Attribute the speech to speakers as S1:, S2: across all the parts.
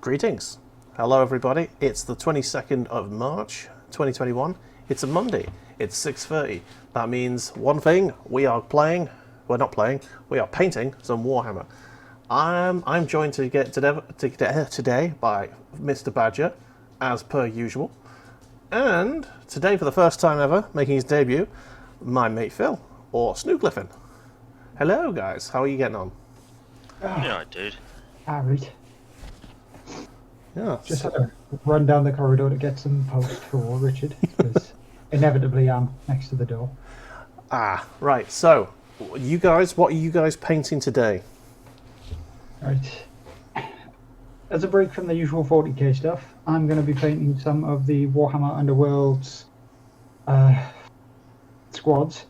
S1: Greetings. Hello everybody. It's the 22nd of March 2021. It's a Monday. It's 6:30. That means one thing, we are playing, we're not playing, we are painting some Warhammer. I'm joined today by Mr. Badger, as per usual. And today, for the first time ever, making his debut, my mate Phil, or SnueGliffin. Hello guys, how are you getting on?
S2: Yeah, dude.
S3: Arid.
S1: Yeah.
S3: Just had to run down the corridor to get some post for Richard, because inevitably I'm next to the door.
S1: Ah, right. So, you guys, what are you guys painting today?
S3: Right. As a break from the usual 40k stuff, I'm going to be painting some of the Warhammer Underworld's squads.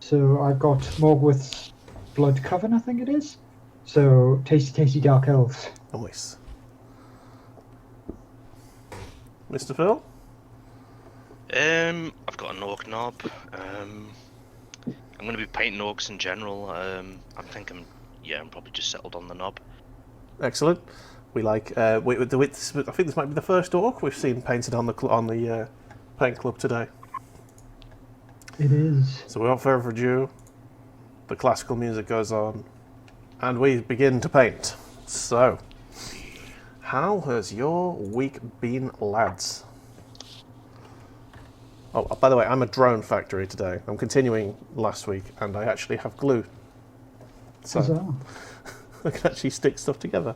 S3: So I've got Morgwith's Blood Coven, I think it is. So tasty dark elves.
S1: Nice. Mr. Phil?
S2: I've got an orc knob. I'm going to be painting orcs in general. I'm probably just settled on the knob.
S1: Excellent. We like. I think this might be the first orc we've seen painted on the paint club today.
S3: It is.
S1: So without further ado, the classical music goes on, and we begin to paint. So, how has your week been, lads? Oh, by the way, I'm a drone factory today. I'm continuing last week, and I actually have glue, so
S3: Huzzah.
S1: I can actually stick stuff together.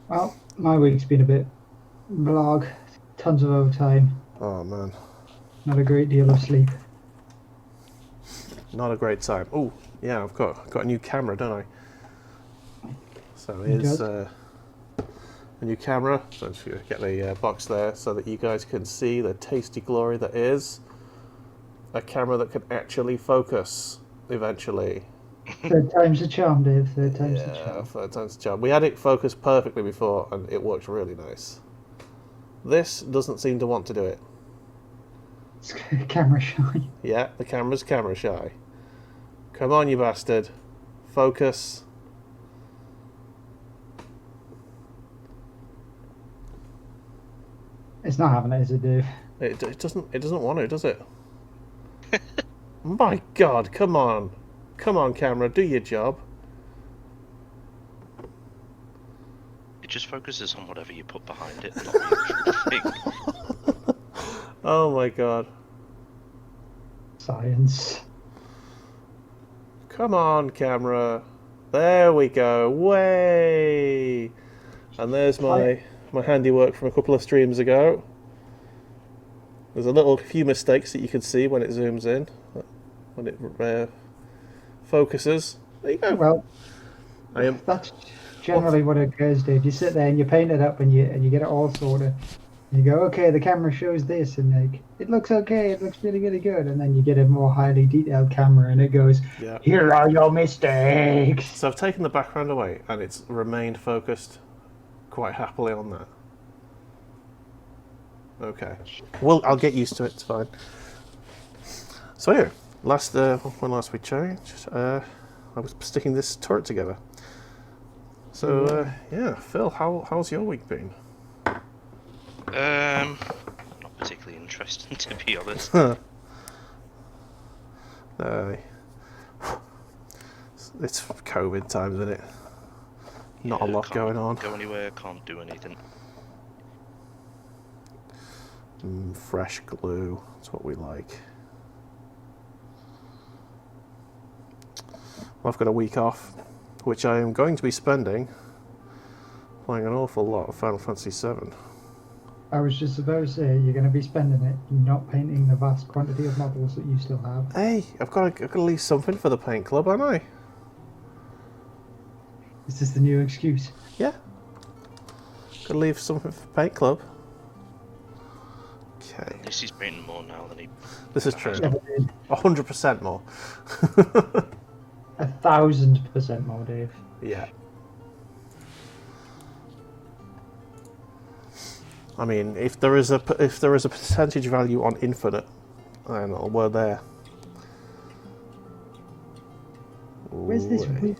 S3: Well, my week's been a bit vlog. Tons of overtime.
S1: Oh man,
S3: Not a great deal of sleep.
S1: not a great time. Oh yeah, I've got a new camera, don't I? So here's a new camera. So just get the box there so that you guys can see the tasty glory that is a camera that can actually focus eventually.
S3: Third time's a charm, Dave. Third time's the
S1: Yeah,
S3: charm.
S1: third time's the charm. We had it focused perfectly before, and it worked really nice. This doesn't seem to want to do it.
S3: It's camera shy.
S1: Yeah, the camera's camera shy. Come on, you bastard. Focus.
S3: It's not having it, is it, Dave?
S1: It doesn't want to, does it? My God, come on. Come on, camera, do your job.
S2: It just focuses on whatever you put behind it, not the actual thing.
S1: Oh my God.
S3: Science.
S1: Come on, camera. There we go. Way. And there's my handiwork from a couple of streams ago. There's a few mistakes that you can see when it zooms in, when it focuses. There you go.
S3: Well,
S1: I am.
S3: that's generally what occurs, Dave. You sit there and you paint it up and you get it all sorted. You go, okay, the camera shows this, and like it looks okay, it looks really, really good, and then you get a more highly detailed camera, and it goes,
S1: Yeah.
S3: here are your mistakes.
S1: So I've taken the background away, and it's remained focused quite happily on that. Okay. Well, I'll get used to it. It's fine. So yeah, when last we changed, I was sticking this turret together. So yeah, Phil, how's your week been?
S2: Not particularly interesting, to be honest.
S1: It's COVID times, isn't it? Not a
S2: Yeah,
S1: lot
S2: can't
S1: going on.
S2: Go anywhere, can't do anything.
S1: Fresh glue, that's what we like. Well, I've got a week off, which I am going to be spending playing an awful lot of Final Fantasy VII.
S3: I was just about to say, you're going to be spending it not painting the vast quantity of models that you still have.
S1: Hey, I've got to leave something for the paint club, haven't I?
S3: Is this the new excuse?
S1: Yeah. Got to leave something for the paint club. Okay.
S2: At least he's painting more now than he...
S1: This is true.
S3: Never did.
S1: 100% more.
S3: 1,000% more, Dave.
S1: Yeah. I mean, if there is a percentage value on infinite, then we're there.
S3: Where's this?
S1: Ooh.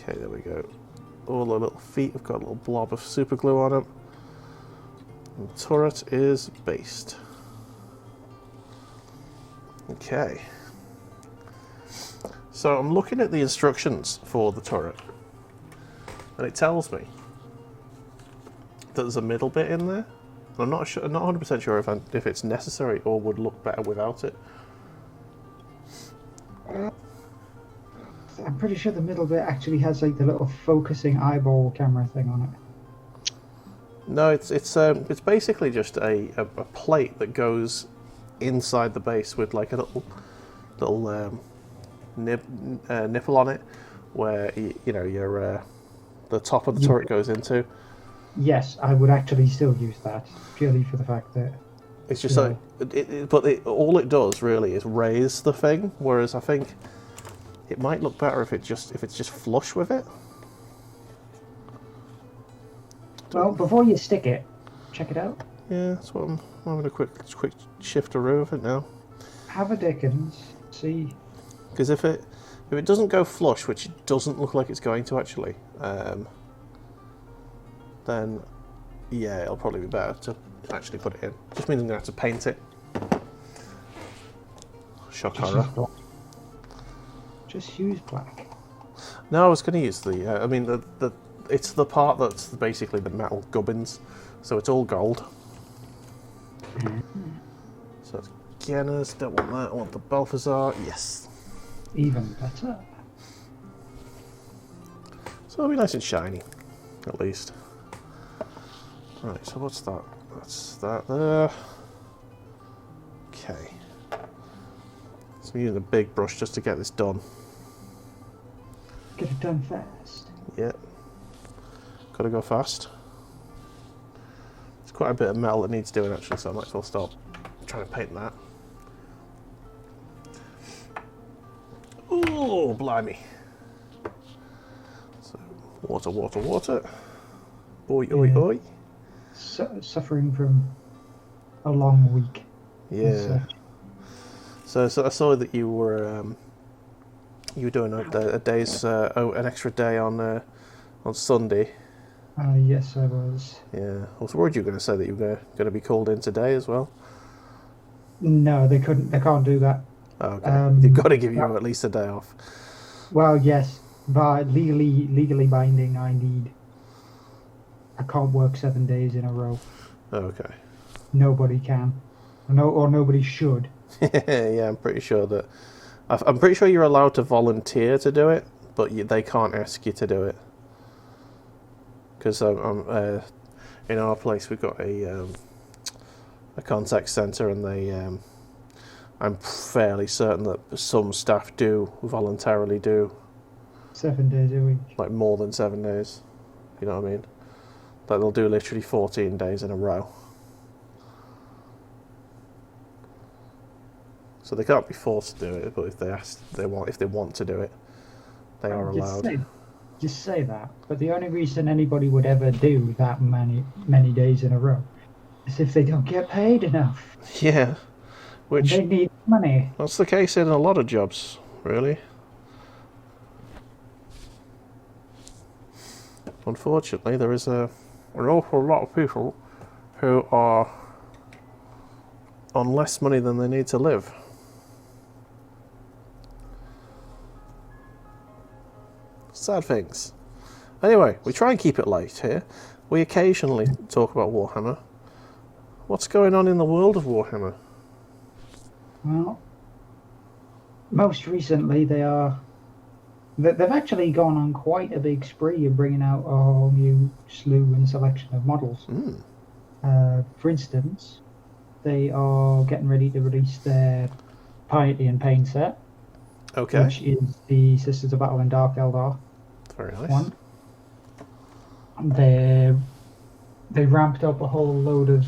S1: Okay, there we go. All the little feet have got a little blob of super glue on them. And the turret is based. Okay. So I'm looking at the instructions for the turret, and it tells me that there's a middle bit in there. I'm not sure, not 100% sure if it's necessary or would look better without it.
S3: I'm pretty sure the middle bit actually has like the little focusing eyeball camera thing on it.
S1: No, it's basically just a plate that goes inside the base with like a little nipple on it, where you know your the top of the turret goes into.
S3: Yes, I would actually still use that purely for the fact that
S1: It's just like, all it does really is raise the thing, whereas I think it might look better if it's just flush with it.
S3: Well, before you stick it, check it out.
S1: Yeah, that's what I'm having a quick shift around of it now.
S3: Have a Dickens, see.
S1: Because if it doesn't go flush, which it doesn't look like it's going to actually, then yeah, it'll probably be better to actually put it in. Just means I'm gonna have to paint it. Shock horror.
S3: Just use black.
S1: No, I was going to use the. I mean, it's the part that's basically the metal gubbins, so it's all gold. So it's Guinness. Don't want that. I want the Balthazar. Yes.
S3: Even better.
S1: So it'll be nice and shiny, at least. Right. So what's that? That's that there. Okay. So I'm using a big brush just to get this done.
S3: Get it done fast.
S1: Yeah. Gotta go fast. There's quite a bit of metal that needs doing actually, so I might as well start trying to paint that. Oh, blimey. So, water, water, water. Oi, oi, oi.
S3: Suffering from a long week.
S1: Yeah. So I saw that you were doing a day's an extra day on Sunday.
S3: Yes, I was.
S1: Yeah, I was worried you were going to say that you were going to be called in today as well.
S3: No, they couldn't. They can't do that.
S1: Oh, okay. You've got to give you at least a day off.
S3: Well, yes, but legally binding. I can't work 7 days in a row.
S1: Oh, okay.
S3: Nobody can, or nobody should.
S1: Yeah, I'm pretty sure that. I'm pretty sure you're allowed to volunteer to do it, but they can't ask you to do it. Because in our place we've got a contact centre, and they I'm fairly certain that some staff do voluntarily do
S3: 7 days a week.
S1: like more than 7 days. You know what I mean? Like they'll do literally 14 days in a row. So they can't be forced to do it, but if they want to do it, they are allowed.
S3: Just say that. But the only reason anybody would ever do that many days in a row is if they don't get paid enough.
S1: Yeah, which
S3: they need money.
S1: That's the case in a lot of jobs, really. Unfortunately, there is an awful lot of people who are on less money than they need to live. Sad things. Anyway, we try and keep it light here. We occasionally talk about Warhammer. What's going on in the world of Warhammer?
S3: Well, most recently they've actually gone on quite a big spree of bringing out a whole new slew and selection of models. For instance, they are getting ready to release their Piety and Pain set.
S1: Okay.
S3: Which is the Sisters of Battle and Dark Eldar.
S1: Very nice.
S3: One. They ramped up a whole load of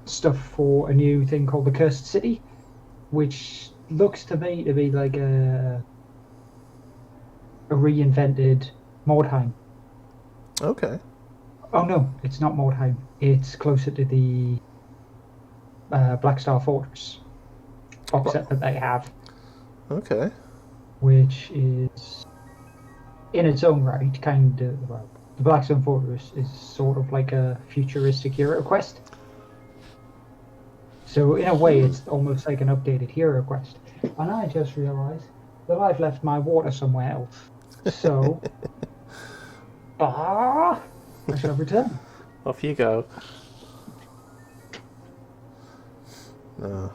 S3: stuff for a new thing called the Cursed City, which looks to me to be like a reinvented Mordheim.
S1: Okay.
S3: Oh no, it's not Mordheim. It's closer to the Black Star Fortress box set that they have.
S1: Okay.
S3: Which is in its own right, kind of. Well, the Blackstone Fortress is sort of like a futuristic hero quest. So in a way, it's almost like an updated hero quest. And I just realised that I've left my water somewhere else. So, I shall return.
S1: Off you go. No,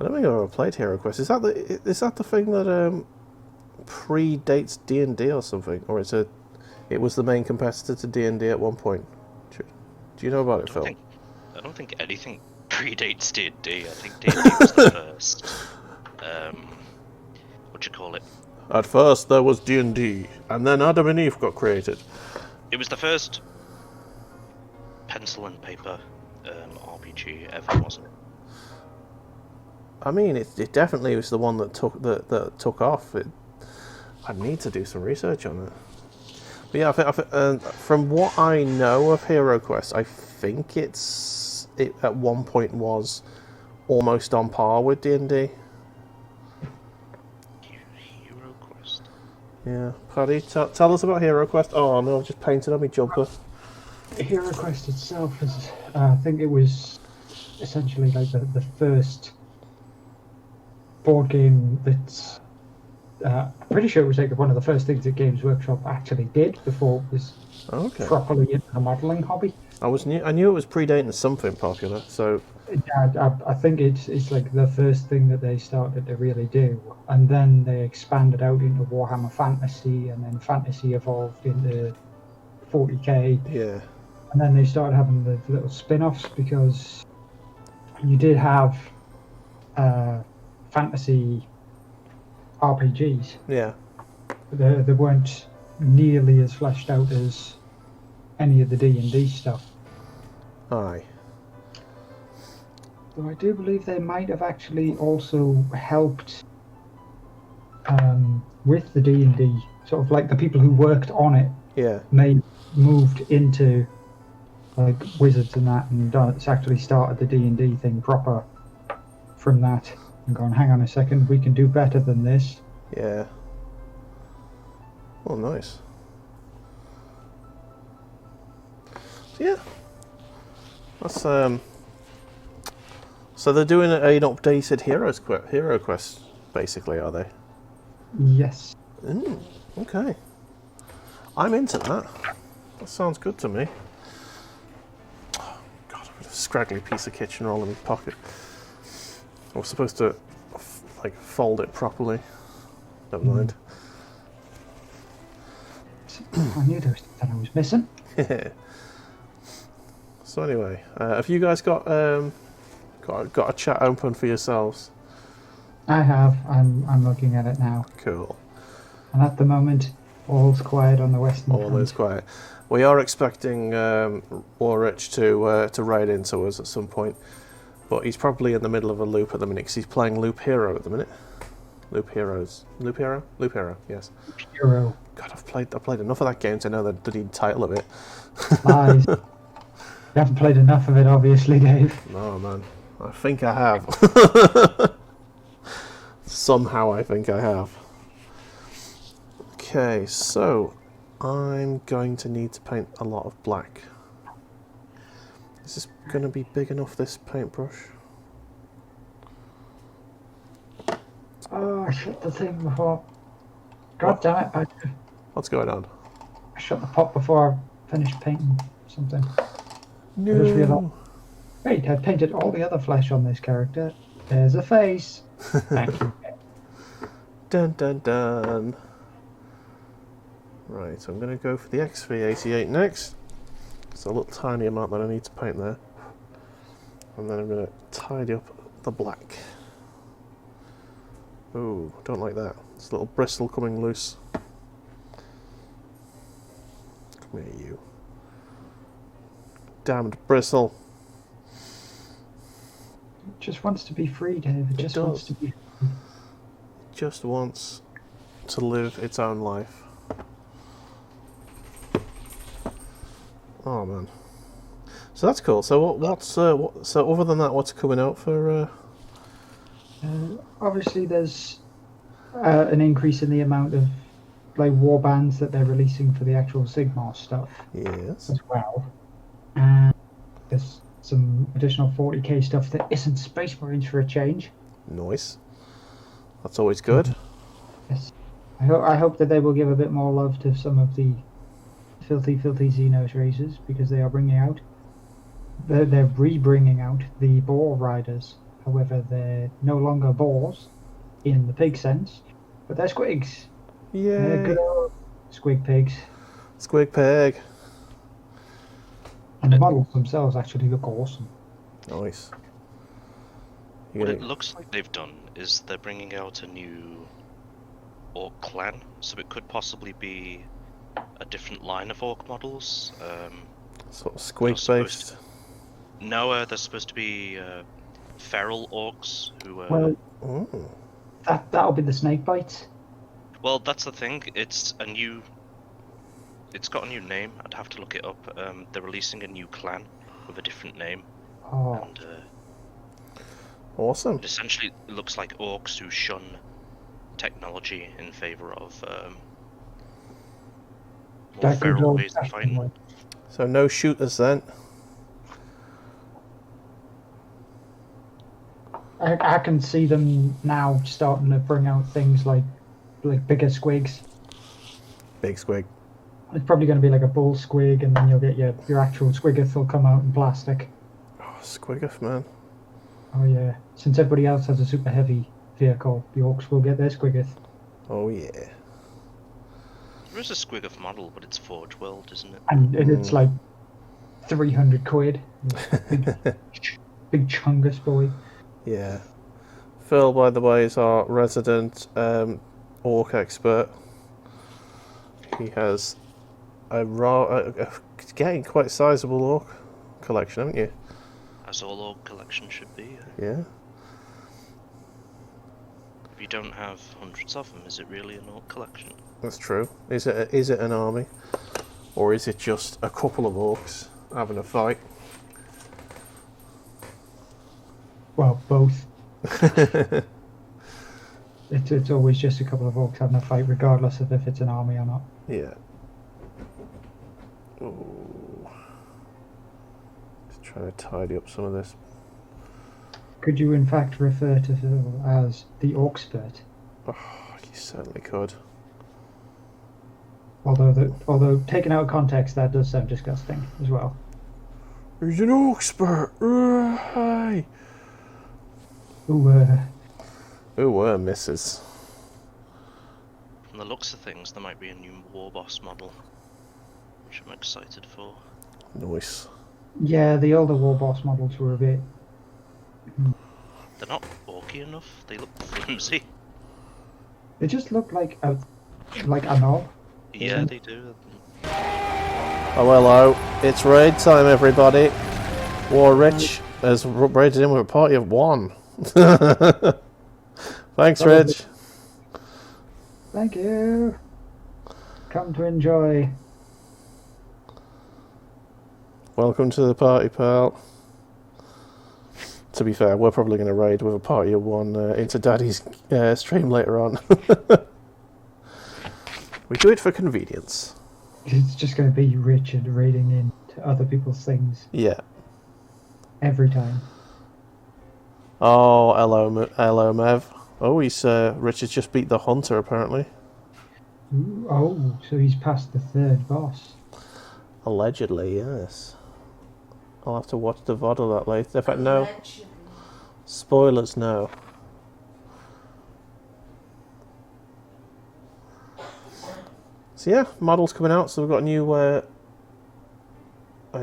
S1: I don't think I've ever played Hero Quest. Is that the thing that predates D&D or something, or it was the main competitor to D&D at one point? Do you know about it, Phil?
S2: I don't think anything predates D&D. I think D&D was the first. What do you call it?
S1: At first there was D&D, and then Adam and Eve got created.
S2: It was the first pencil and paper RPG ever, wasn't it?
S1: I mean, it definitely was the one that took off. I'd need to do some research on it. But yeah, from what I know of Hero Quest, I think it at one point was almost on par with D&D.
S2: Hero Quest.
S1: Yeah, Paddy, tell us about Hero Quest. Oh no, I've just painted on my jumper.
S3: Hero Quest itself is, I think it was essentially like the first board game that's. I'm pretty sure it was like one of the first things that Games Workshop actually did before it was properly into the modelling hobby.
S1: I knew it was predating something popular, so.
S3: I think it's like the first thing that they started to really do, and then they expanded out into Warhammer Fantasy, and then Fantasy evolved into 40k.
S1: Yeah.
S3: And then they started having the little spin-offs, because you did have fantasy RPGs.
S1: Yeah.
S3: They weren't nearly as fleshed out as any of the D&D stuff.
S1: Aye.
S3: So I do believe they might have actually also helped with the D&D, sort of like the people who worked on it.
S1: Yeah.
S3: May moved into like Wizards and that, and it's actually started the D&D thing proper from that. And going, hang on a second, we can do better than this.
S1: Yeah. Oh, nice. Yeah. That's So they're doing an updated Hero Quest, basically, are they?
S3: Yes.
S1: Okay. I'm into that. That sounds good to me. Oh, God, I've got a scraggly piece of kitchen roll in my pocket. I was supposed to, like, fold it properly. Never mind.
S3: I knew there was something I was missing.
S1: So anyway, have you guys got a chat open for yourselves?
S3: I have. I'm looking at it now.
S1: Cool.
S3: And at the moment, all's quiet on the western front.
S1: All is quiet. We are expecting Warrich to ride into us at some point, but he's probably in the middle of a loop at the minute because he's playing Loop Hero at the minute. Loop Hero, yes.
S3: Hero.
S1: God, I've played enough of that game to know the bloody title of it.
S3: Lies. You haven't played enough of it, obviously, Dave.
S1: No, man. I think I have. Somehow I think I have. Okay, so I'm going to need to paint a lot of black. Is this going to be big enough, this paintbrush?
S3: Oh, I shut the thing before. God damn it,
S1: What's going on?
S3: I shut the pot before I finished painting something.
S1: No.
S3: I just realised, wait, I painted all the other flesh on this character. There's a face. Thank you.
S1: Dun dun dun. Right, so I'm going to go for the XV88 next. It's a little tiny amount that I need to paint there. And then I'm going to tidy up the black. Oh, don't like that. It's a little bristle coming loose. Come here, you. Damned bristle.
S3: It just wants to be free, Dave. It just wants to be free.
S1: Just wants to live its own life. Oh man. So that's cool. So so other than that, what's coming out for?
S3: Obviously, there's an increase in the amount of like war bands that they're releasing for the actual Sigmar stuff
S1: Yes.
S3: as well. And there's some additional 40k stuff that isn't Space Marines for a change.
S1: Nice. That's always good.
S3: Yes. I hope that they will give a bit more love to some of the filthy Xenos races, because they are bringing out. They're re-bringing out the boar riders. However, they're no longer boars in the pig sense, but they're squigs. They're
S1: Yay.
S3: good old squig pigs.
S1: Squig pig.
S3: And the models themselves actually look awesome.
S1: Nice.
S2: What it looks like they've done is they're bringing out a new Ork clan, so it could possibly be a different line of Ork models.
S1: Sort of squig based.
S2: No, they're supposed to be feral orcs who.
S3: Well,
S1: Ooh.
S3: that'll be the snake bites.
S2: Well, that's the thing. It's got a new name. I'd have to look it up. They're releasing a new clan with a different name.
S3: Oh,
S2: And
S1: Awesome.
S2: it essentially looks like orcs who shun technology in favor of more
S3: that good
S2: feral
S3: old
S2: ways of fighting.
S3: fashioned.
S1: So no shooters then.
S3: I can see them now starting to bring out things like bigger squigs.
S1: Big squig.
S3: It's probably going to be like a bull squig, and then you'll get your actual squiggeth will come out in plastic.
S1: Oh, squiggeth, man.
S3: Oh yeah. Since everybody else has a super heavy vehicle, the orcs will get their squiggeth.
S1: Oh yeah.
S2: There is a Squiggoth model, but it's Forge World, isn't it?
S3: And it's like 300 quid. Big chungus boy.
S1: Yeah. Phil, by the way, is our resident Ork Expert. He has a getting quite sizable Ork collection, haven't you?
S2: As all Orc collection should be.
S1: Yeah.
S2: If you don't have hundreds of them, is it really an Orc collection?
S1: That's true. Is it an army, or is it just a couple of orcs having a fight?
S3: Well, both. It's always just a couple of orcs having a fight, regardless of if it's an army or not.
S1: Yeah. Ooh. Just trying to tidy up some of this.
S3: Could you, in fact, refer to Phil as the Ork Expert?
S1: Oh, you certainly could.
S3: Although taken out of context, that does sound disgusting as well.
S1: He's an Ork Expert. Hey.
S3: Ooh,
S1: misses.
S2: From the looks of things, there might be a new War Boss model, which I'm excited for.
S1: Nice.
S3: yeah, the older War Boss models were a bit.
S2: They're not orky enough. They look flimsy.
S3: They just look like a knob.
S2: Yeah, they do.
S1: Oh, hello. It's raid time, everybody. War Rich has raided in with a party of one. Thanks, Rich.
S3: Thank you. Come to enjoy.
S1: Welcome to the party, pal. To be fair, we're probably going to raid with a party of one into Daddy's stream later on. We do it for convenience.
S3: It's just going to be Richard raiding into other people's things
S1: Yeah.
S3: every time.
S1: Oh, hello, Mev. Oh, Richard's just beat the hunter, apparently.
S3: Ooh, oh, so he's past the third boss.
S1: Allegedly, yes. I'll have to watch the VOD of that later. In fact, no. Spoilers, no. So yeah, models coming out. So we've got a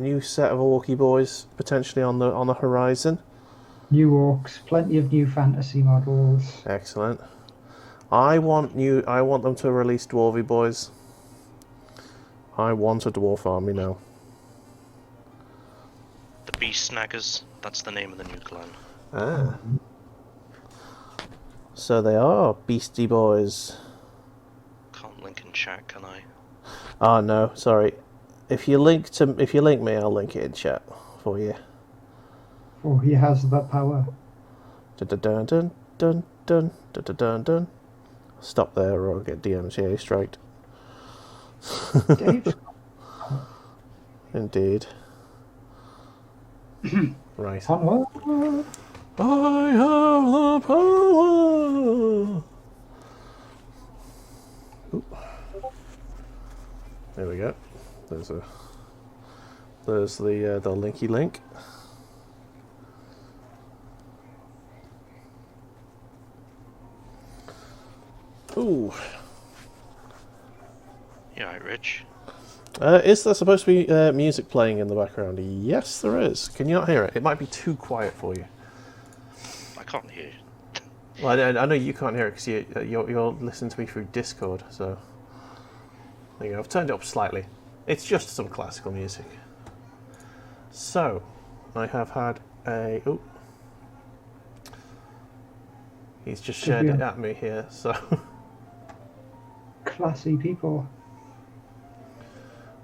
S1: new set of Orky boys potentially on the horizon.
S3: New orcs, plenty of new fantasy models.
S1: Excellent. I want them to release Dwarvy boys. I want a dwarf army now.
S2: The Beast Snaggers. That's the name of the new clan.
S1: Ah. So they are beastie boys.
S2: Can't link in chat, can I?
S1: Oh no, sorry. If you link me, I'll link it in chat for you.
S3: Oh, he has that power.
S1: Dun dun dun dun dun dun dun dun dun. Stop there, or I'll get DMCA striked.
S3: Dave's
S1: Indeed. Right.
S3: onward.
S1: I have the power. Oop. There we go. There's the linky link. Ooh.
S2: Yeah, right, Rich.
S1: Is there supposed to be music playing in the background? Yes, there is. Can you not hear it? It might be too quiet for you.
S2: I can't hear you.
S1: Well, I know you can't hear it because you're listening to me through Discord, so... There you go, I've turned it up slightly. It's just some classical music. So, I have had a... Oh. He's just shared it at me here, so...
S3: Classy people.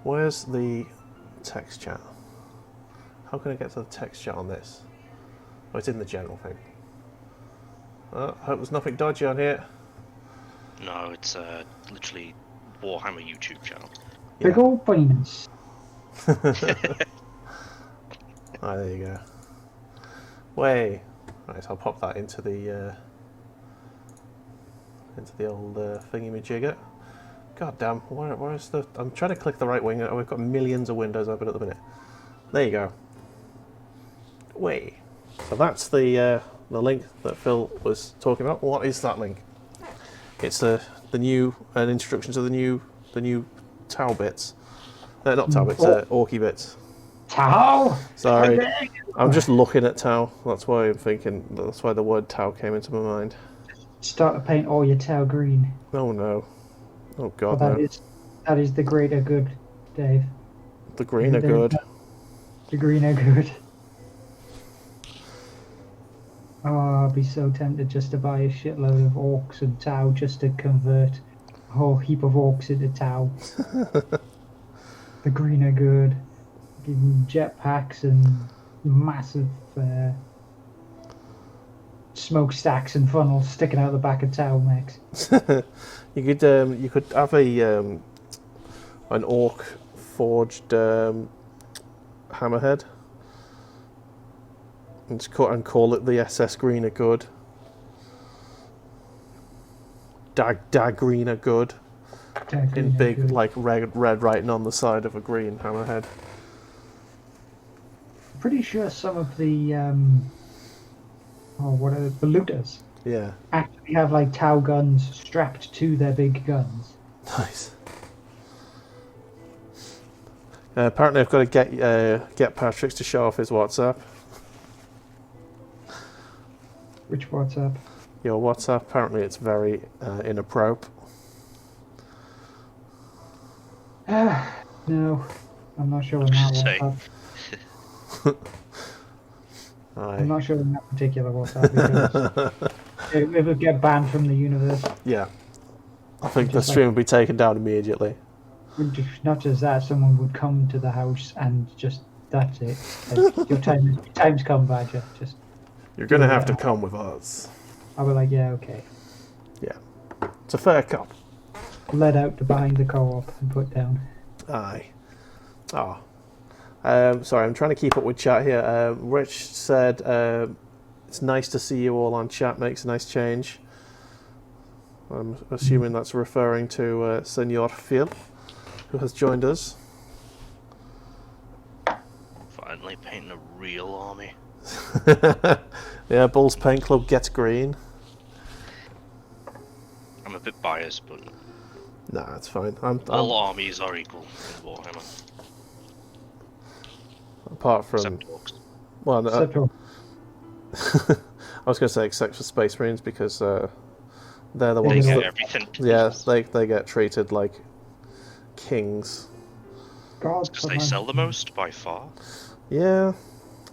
S1: Where's the text chat? How can I get to the text chat on this? Oh, it's in the general thing. I hope there's nothing dodgy on here.
S2: No, it's literally Warhammer YouTube channel.
S1: Yeah.
S3: Big old penis.
S1: Ah, there you go. Way. Right, so I'll pop that into the old thingy-majigger. God damn, where's the... I'm trying to click the right wing. Oh, we've got millions of windows open at the minute. There you go. Way. So that's the link that Phil was talking about. What is that link? It's an introduction to the new Tau bits. Not Tau bits, Orky bits.
S3: Tau!
S1: Sorry, I'm just looking at Tau. That's why I'm thinking. That's why the word Tau came into my mind.
S3: Start to paint all your Tau green.
S1: Oh no! Oh god,
S3: Well,
S1: no!
S3: that is the greater good, Dave.
S1: The green are good.
S3: The green are good. Oh, I'd be so tempted just to buy a shitload of orcs and Tau just to convert a whole heap of orcs into Tau. The green are good. Jetpacks and massive smokestacks and funnels sticking out the back of Tau mechs.
S1: You could have an orc forged hammerhead and call it the SS Green are good. Dag Green are good. In big like red writing on the side of a green hammerhead.
S3: Pretty sure some of the the looters
S1: Yeah.
S3: actually have like Tau guns strapped to their big guns.
S1: Nice. Apparently I've got to get Patrick's to show off his WhatsApp.
S3: Which WhatsApp?
S1: Your WhatsApp, apparently it's very inappropriate.
S3: No, I'm not sure on
S2: I was
S3: that
S2: gonna
S3: WhatsApp. I'm not sure on that particular WhatsApp because it would get banned from the universe.
S1: Yeah. I think the stream would be taken down immediately.
S3: Not just that, someone would come to the house and just, that's it. Like, your time's come, Badger. Just
S1: You're going to have to come with us.
S3: I was like, yeah, okay.
S1: Yeah. It's a fair cop.
S3: Led out to behind the co-op and put down.
S1: Aye. Oh. Sorry, I'm trying to keep up with chat here. Rich said, it's nice to see you all on chat, makes a nice change. I'm assuming that's referring to Senor Phil, who has joined us.
S2: Finally painting a real army.
S1: Yeah, Bulls Paint Club gets green.
S2: I'm a bit biased, but
S1: Nah, it's fine.
S2: all armies are equal in Warhammer.
S1: Apart from...
S2: Except orcs.
S1: Well, no,
S3: Except
S1: I was going to say except for Space Marines because they're the
S2: They
S1: ones
S2: get
S1: that...
S2: everything.
S1: Yeah, they get treated like kings.
S3: God,
S2: Because they sell the most by far.
S1: Yeah,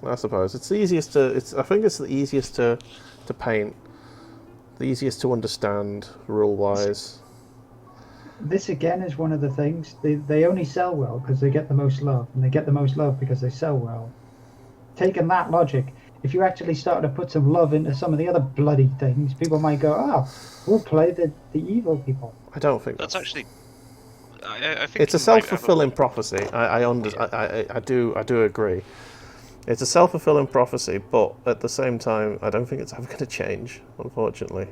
S1: I suppose it's the easiest to. I think it's the easiest to paint, the easiest to understand rule wise.
S3: This again is one of the things they only sell well because they get the most love, and they get the most love because they sell well. Taking that logic, if you actually start to put some love into some of the other bloody things, people might go, "Oh, we'll play the evil people."
S1: I don't think
S2: That's actually I think
S1: it's a
S2: you might have
S1: self-fulfilling prophecy. I do agree. It's a self-fulfilling prophecy, but at the same time, I don't think it's ever going to change, unfortunately.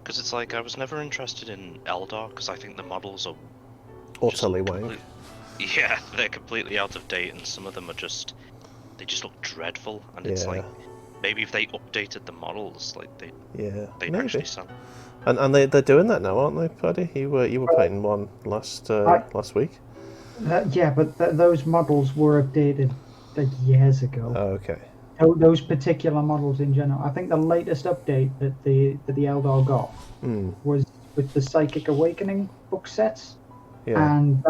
S2: Because it's like, I was never interested in Eldar, because I think the models are
S1: Utterly wank.
S2: Yeah, they're completely out of date, and some of them are just, they just look dreadful, and it's like, maybe if they updated the models, like they'd
S1: maybe.
S2: actually sound.
S1: And they're doing that now, aren't they, Paddy? You were painting one last week.
S3: Yeah, but those models were updated like years ago.
S1: Oh, okay.
S3: Those particular models in general. I think the latest update that the Eldar got was with the Psychic Awakening book sets, and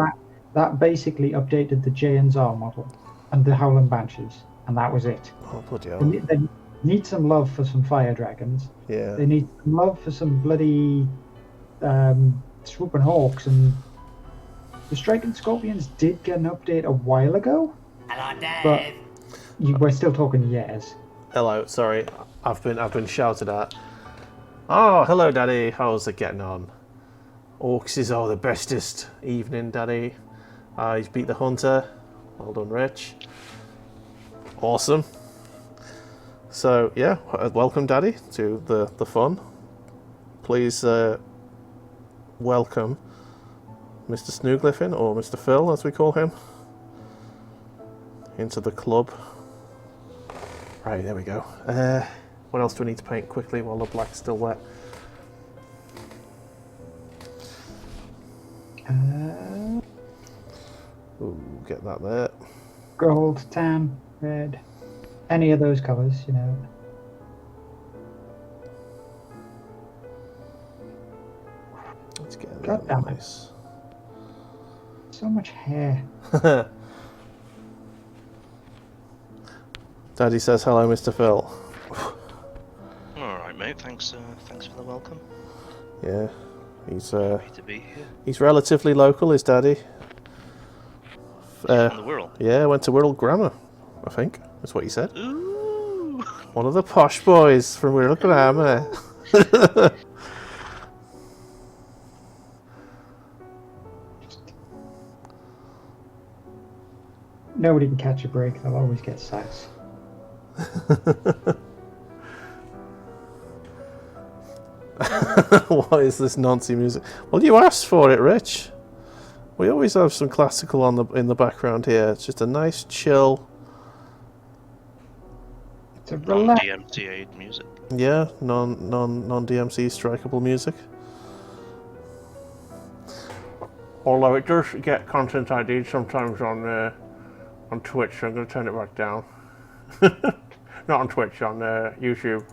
S3: that basically updated the J and Zar model and the Howling Banshees, and that was it.
S1: Oh, bloody hell.
S3: They need some love for some fire dragons.
S1: Yeah.
S3: They need some love for some bloody swooping hawks, and the Striking Scorpions did get an update a while ago.
S4: Hello, Dave.
S3: But we're still talking years.
S1: Hello, sorry, I've been shouted at. Oh, hello, Daddy. How's it getting on? Orcs is the bestest evening, Daddy. He's beat the hunter. Well done, Rich. Awesome. So yeah, welcome, Daddy, to the fun. Please welcome Mr. SnueGliffin, or Mr. Phil, as we call him, into the club. Right, there we go. What else do we need to paint quickly while the black's still wet? Ooh, get that there.
S3: Gold, tan, red, any of those colours, you know.
S1: Let's get
S3: God
S1: that
S3: damn it.
S1: nice.
S3: So much hair.
S1: Daddy says hello, Mr. Phil.
S2: Alright, mate, thanks for the welcome.
S1: Yeah, he's
S2: Happy to be here.
S1: he's relatively local, is Daddy.
S2: From the Wirral?
S1: Yeah, went to Wirral Grammar, I think. That's what he said.
S2: Ooh!
S1: One of the posh boys from Wirral Grammar.
S3: Nobody can catch a break, they'll always get sass.
S1: What is this Nancy music? Well, you asked for it, Rich. We always have some classical in the background here. It's just a nice, chill.
S3: It's a relax.
S2: DMCA music.
S1: Yeah, non DMC strikeable music. Although it does get content ID sometimes on Twitch, so I'm going to turn it back down. Not on Twitch, on YouTube.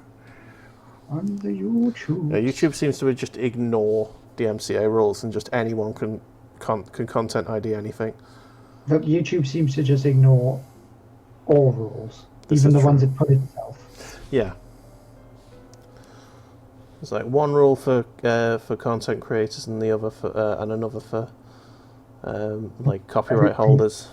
S3: On the YouTube.
S1: Yeah, YouTube seems to just ignore DMCA rules and just anyone can content ID anything.
S3: Look, YouTube seems to just ignore all rules,
S1: This
S3: even
S1: is
S3: the
S1: true.
S3: ones it put itself.
S1: Yeah. There's like one rule for content creators and the other for and another for like copyright holders.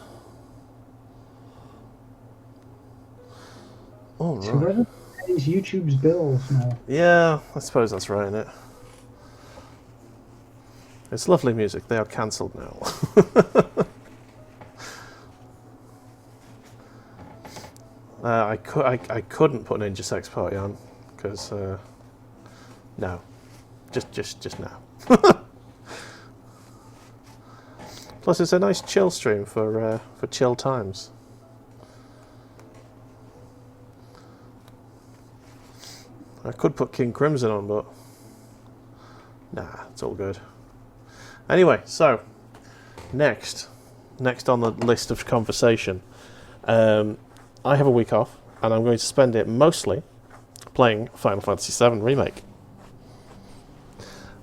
S1: Oh,
S3: So
S1: right.
S3: whoever pays YouTube's bills now.
S1: Yeah, I suppose that's right, innit? It's lovely music. They are cancelled now. I couldn't put Ninja Sex Party on because no, just now. Plus, it's a nice chill stream for chill times. I could put King Crimson on, but nah, it's all good. Anyway, so next on the list of conversation, I have a week off, and I'm going to spend it mostly playing Final Fantasy VII Remake.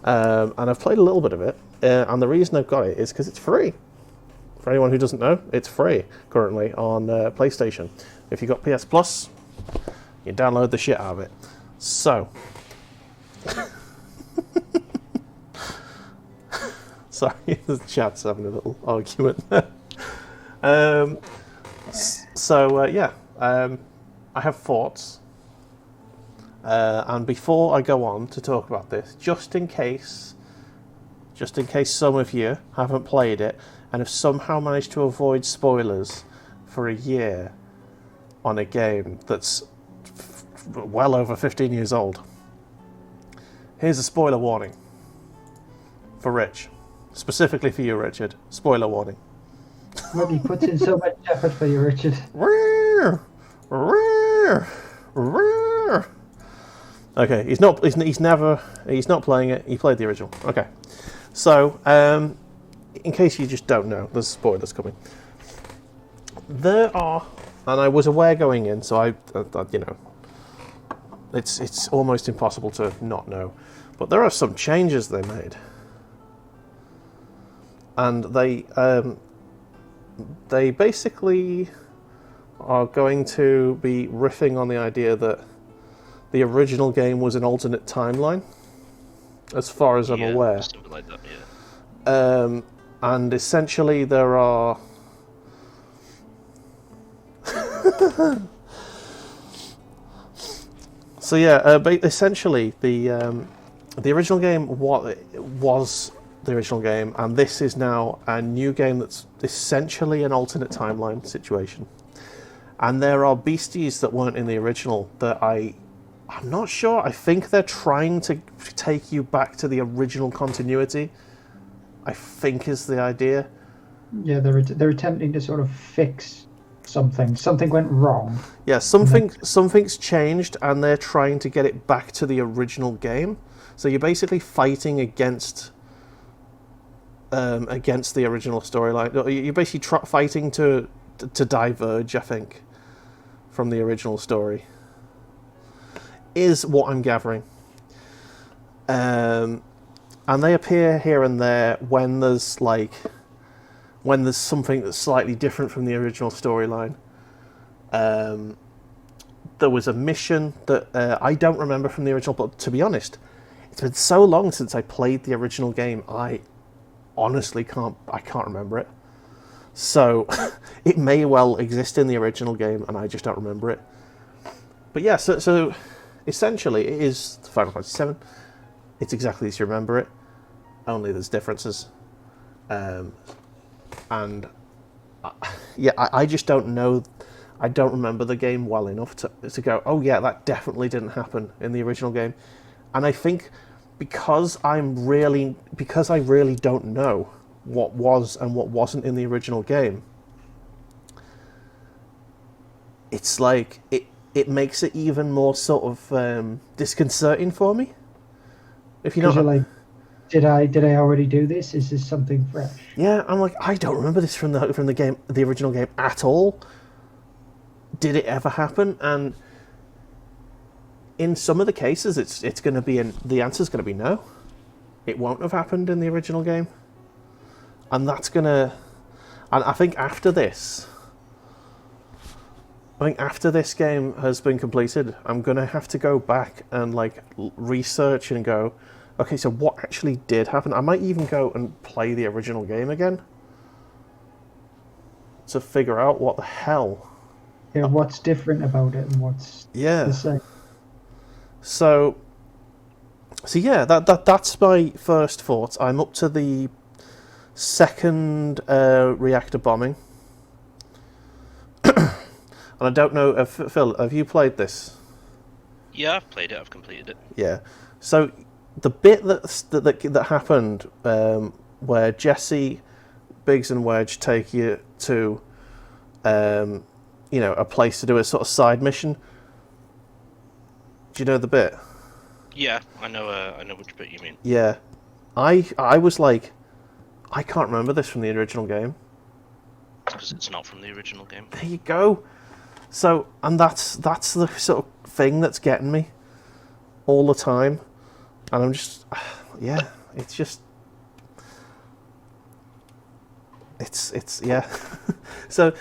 S1: And I've played a little bit of it, and the reason I've got it is because it's free. For anyone who doesn't know, it's free currently on PlayStation. If you've got PS Plus, you download the shit out of it. So, sorry, the chat's having a little argument. I have thoughts, and before I go on to talk about this, just in case just in case some of you haven't played it and have somehow managed to avoid spoilers for a year on a game that's well over 15 years old. Here's a spoiler warning for Rich. Specifically for you, Richard. Spoiler warning.
S3: Look, he puts in so much effort for you, Richard.
S1: Okay, he's not playing it. He played the original. Okay, so in case you just don't know, there's spoilers coming. There are, and I was aware going in, so I you know, it's almost impossible to not know, but there are some changes they made, and they basically are going to be riffing on the idea that the original game was an alternate timeline, as far as I'm aware.
S2: Something like that, yeah.
S1: And essentially there are... So yeah, essentially the original game was the original game, and this is now a new game that's essentially an alternate timeline situation. And there are beasties that weren't in the original that I'm not sure. I think they're trying to take you back to the original continuity, I think is the idea.
S3: Yeah, they're attempting to sort of fix something. Something went wrong.
S1: Yeah, something's changed, and they're trying to get it back to the original game. So you're basically fighting against the original storyline. You're basically fighting to diverge, I think, from the original story, is what I'm gathering. And they appear here and there when there's something that's slightly different from the original storyline. There was a mission that I don't remember from the original, but to be honest, it's been so long since I played the original game, I honestly can't remember it. So it may well exist in the original game and I just don't remember it. But yeah, so essentially it is Final Fantasy VII. It's exactly as you remember it, only there's differences. And I just don't know. I don't remember the game well enough to go, oh yeah, that definitely didn't happen in the original game. And I think because I really don't know what was and what wasn't in the original game, it's like it makes it even more sort of disconcerting for me. If you know,
S3: you're like, did I already do this? Is this something fresh?
S1: Yeah, I'm like, I don't remember this from the game, the original game at all. Did it ever happen? And in some of the cases, it's going to be the answer's going to be no. It won't have happened in the original game, and that's gonna. And I think after this game has been completed, I'm gonna have to go back and research and go, okay, so what actually did happen? I might even go and play the original game again to figure out what the hell.
S3: Yeah, what's different about it and what's the same.
S1: So yeah, that's my first thoughts. I'm up to the second reactor bombing. And I don't know, Phil, have you played this?
S2: Yeah, I've played it. I've completed it.
S1: Yeah. So the bit that happened where Jesse, Biggs, and Wedge take you to a place to do a sort of side mission. Do you know the bit?
S2: Yeah, I know which bit you mean.
S1: Yeah, I was like, I can't remember this from the original game.
S2: Because it's not from the original game.
S1: There you go. So, and that's the sort of thing that's getting me all the time, and I'm just, yeah, it's just, it's yeah. So,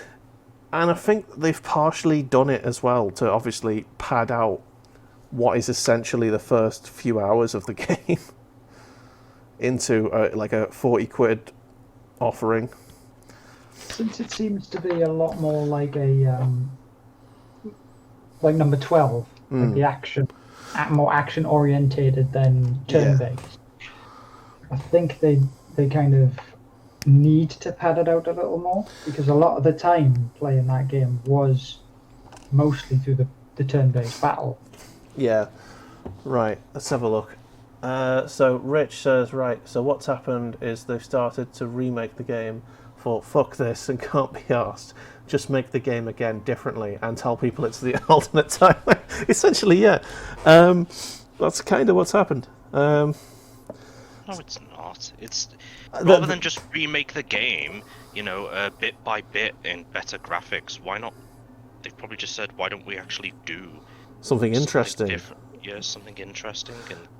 S1: and I think they've partially done it as well to obviously pad out what is essentially the first few hours of the game into a 40 quid offering.
S3: Since it seems to be a lot more like a like number 12, like the action, more action orientated than turn based. I think they they kind of need to pad it out a little more, because a lot of the time playing that game was mostly through the turn-based battle.
S1: Yeah. Right, let's have a look. So Rich says, right, so what's happened is they've started to remake the game for fuck this and can't be arsed. Just make the game again differently and tell people it's the alternate timeline. Essentially, yeah. That's kind of what's happened.
S2: No, it's not. It's rather than just remake the game, you know, bit by bit in better graphics. Why not? They've probably just said, why don't we actually do
S1: something interesting?
S2: Different. Yeah, something interesting.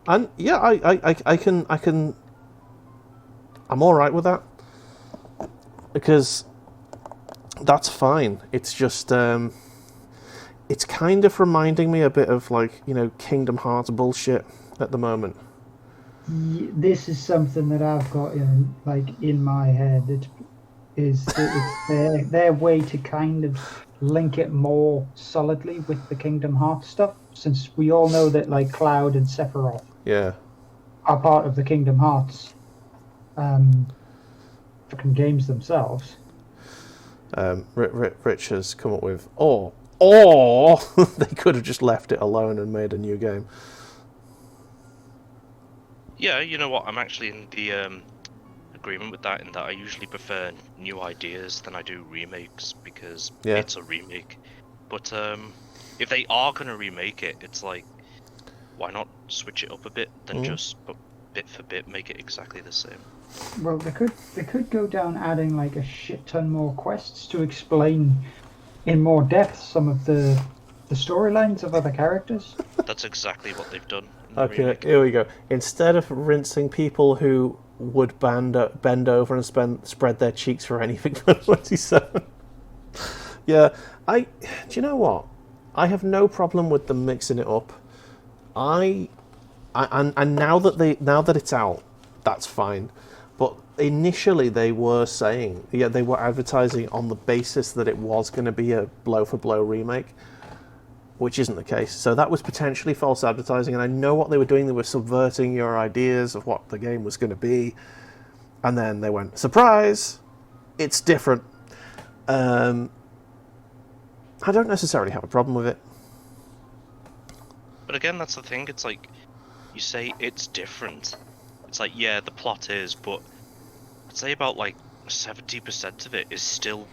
S1: And yeah, I can. I'm all right with that because that's fine. It's just it's kind of reminding me a bit of, like, you know, Kingdom Hearts bullshit at the moment.
S3: This is something that I've got in my head. It's their way to kind of link it more solidly with the Kingdom Hearts stuff, since we all know that like Cloud and Sephiroth are part of the Kingdom Hearts fucking games themselves.
S1: Rich has come up with or they could have just left it alone and made a new game.
S2: Yeah, you know what? I'm actually in the agreement with that, in that I usually prefer new ideas than I do remakes, because it's a remake. But if they are going to remake it, it's like, why not switch it up a bit than just bit for bit make it exactly the same?
S3: Well, they could go down adding like a shit ton more quests to explain in more depth some of the storylines of other characters.
S2: That's exactly what they've done.
S1: Okay, here we go. Instead of rinsing people who would bend over and spread their cheeks for anything for 27. Yeah, do you know what? I have no problem with them mixing it up. And now that it's out, that's fine. But initially they were saying, they were advertising on the basis that it was going to be a blow-for-blow remake, which isn't the case. So that was potentially false advertising, and I know what they were doing. They were subverting your ideas of what the game was going to be, and then they went, surprise, it's different. I don't necessarily have a problem with it.
S2: But again, that's the thing. It's like, you say it's different. It's like, yeah, the plot is, but I'd say about like 70% of it is still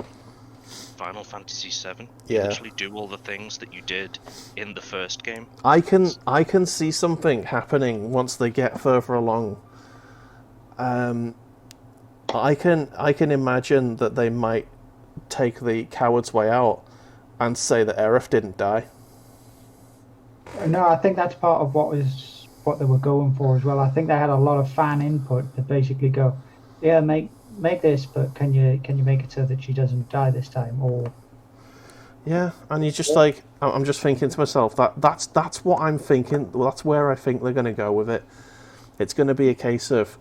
S2: Final Fantasy VII. You literally do all the things that you did in the first game.
S1: I can see something happening once they get further along. I can imagine that they might take the coward's way out and say that Aerith didn't die.
S3: No, I think that's part of what they were going for as well. I think they had a lot of fan input to basically go, yeah, make this, but can you make it so that she doesn't die this time? Or
S1: yeah, and you just like, I'm just thinking to myself that's what I'm thinking. Well, that's where I think they're going to go with it. It's going to be a case of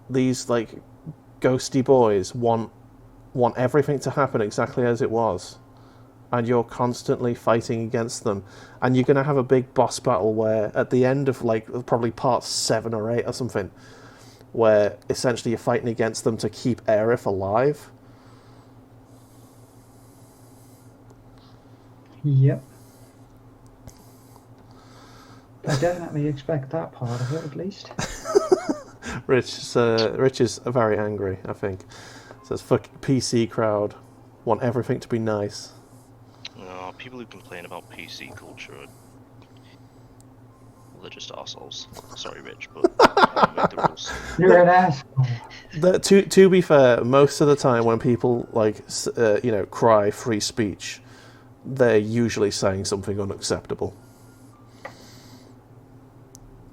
S1: these like ghosty boys want everything to happen exactly as it was, and you're constantly fighting against them, and you're going to have a big boss battle where at the end of like probably part 7 or 8 or something, where essentially you're fighting against them to keep Aerith alive.
S3: Yep. I definitely expect that part of it, at least.
S1: Rich is very angry, I think. Says, fuck PC crowd. Want everything to be nice.
S2: No, people who complain about PC culture they're just assholes. Sorry, Rich, but make the rules.
S3: You're an asshole.
S1: To be fair, most of the time when people cry free speech, they're usually saying something unacceptable.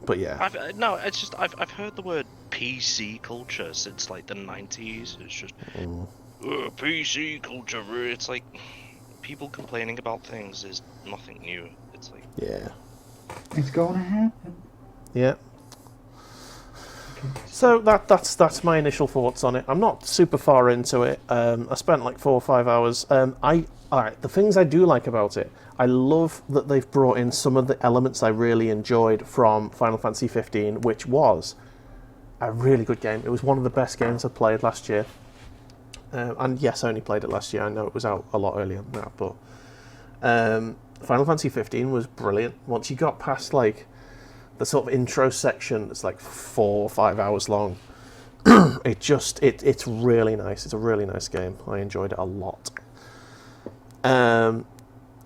S1: But yeah,
S2: I've heard the word PC culture since like the 90s. It's just PC culture. It's like people complaining about things is nothing new. It's like
S3: it's gonna happen.
S1: Yeah. Okay. So that's my initial thoughts on it. I'm not super far into it. I spent like 4 or 5 hours. Alright, the things I do like about it, I love that they've brought in some of the elements I really enjoyed from Final Fantasy 15, which was a really good game. It was one of the best games I played last year. And yes, I only played it last year. I know it was out a lot earlier than that, but Final Fantasy 15 was brilliant. Once you got past like the sort of intro section, it's like 4 or 5 hours long. It's really nice. It's a really nice game. I enjoyed it a lot. And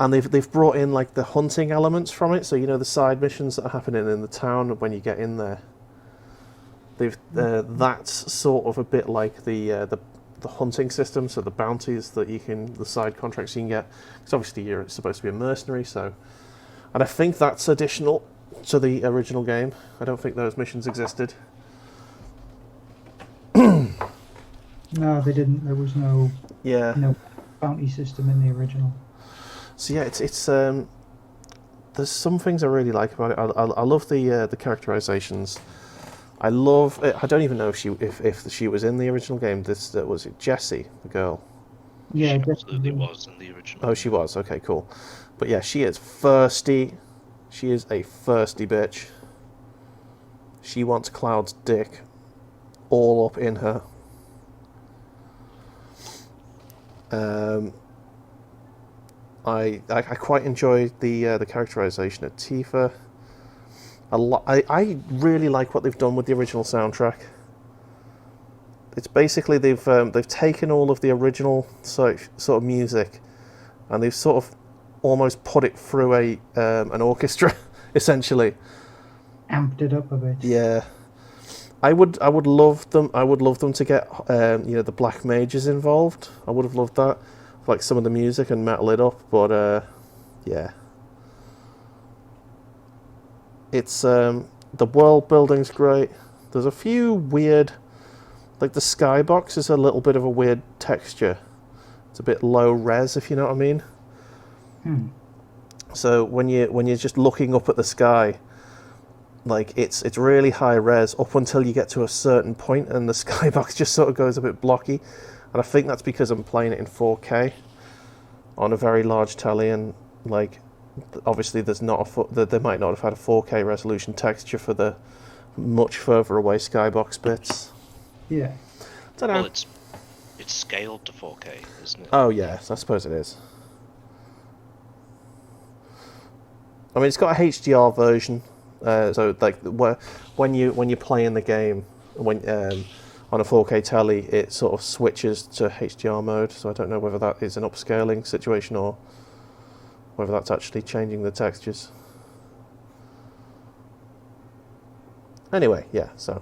S1: they've brought in like the hunting elements from it. So you know the side missions that are happening in the town when you get in there. That's sort of a bit like the hunting system. So the bounties that the side contracts you can get. Because obviously you're supposed to be a mercenary. So, and I think that's additional to the original game. I don't think those missions existed.
S3: No, they didn't. There was no bounty system in the original. So
S1: yeah, it's there's some things I really like about it. I love the characterizations. I love it. I don't even know if she was in the original game. Was it Jessie, the girl?
S3: Yeah,
S2: she absolutely was in the original.
S1: Oh, she was. Okay, cool. But yeah, she is thirsty. She is a thirsty bitch. She wants Cloud's dick all up in her. I quite enjoyed the characterization of Tifa. I really like what they've done with the original soundtrack. It's basically they've taken all of the original sort of music, and they've sort of almost put it through an orchestra, essentially.
S3: Amped it up a bit.
S1: Yeah. I would love them to get the black mages involved. I would have loved that, like some of the music and metal it up. But yeah, it's the world building's great. There's a few weird, like the skybox is a little bit of a weird texture. It's a bit low res, if you know what I mean. So when you're just looking up at the sky, like it's really high res up until you get to a certain point, and the skybox just sort of goes a bit blocky. And I think that's because I'm playing it in 4K on a very large telly, and like obviously there might not have had a 4K resolution texture for the much further away skybox bits.
S3: Yeah.
S2: Don't know. Well, it's scaled to 4K, isn't it?
S1: Oh yeah, I suppose it is. I mean, it's got a HDR version. So like when you're playing the game on a 4K telly, it sort of switches to HDR mode. So I don't know whether that is an upscaling situation or whether that's actually changing the textures. Anyway, yeah. So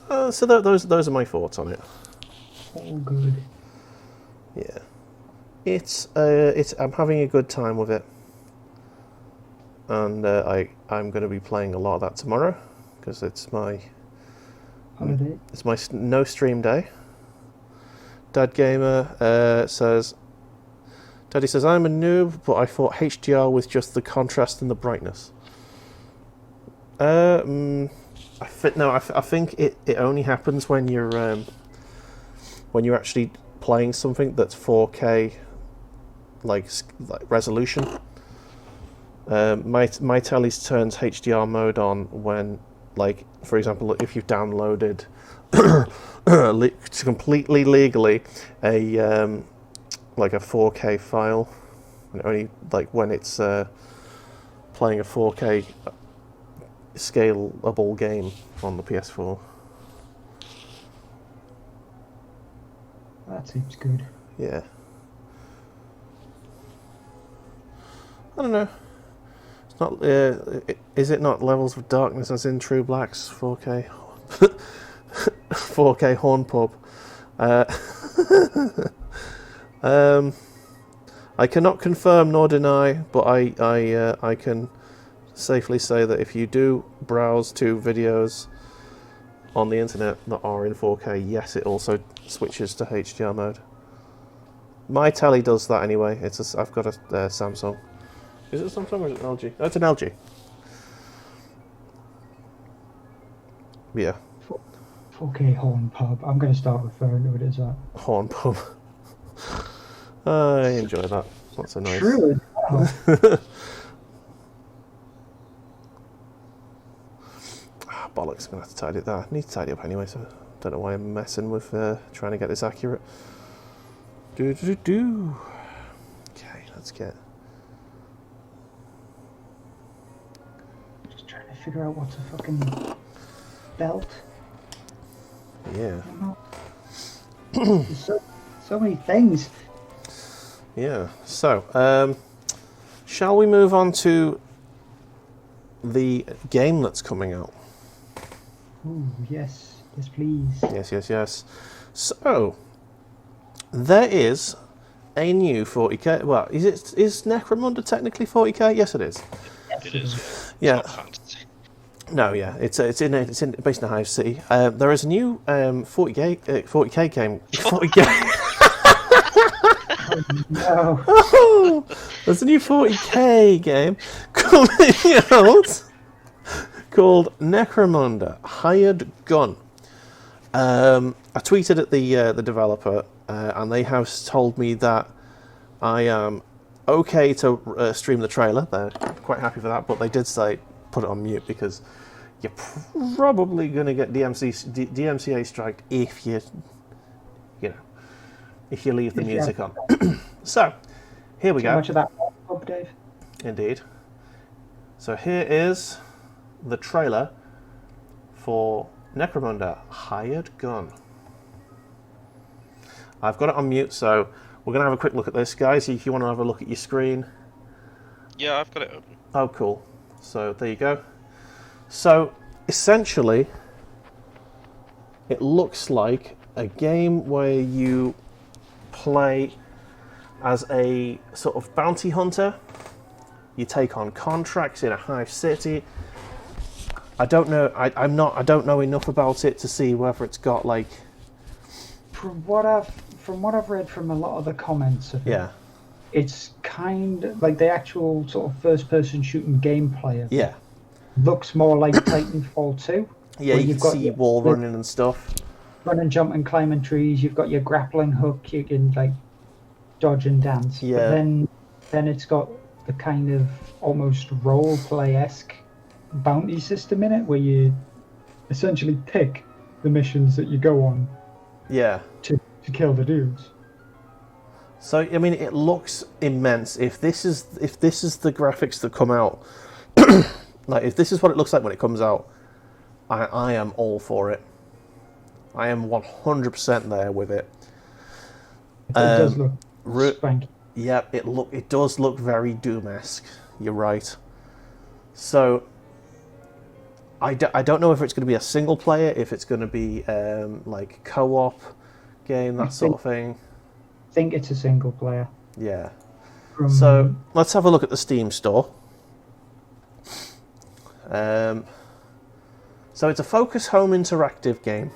S1: those are my thoughts on it.
S3: All good.
S1: Yeah, it's I'm having a good time with it. And I'm going to be playing a lot of that tomorrow because it's my
S3: holiday.
S1: It's my no stream day. Dad Gamer says, Daddy says I'm a noob, but I thought HDR was just the contrast and the brightness. I think it only happens when you're actually playing something that's 4K like resolution. My telly turns HDR mode on when, like, for example, if you've downloaded completely legally a 4K file, and only like when it's playing a 4K scalable game on the PS4.
S3: That seems good.
S1: Yeah. I don't know. Not, is it not Levels of Darkness as in True Black's 4K 4K Horn Pub? I cannot confirm nor deny, but I can safely say that if you do browse to videos on the internet that are in 4K, yes, it also switches to HDR mode. My telly does that anyway. I've got a Samsung. Is it Samsung or is it an LG? Oh, it's an LG. Yeah.
S3: 4K Horn Pub. I'm going to start referring to it as that.
S1: Horn Pub. I enjoy that. That's a nice.
S3: True as well.
S1: because I'm going to have to tidy it there. I need to tidy up anyway, so I don't know why I'm messing with trying to get this accurate. Okay, let's get...
S3: Just trying to figure out what's a fucking belt.
S1: Yeah.
S3: There's so many things.
S1: Yeah, so, shall we move on to the game that's coming out?
S3: Ooh, yes. Yes, please.
S1: Yes. So, there is a new 40k. Well, is Necromunda technically 40k? Yes, it is.
S2: It is.
S1: Yeah.
S2: It's not fantasy.
S1: No, yeah, it's based in a Hive City. There is a new 40k game. 40k.
S3: No.
S1: Oh, there's a new 40k game coming out called Necromunda Hired Gun. I tweeted at the developer, and they have told me that I am okay to stream the trailer. They're quite happy for that, but they did say put it on mute because you're probably going to get DMCA striked if you leave the music on. So, here we go.
S3: How much of that up, Dave?
S1: Indeed. So here is the trailer for Necromunda Hired Gun. I've got it on mute, so we're going to have a quick look at this, guys. If you want to have a look at your screen.
S2: Yeah, I've got it open.
S1: Oh, cool. So there you go. So essentially, it looks like a game where you play as a sort of bounty hunter. You take on contracts in a Hive City. I don't know. I don't know enough about it to see whether it's got like.
S3: From what I've read from a lot of the comments of it,
S1: Yeah.
S3: it's kind of like the actual sort of first-person shooting gameplay.
S1: Yeah.
S3: Looks more like Titanfall 2.
S1: Yeah,
S3: where
S1: you
S3: you've
S1: can
S3: got
S1: see
S3: your-
S1: wall running and stuff.
S3: Run and jump and climb in trees. You've got your grappling hook. You can like dodge and dance.
S1: Yeah.
S3: But then it's got the kind of almost role play-esque bounty system in it, where you essentially pick the missions that you go on
S1: Yeah.
S3: to kill the dudes.
S1: So I mean, it looks immense. If this is the graphics that come out, like if this is what it looks like when it comes out, I am all for it. I am 100% there with it.
S3: It does look swanky.
S1: Yeah, it does look very Doom-esque. You're right. So I don't know if it's going to be a single player, if it's going to be like co-op game, that sort of thing.
S3: I think it's a single player.
S1: Yeah. So let's have a look at the Steam store. So it's a Focus Home Interactive game.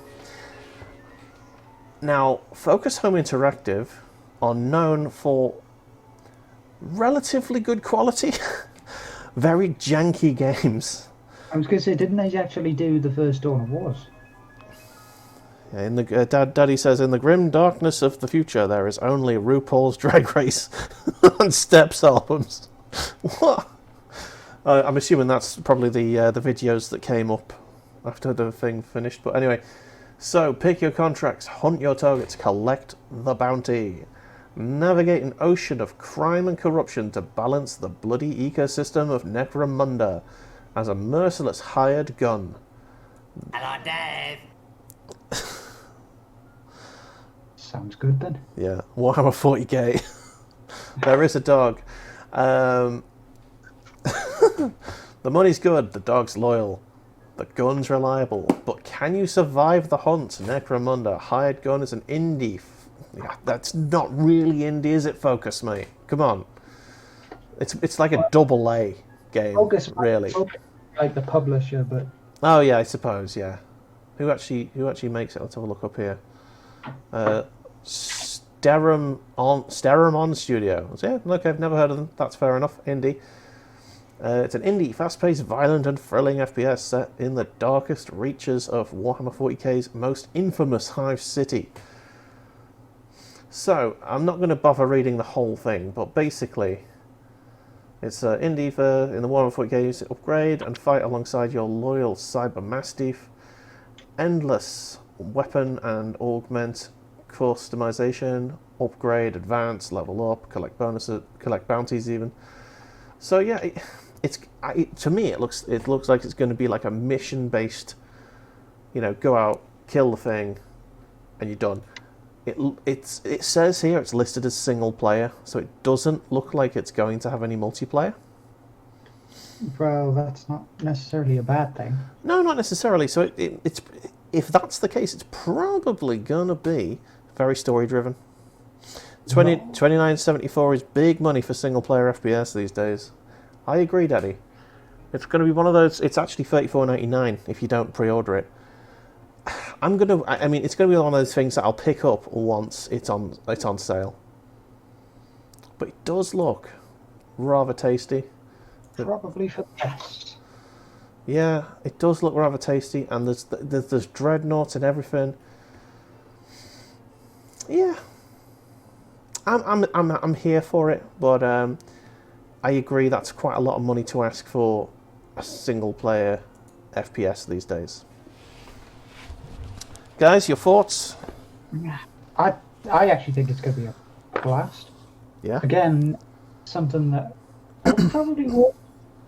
S1: Now, Focus Home Interactive are known for relatively good quality, very janky games.
S3: I was going to say, didn't they actually do the first Dawn of Wars?
S1: Yeah, in the Daddy says, in the grim darkness of the future, there is only RuPaul's Drag Race and Steps albums. What? I'm assuming that's probably the videos that came up after the thing finished. But anyway, so pick your contracts, hunt your targets, collect the bounty. Navigate an ocean of crime and corruption to balance the bloody ecosystem of Necromunda as a merciless hired gun.
S4: Hello, Dave.
S3: Sounds good then.
S1: Yeah, Warhammer 40k. There is a dog. The money's good, the dog's loyal, the gun's reliable, but can you survive the hunt? Necromunda Hired Gun is an indie. Yeah, that's not really indie, is it, Focus, mate? Come on. It's like a double A game,
S3: Focus,
S1: really.
S3: Focus, like the publisher, but
S1: Oh yeah, I suppose, yeah. Who actually makes it? Let's have a look up here. Steramon Studio. Yeah, look, I've never heard of them. That's fair enough. Indie. It's an indie, fast-paced, violent and thrilling FPS set in the darkest reaches of Warhammer 40k's most infamous Hive City. So, I'm not going to bother reading the whole thing, but basically, it's indie in the Warhammer 40k. Upgrade and fight alongside your loyal Cyber Mastiff endless weapon and augment customization, upgrade, advance, level up, collect bonuses, collect bounties even. So yeah, to me it looks like it's going to be like a mission based, you know, go out, kill the thing, and you're done. It says here it's listed as single player, so it doesn't look like it's going to have any multiplayer.
S3: Well, that's not necessarily a bad thing.
S1: No, not necessarily. So it's if that's the case, it's probably gonna be very story driven. 29.74 is big money for single player FPS these days. I agree, Daddy. It's going to be one of those. It's actually $34.99 if you don't pre-order it. I mean, it's going to be one of those things that I'll pick up once it's on sale. But it does look rather tasty.
S3: Probably for the best.
S1: Yeah, it does look rather tasty, and there's dreadnoughts and everything. Yeah, I'm here for it, but I agree that's quite a lot of money to ask for a single player FPS these days. Guys, your thoughts?
S3: I actually think it's going to be a blast.
S1: Yeah.
S3: Again, something that I probably won't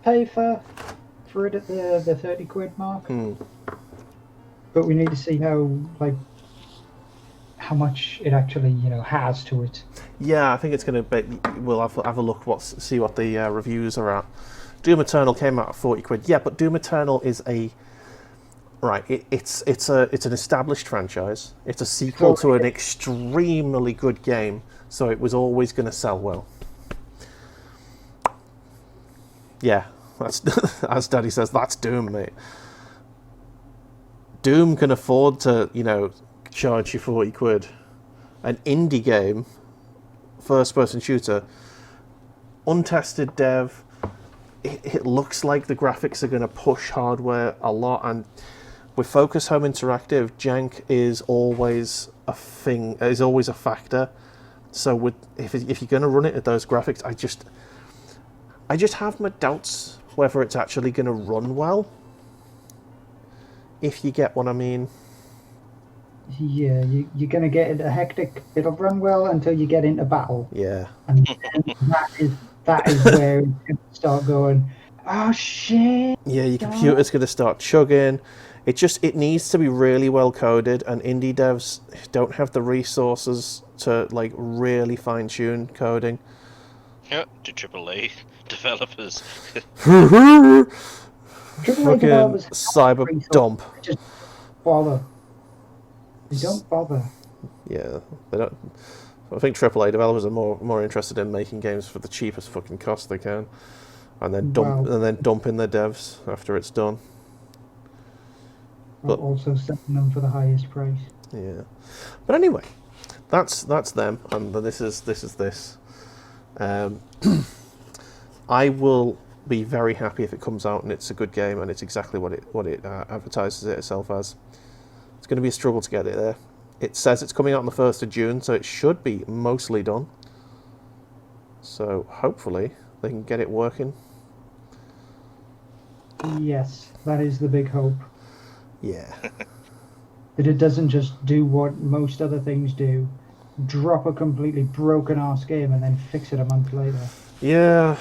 S3: pay for it at the 30 quid mark. But we need to see how much it actually has to it.
S1: Yeah, I think it's going to be. We'll have a look. See what the reviews are at. Doom Eternal came out at 40 quid. Yeah, but Doom Eternal is it's an established franchise. It's a sequel to an extremely good game, so it was always going to sell well. Yeah, that's as Daddy says. That's Doom, mate. Doom can afford to, charge you 40 quid. An indie game, first-person shooter, untested dev. It looks like the graphics are going to push hardware a lot, and with Focus Home Interactive, jank is always a thing. Is always a factor. So if you're going to run it at those graphics, I just have my doubts whether it's actually going to run well. If you get what I mean.
S3: Yeah, you're going to get into hectic. It'll run well until you get into battle.
S1: Yeah.
S3: And that is where it's going to start going, oh shit.
S1: Yeah, your computer's going to start chugging. It needs to be really well coded, and indie devs don't have the resources to really fine tune coding.
S2: Yeah, to AAA developers.
S1: Fucking cyber dump.
S3: Just bother. They don't bother.
S1: Yeah, they don't. I think AAA developers are more interested in making games for the cheapest fucking cost they can, and then dumping their devs after it's done.
S3: But also selling them for the highest price.
S1: Yeah, but anyway, that's them, and this is this. I will be very happy if it comes out and it's a good game and it's exactly what it advertises it itself as. It's going to be a struggle to get it there. It says it's coming out on the 1st of June, so it should be mostly done. So hopefully they can get it working.
S3: Yes, that is the big hope.
S1: Yeah.
S3: That it doesn't just do what most other things do, drop a completely broken ass game and then fix it a month later.
S1: Yeah,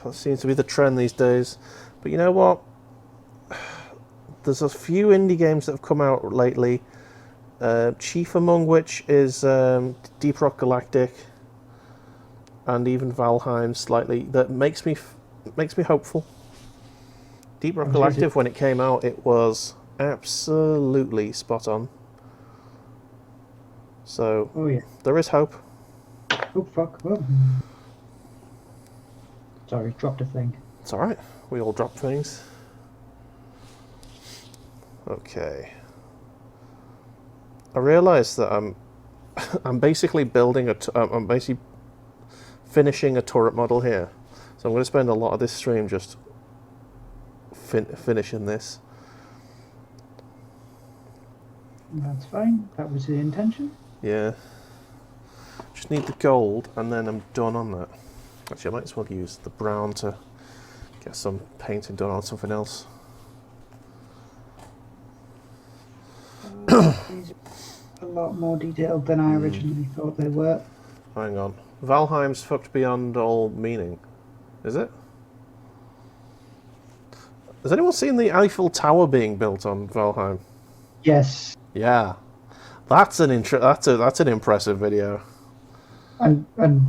S1: that seems to be the trend these days. But you know what? There's a few indie games that have come out lately. Chief among which is Deep Rock Galactic, and even Valheim slightly. That makes me hopeful. Deep Rock Galactic, when it came out, it was absolutely spot on. So there is hope.
S3: Oh fuck! Oh. Sorry, dropped a thing.
S1: It's all right. We all drop things. Okay. I realise that I'm basically I'm basically finishing a turret model here, so I'm going to spend a lot of this stream just finishing this.
S3: That's fine. That was the intention.
S1: Yeah. Just need the gold, and then I'm done on that. Actually, I might as well use the brown to get some painting done on something else.
S3: These are a lot more detailed than I originally thought they were.
S1: Hang on. Valheim's fucked beyond all meaning. Is it? Has anyone seen the Eiffel Tower being built on Valheim?
S3: Yes.
S1: Yeah. That's an impressive video.
S3: And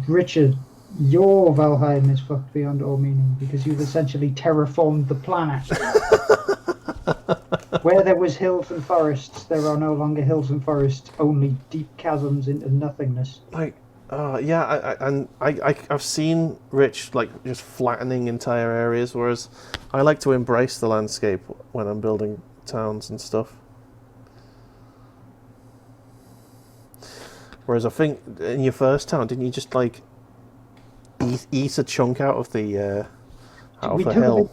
S3: Richard, your Valheim is fucked beyond all meaning because you've essentially terraformed the planet. Where there was hills and forests, there are no longer hills and forests, only deep chasms into nothingness.
S1: Like, I've seen Rich like just flattening entire areas, whereas I like to embrace the landscape when I'm building towns and stuff. Whereas I think in your first town, didn't you just like eat a chunk out of the out
S3: We
S1: of a
S3: took
S1: hill?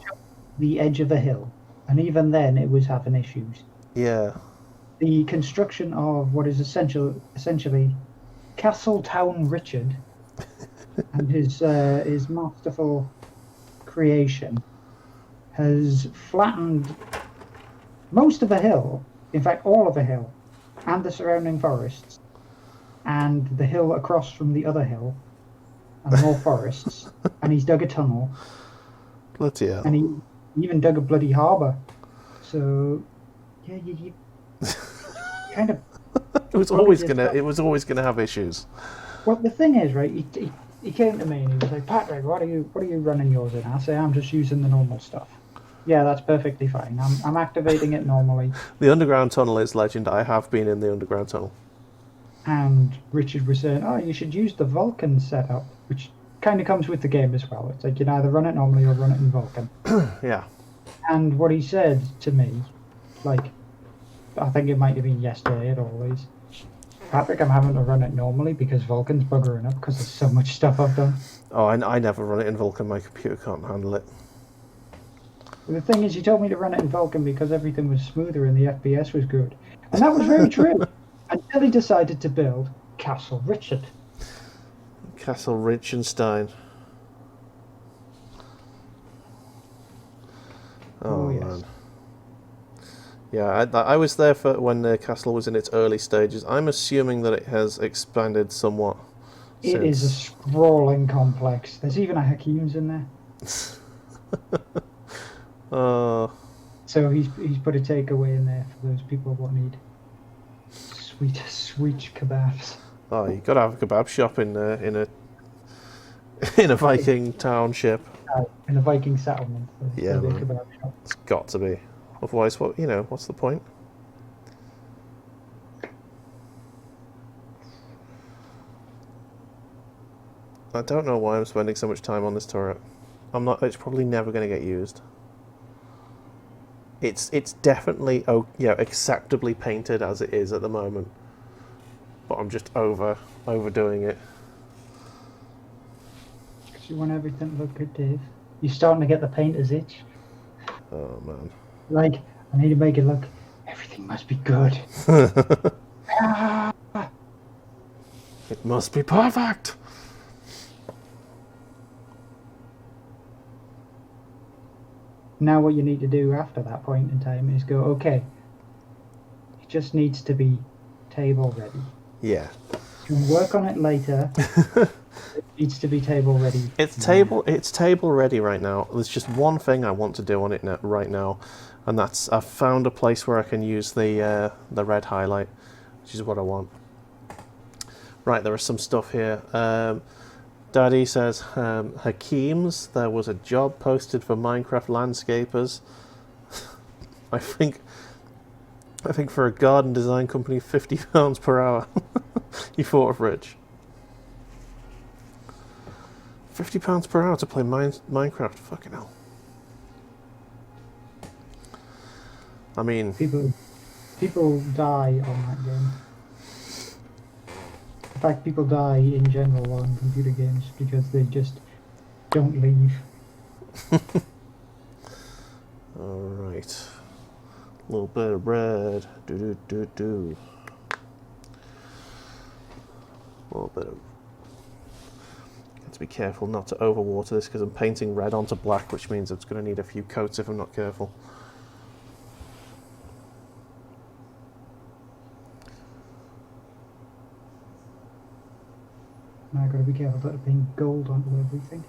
S3: the edge of a hill, and even then it was having issues.
S1: Yeah.
S3: The construction of what is essentially Castle Town Richard and his masterful creation has flattened most of a hill, in fact all of a hill, and the surrounding forests, and the hill across from the other hill, and more forests, and he's dug a tunnel,
S1: Bloody hell.
S3: and he even dug a bloody harbour. So, yeah, you kind of.
S1: It was always gonna have issues.
S3: Well, the thing is, right? He came to me and he was like, "Patrick, what are you running yours in?" I say, "I'm just using the normal stuff." Yeah, that's perfectly fine. I'm activating it normally.
S1: The underground tunnel is legend. I have been in the underground tunnel.
S3: And Richard was saying, "Oh, you should use the Vulkan setup," which kind of comes with the game as well. It's like you can either run it normally or run it in Vulkan.
S1: Yeah.
S3: And what he said to me, like, I think it might have been yesterday at always, "Patrick, I'm having to run it normally because Vulkan's buggering up because there's so much stuff I've done."
S1: Oh, I never run it in Vulkan. My computer can't handle it.
S3: But the thing is, you told me to run it in Vulkan because everything was smoother and the FPS was good. And that was very true. Until he decided to build Castle Richard.
S1: Castle Richenstein. Oh,
S3: yes.
S1: man. Yeah, I was there for when the castle was in its early stages. I'm assuming that it has expanded somewhat.
S3: It is a sprawling complex. There's even a Hakim's in there. So he's put a takeaway in there for those people that need sweet kebabs.
S1: Oh, you got to have a kebab shop in a Viking township.
S3: In a Viking settlement.
S1: Yeah,
S3: there'll be a
S1: man.
S3: kebab shop.
S1: It's got to be. Otherwise, what's the point? I don't know why I'm spending so much time on this turret. It's probably never going to get used. It's definitely acceptably painted as it is at the moment, but I'm just overdoing it.
S3: Because you want everything to look good, Dave. You're starting to get the painter's itch.
S1: Oh man.
S3: Like, I need to make it look, everything must be good.
S1: It must be perfect.
S3: Now what you need to do after that point in time is go, okay, it just needs to be table ready.
S1: Yeah.
S3: You can work on it later. It needs to be table ready.
S1: It's table ready right now. There's just one thing I want to do on it right now, and that's I've found a place where I can use the red highlight, which is what I want. Right, there is some stuff here. Daddy says, Hakim's, there was a job posted for Minecraft landscapers. I think for a garden design company, £50 per hour. You thought of rich. £50 per hour to play Minecraft. Fucking hell. I mean,
S3: people die on that game. In fact, people die in general on computer games because they just don't leave.
S1: Alright. A little bit of red. Do. A little bit of... Got to be careful not to overwater this because I'm painting red onto black, which means it's going to need a few coats if I'm not careful.
S3: And I've got to be careful that I paint gold onto everything.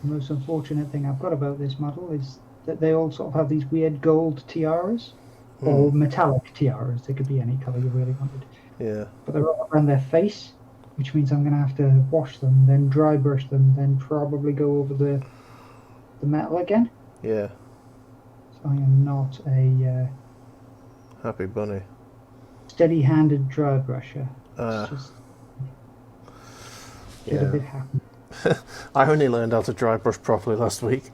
S3: The most unfortunate thing I've got about this model is that they all sort of have these weird gold tiaras, or metallic tiaras. They could be any colour you really wanted.
S1: Yeah.
S3: But they're all around their face, which means I'm going to have to wash them, then dry brush them, then probably go over the metal again.
S1: Yeah.
S3: So I am not a
S1: Happy bunny.
S3: steady-handed dry brusher. It's just get a
S1: Yeah.
S3: bit happy.
S1: I only learned how to dry brush properly last week.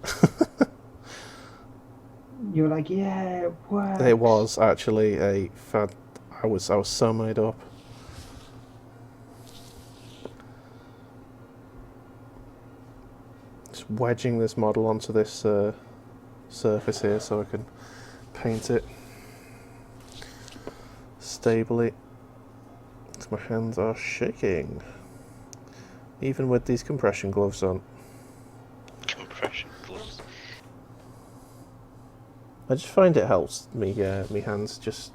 S3: You were like, yeah, it works.
S1: It was actually a fad. I was so made up. Just wedging this model onto this surface here so I can paint it stably. My hands are shaking, even with these compression gloves on.
S2: Compression gloves.
S1: I just find it helps me, me hands just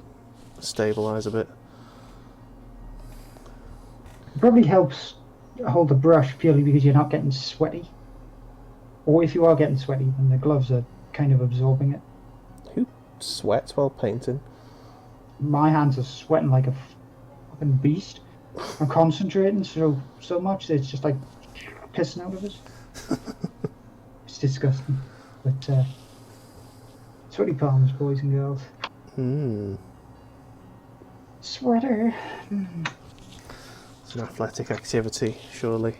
S1: stabilise a bit.
S3: It probably helps hold the brush purely because you're not getting sweaty. Or if you are getting sweaty, then the gloves are kind of absorbing it.
S1: Who sweats while painting?
S3: My hands are sweating like a fucking beast. I'm concentrating so much that it's just like pissing out of us. It's disgusting. But sweaty palms, boys and girls. Sweater.
S1: It's an athletic activity, surely.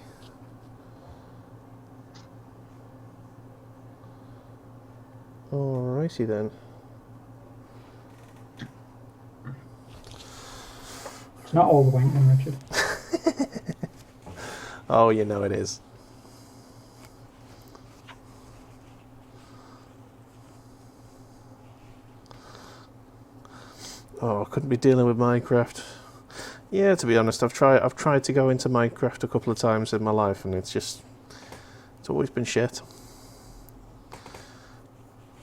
S1: Alrighty then.
S3: It's not all the wanking, Richard.
S1: Oh, you know it is. Oh, I couldn't be dealing with Minecraft. Yeah, to be honest, I've tried to go into Minecraft a couple of times in my life, and it's always been shit.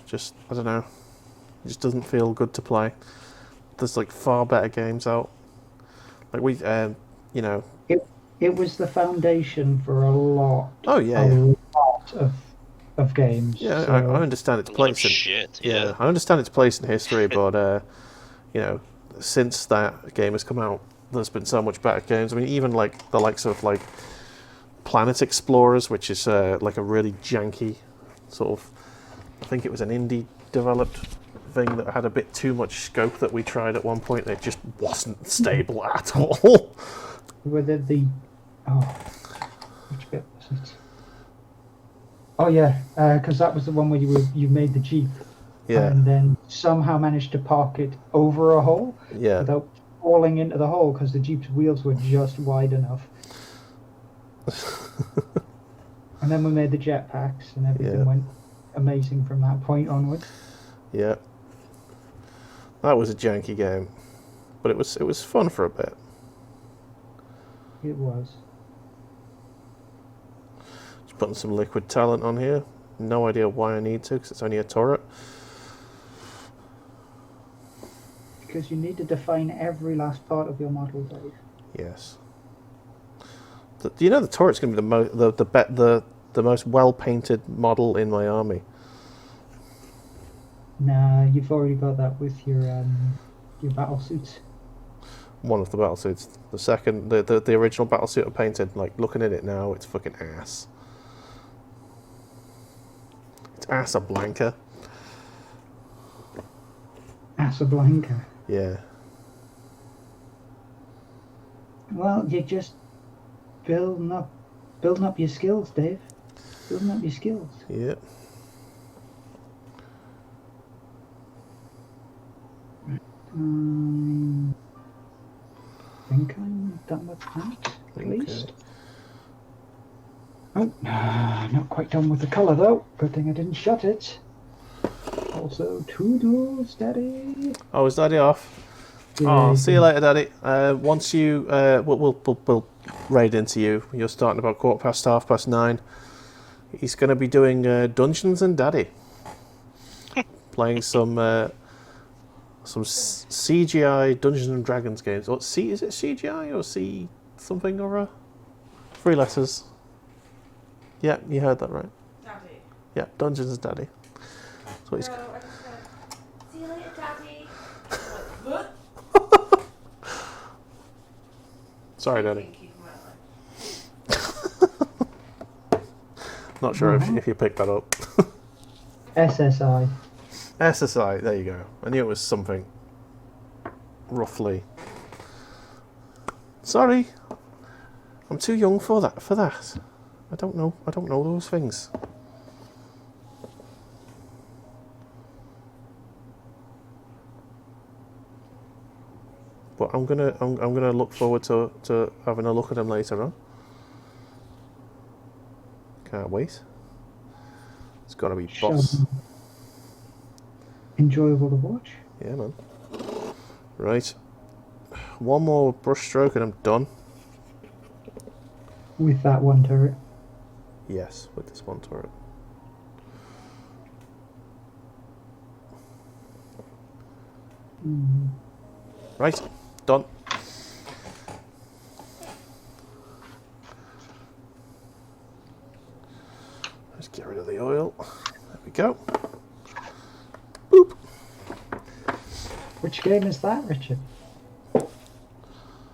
S1: Just, I don't know, it just doesn't feel good to play. There's like far better games out. Like you know.
S3: It was the foundation for a lot.
S1: Oh yeah.
S3: A lot of games.
S1: Yeah,
S3: so.
S1: I understand its place in
S2: shit.
S1: Yeah, I understand its place in history, but you know, since that game has come out, there's been so much better games. I mean, even like the likes of like Planet Explorers, which is like a really janky sort of. I think it was an indie developed thing that had a bit too much scope that we tried at one point. And it just wasn't stable at all.
S3: Whether which bit was it? Oh yeah, because that was the one where you made the Jeep, and then somehow managed to park it over a hole without falling into the hole because the Jeep's wheels were just wide enough. And then we made the jetpacks, and everything went amazing from that point onwards.
S1: Yeah, that was a janky game, but it was fun for a bit.
S3: It was.
S1: Just putting some liquid talent on here. No idea why I need to, because it's only a turret.
S3: Because you need to define every last part of your model, Dave.
S1: Yes. Do you know the turret's going to be the most well painted model in my army?
S3: Nah, you've already got that with your battle suits.
S1: One of the battle suits. The second, the original battle suit I painted. Like looking at it now, it's fucking ass. It's Asa-Blanca.
S3: Asa-Blanca.
S1: Yeah.
S3: Well, you're just building up your skills, Dave. Building up your skills.
S1: Yeah.
S3: I think I'm done with that, at least. Oh, not quite done with the colour though. Good thing I didn't shut it. Also, toodles, Daddy.
S1: Oh, is Daddy off?
S3: Yeah,
S1: Oh, see you later, Daddy. Once you, we'll raid into you. You're starting about 9:15. He's going to be doing Dungeons and Daddy. Playing some some CGI Dungeons and Dragons games. What is it CGI or C something or a? 3 letters. Yeah, you heard that right.
S5: Daddy.
S1: Yeah, Dungeons and Daddy. That's what he's.
S5: No, I just said, see you later, Daddy. I'm like, what?
S1: Sorry, Daddy.
S5: Pinky from my life.
S1: Not sure if you picked that up.
S3: SSI.
S1: SSI, there you go. I knew it was something. Roughly. Sorry. I'm too young for that. I don't know those things. But I'm gonna look forward to having a look at them later on. Can't wait. It's gotta be boss.
S3: Enjoyable to watch.
S1: Yeah, man. Right. One more brush stroke and I'm done.
S3: With that one turret.
S1: Yes, with this one turret. Right, done. Let's get rid of the oil. There we go. Boop.
S3: Which game is that, Richard?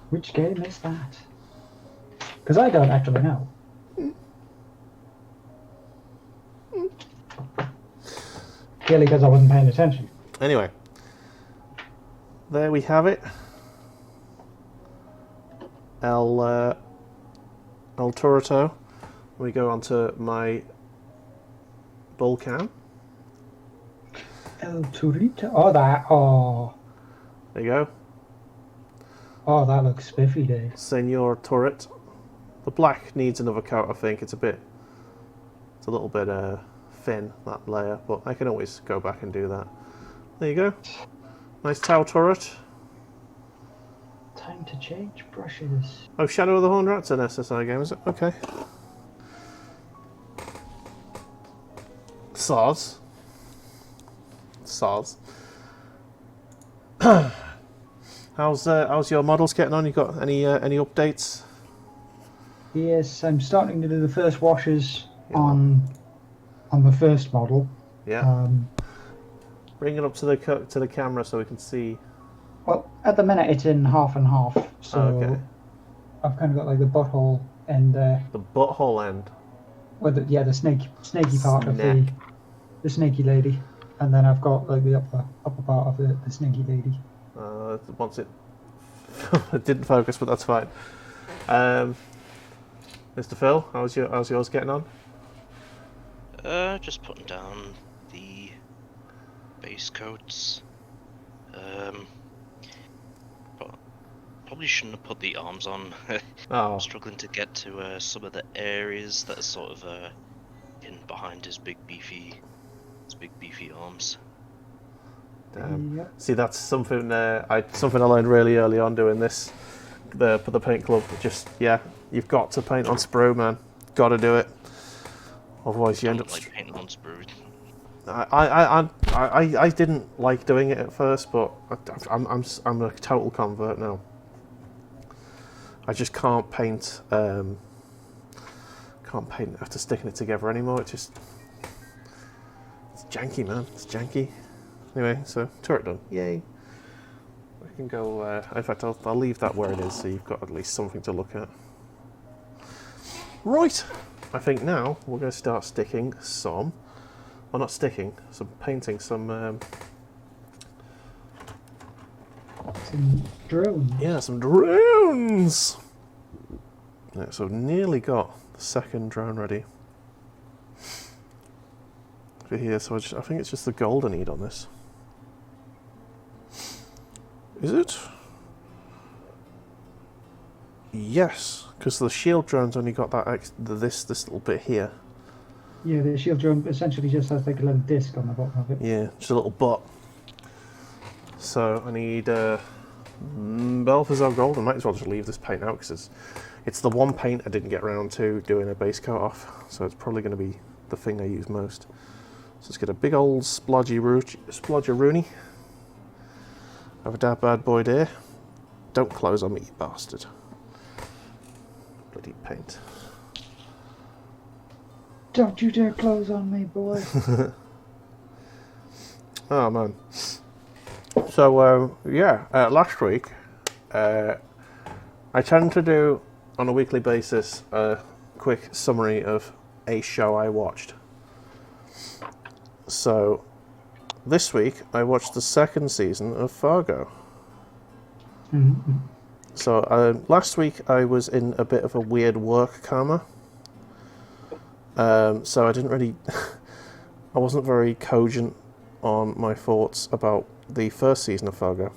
S3: Which game is that? Because I don't actually know. Clearly because I wasn't paying attention.
S1: Anyway, there we have it. El Torito. We go on to my bull cam.
S3: El Torito. Oh, that. Oh.
S1: There you go.
S3: Oh, that looks spiffy, Dave.
S1: Senor turret. The black needs another coat, I think. It's a little bit thin, that layer, but I can always go back and do that. There you go. Nice towel turret.
S3: Time to change brushes.
S1: Oh, Shadow of the Horned Rat's an SSI game, is it? Okay. Soz. How's your models getting on? You got any updates?
S3: Yes, I'm starting to do the first washes on the first model.
S1: Yeah. Bring it up to the camera so we can see.
S3: Well, at the minute it's in half and half, so
S1: Okay.
S3: I've kind of got like the butthole end there.
S1: The butthole end.
S3: Well, the snaky part of
S1: Snack.
S3: the snaky lady, and then I've got like the upper part of the snaky lady.
S1: Once it didn't focus, but that's fine. Mr. Phil, how's yours getting on?
S2: Just putting down the base coats. But probably shouldn't have put the arms on.
S1: Oh,
S2: I'm struggling to get to some of the areas that are sort of hidden behind his big beefy arms.
S1: damn.
S3: Yep.
S1: See, that's something I learned really early on doing this. For the paint club, you've got to paint on sprue, man. Got to do it. Otherwise, you end up.
S2: Like painting on sprue.
S1: I didn't like doing it at first, but I'm a total convert now. I just can't paint after sticking it together anymore. It's janky, man. It's janky. Anyway, so turret done. Yay. We can go. In fact, I'll leave that where it is, so you've got at least something to look at. Right. I think now we're going to start sticking some. Well, not sticking. Some painting. Some
S3: drones.
S1: Yeah, some drones. Yeah, so I've nearly got the second drone ready. For here, so I think it's just the gold I need on this. Is it? Yes, because the shield drone's only got that this little bit here.
S3: Yeah, the shield drone essentially just has like a little disc on the bottom of it.
S1: Yeah, just a little butt. So I need Balthazar gold. I might as well just leave this paint out because it's the one paint I didn't get around to doing a base coat off. So it's probably going to be the thing I use most. So let's get a big old splodgy Rooney. Have a bad boy there. Don't close on me, you bastard. Bloody paint.
S3: Don't you dare close on me, boy.
S1: Oh man. So last week I tend to do on a weekly basis a quick summary of a show I watched. So this week I watched the second season of Fargo.
S3: Mm-hmm.
S1: So last week I was in a bit of a weird work coma. So I didn't really I wasn't very cogent on my thoughts about the first season of Fargo.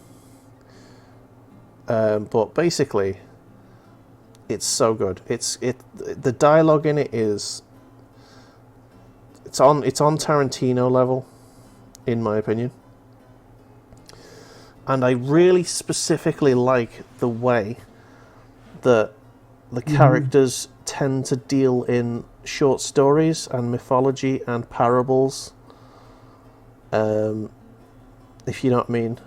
S1: But basically, it's so good. The dialogue in it is it's on Tarantino level, in my opinion. And I really specifically like the way that the characters tend to deal in short stories and mythology and parables. If you know what I mean.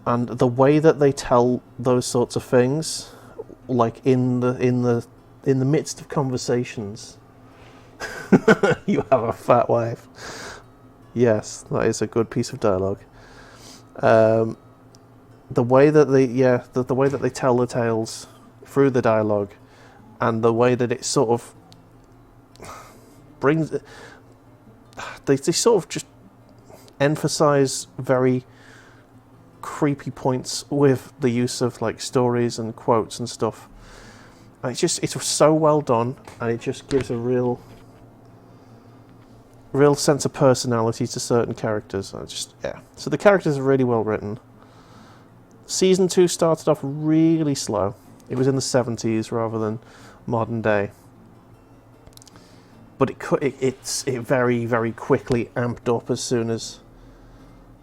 S1: And the way that they tell those sorts of things, like in the midst of conversations. You have a fat wife. Yes, that is a good piece of dialogue. The way that the way that they tell the tales through the dialogue, and the way that it sort of brings, they sort of just emphasize very creepy points with the use of like stories and quotes and stuff. And it's so well done, and it just gives a real sense of personality to certain characters. So the characters are really well written. Season 2 started off really slow. It was in the 70s rather than modern day. But it very, very quickly amped up as soon as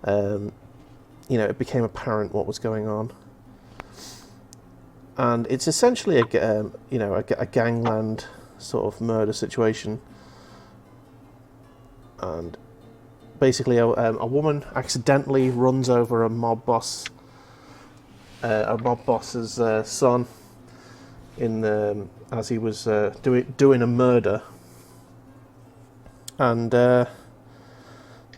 S1: it became apparent what was going on. And it's essentially a gangland sort of murder situation. And basically a woman accidentally runs over a mob boss's son as he was doing a murder. And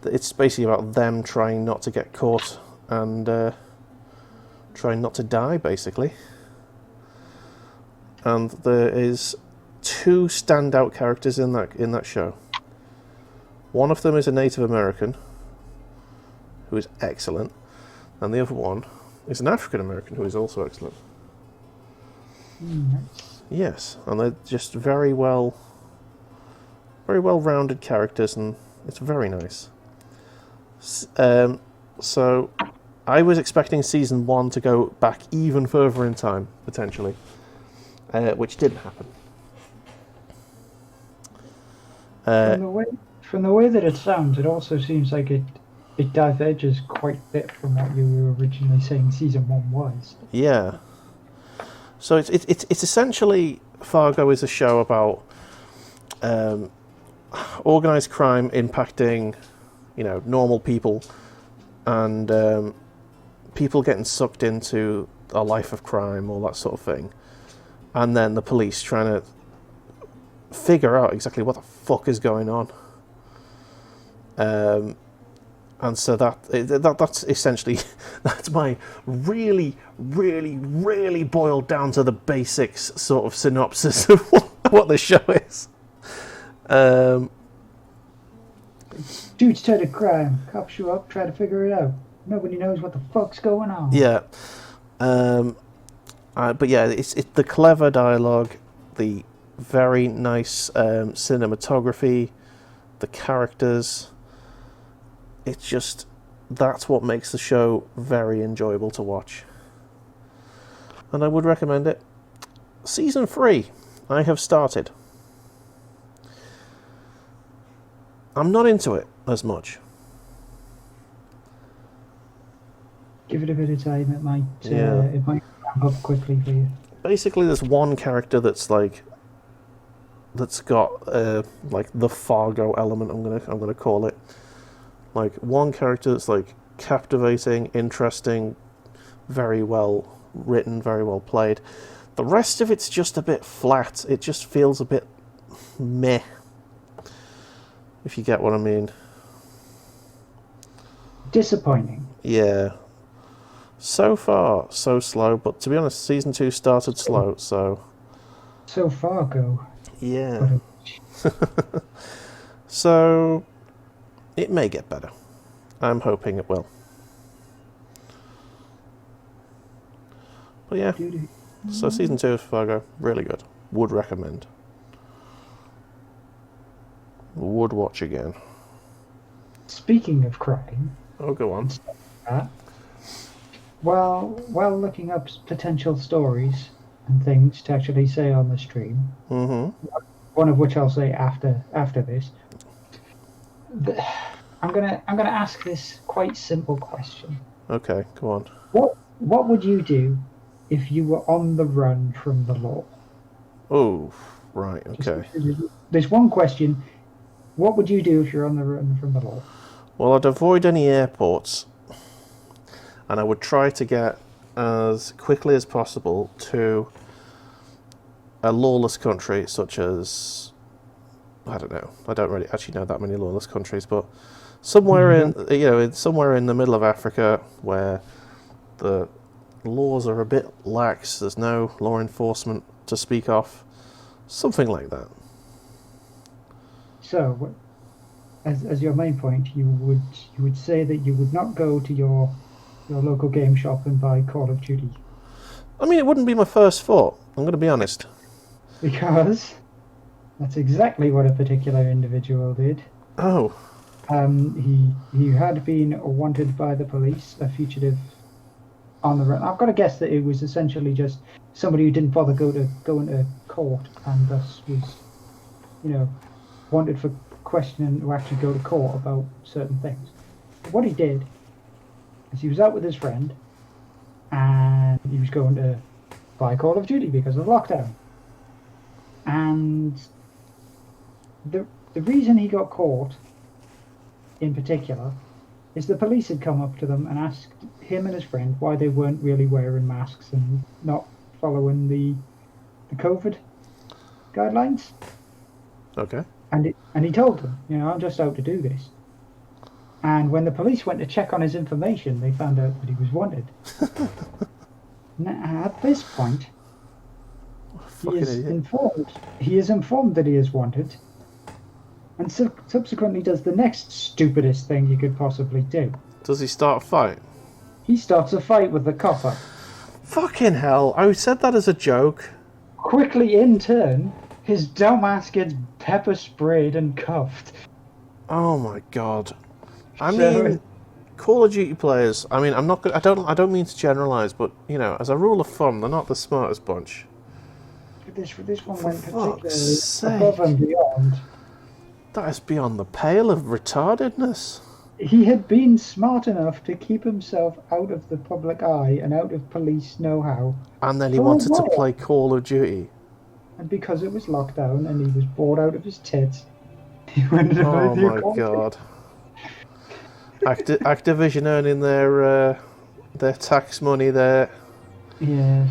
S1: it's basically about them trying not to get caught and trying not to die, basically. And there is 2 standout characters in that show. One of them is a Native American, who is excellent, and the other one is an African American, who is also excellent. Yes, and they're just very well rounded characters, and it's very nice. So I was expecting season 1 to go back even further in time, potentially, which didn't happen.
S3: From the way that it sounds, it also seems like it diverges quite a bit from what you were originally saying season 1 was.
S1: Yeah. So it's essentially, Fargo is a show about organised crime impacting, normal people, and people getting sucked into a life of crime, all that sort of thing, and then the police trying to figure out exactly what the fuck is going on. And so that's essentially that's my really, really, really boiled down to the basics sort of synopsis of what the show is.
S3: Dude's turn to crime. Cops show up, try to figure it out. Nobody knows what the fuck's going on.
S1: Yeah. But yeah, it's the clever dialogue, the very nice cinematography, the characters. It's just, that's what makes the show very enjoyable to watch. And I would recommend it. Season 3, I have started. I'm not into it as much.
S3: Give it a bit of time, it might ramp up quickly for you.
S1: Basically, there's one character that's got like the Fargo element. I'm gonna call it. Like one character that's like captivating, interesting, very well written, very well played. The rest of it's just a bit flat. It just feels a bit meh, if you get what I mean.
S3: Disappointing.
S1: Yeah. So far, so slow, but to be honest, Season 2 started slow, so...
S3: So far, go.
S1: Yeah. So, it may get better. I'm hoping it will. But yeah, so Season 2 of Fargo, really good. Would recommend. Would watch again.
S3: Speaking of crime...
S1: Oh, go on.
S3: Well, while looking up potential stories and things to actually say on the stream, one of which I'll say after this, I'm gonna ask this quite simple question.
S1: Okay, go on.
S3: What would you do if you were on the run from the law?
S1: Oh, right, okay.
S3: There's one question. What would you do if you're on the run from the law?
S1: Well, I'd avoid any airports, and I would try to get as quickly as possible to a lawless country such as, I don't know, I don't really actually know that many lawless countries, but somewhere somewhere in the middle of Africa where the laws are a bit lax, there's no law enforcement to speak of, something like that.
S3: So, as your main point, you would say that you would not go to your local game shop and buy Call of Duty.
S1: I mean, it wouldn't be my first thought, I'm going to be honest.
S3: Because that's exactly what a particular individual did.
S1: Oh.
S3: He had been wanted by the police, a fugitive on the run. I've got to guess that it was essentially just somebody who didn't bother go into court and thus was, wanted for questioning to actually go to court about certain things. But what he did is he was out with his friend and he was going to buy Call of Duty because of lockdown. And the reason he got caught in particular is the police had come up to them and asked him and his friend why they weren't really wearing masks and not following the COVID guidelines.
S1: Okay.
S3: And he told them, I'm just out to do this. And when the police went to check on his information, they found out that he was wanted. Now, at this point, he is informed that he is wanted, and subsequently does the next stupidest thing you could possibly do.
S1: Does he start a fight?
S3: He starts a fight with the copper.
S1: Fucking hell, I said that as a joke.
S3: Quickly, in turn, his dumbass gets pepper sprayed and cuffed.
S1: Oh my god. I mean, Call of Duty players, I mean, I don't mean to generalise, but, as a rule of thumb, they're not the smartest bunch.
S3: This one went particularly above and beyond.
S1: That is beyond the pale of retardedness.
S3: He had been smart enough to keep himself out of the public eye and out of police know-how.
S1: And then he wanted to play Call of Duty.
S3: And because it was lockdown and he was bored out of his tits, he went to
S1: oh my god. Activision earning their tax money there.
S3: Yes.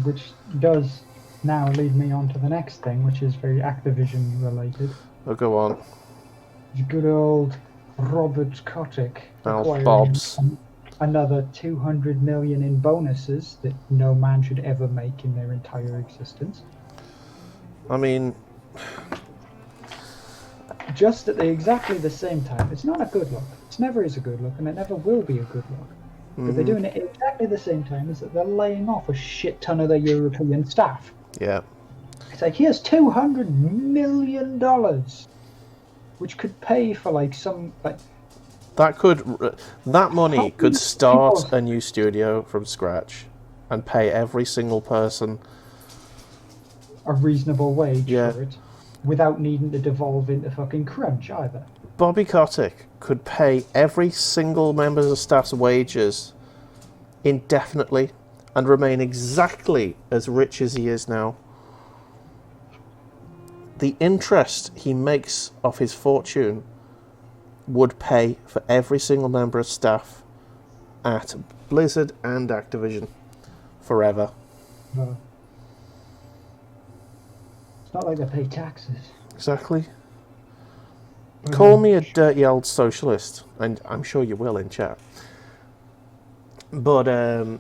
S3: Which does now lead me on to the next thing, which is very Activision related.
S1: Oh, go on.
S3: Good old Robert Kotick
S1: acquiring
S3: another 200 million in bonuses that no man should ever make in their entire existence.
S1: I mean,
S3: just at exactly the same time, it's not a good look. It never is a good look, and it never will be a good look. But they're doing it at exactly the same time as that they're laying off a shit ton of their European staff.
S1: Yeah.
S3: It's like, here's $200 million, which could pay for
S1: that money could start a new studio from scratch and pay every single person
S3: a reasonable wage for it, without needing to devolve into fucking crunch either.
S1: Bobby Kotick could pay every single member of staff's wages indefinitely and remain exactly as rich as he is now. The interest he makes off his fortune would pay for every single member of staff at Blizzard and Activision forever.
S3: No. It's not like they pay taxes.
S1: Exactly. Call me a dirty old socialist, and I'm sure you will in chat. But I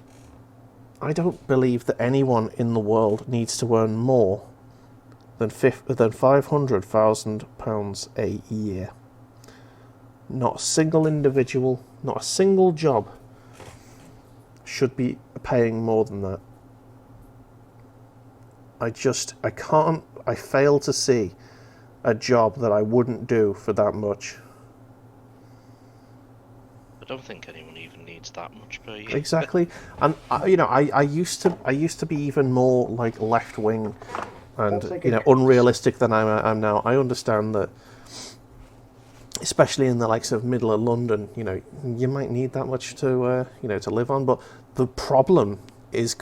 S1: don't believe that anyone in the world needs to earn more than £500,000 a year. Not a single individual, not a single job should be paying more than that. I fail to see a job that I wouldn't do for that much.
S2: I don't think anyone even needs that much per year.
S1: Exactly, and I used to be even more like left wing and unrealistic than I am now. I understand that, especially in the likes of middle of London, you might need that much to to live on. But the problem is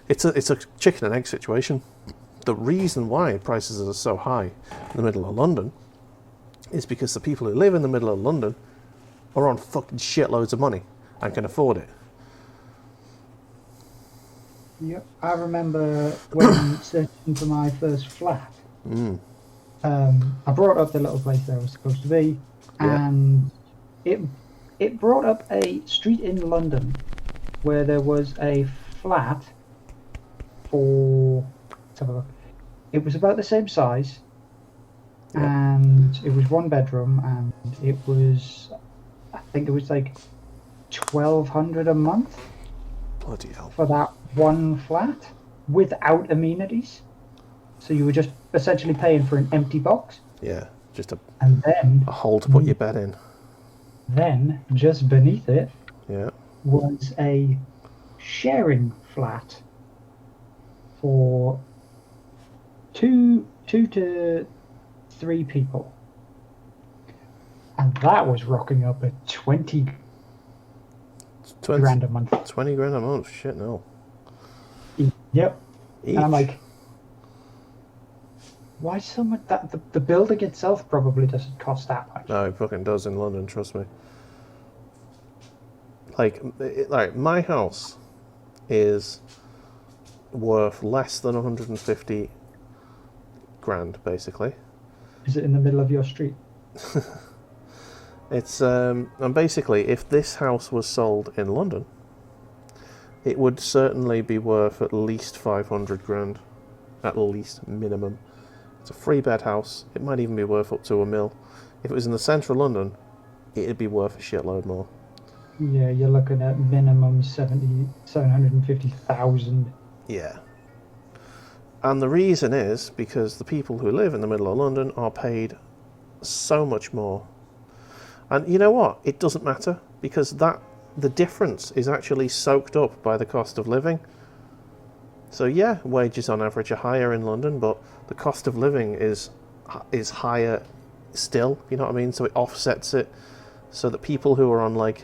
S1: it's a chicken and egg situation. The reason why prices are so high in the middle of London is because the people who live in the middle of London are on fucking shitloads of money and can afford it.
S3: Yep, I remember when searching for my first flat. I brought up the little place that I was supposed to be, and it brought up a street in London where there was a flat for... Let's have a look. It was about the same size, and it was 1 bedroom, and it was, I think it was like $1,200 a month.
S1: Bloody hell.
S3: For that one flat without amenities. So you were just essentially paying for an empty box.
S1: Yeah, just a hole to put your bed in.
S3: Then, just beneath it,
S1: yeah,
S3: was a sharing flat for two to 3 people. And that was rocking up at 20 grand a month.
S1: 20 grand a month? Shit, no.
S3: Yep.
S1: Each.
S3: And I'm like, why so much? The building itself probably doesn't cost that much.
S1: No, it fucking does in London, trust me. Like my house is worth less than 150 grand, basically.
S3: Is it in the middle of your street?
S1: It's and basically, if this house was sold in London, it would certainly be worth at least 500 grand, at least minimum. It's a 3-bed house. It might even be worth up to £1 million. If it was in the centre of London, it'd be worth a shitload more.
S3: Yeah, you're looking at minimum 750,000.
S1: Yeah. And the reason is because the people who live in the middle of London are paid so much more. And you know what? It doesn't matter, because the difference is actually soaked up by the cost of living. So yeah, wages on average are higher in London, but the cost of living is higher still, you know what I mean? So it offsets it, so that people who are on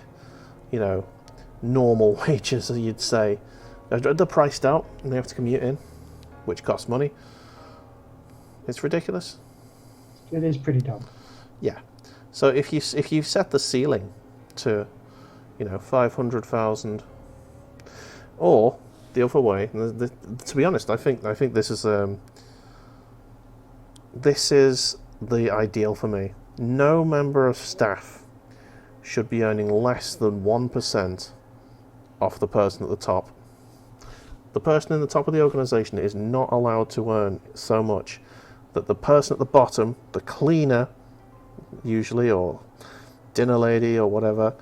S1: normal wages, as you'd say, they're priced out and they have to commute in, which costs money. It's ridiculous.
S3: It is pretty dumb.
S1: Yeah. So if you set the ceiling to 500,000, or the other way, to be honest, I think this is the ideal for me. No member of staff should be earning less than 1% off the person at the top. The person in the top of the organisation is not allowed to earn so much that the person at the bottom, the cleaner, usually, or dinner lady or whatever,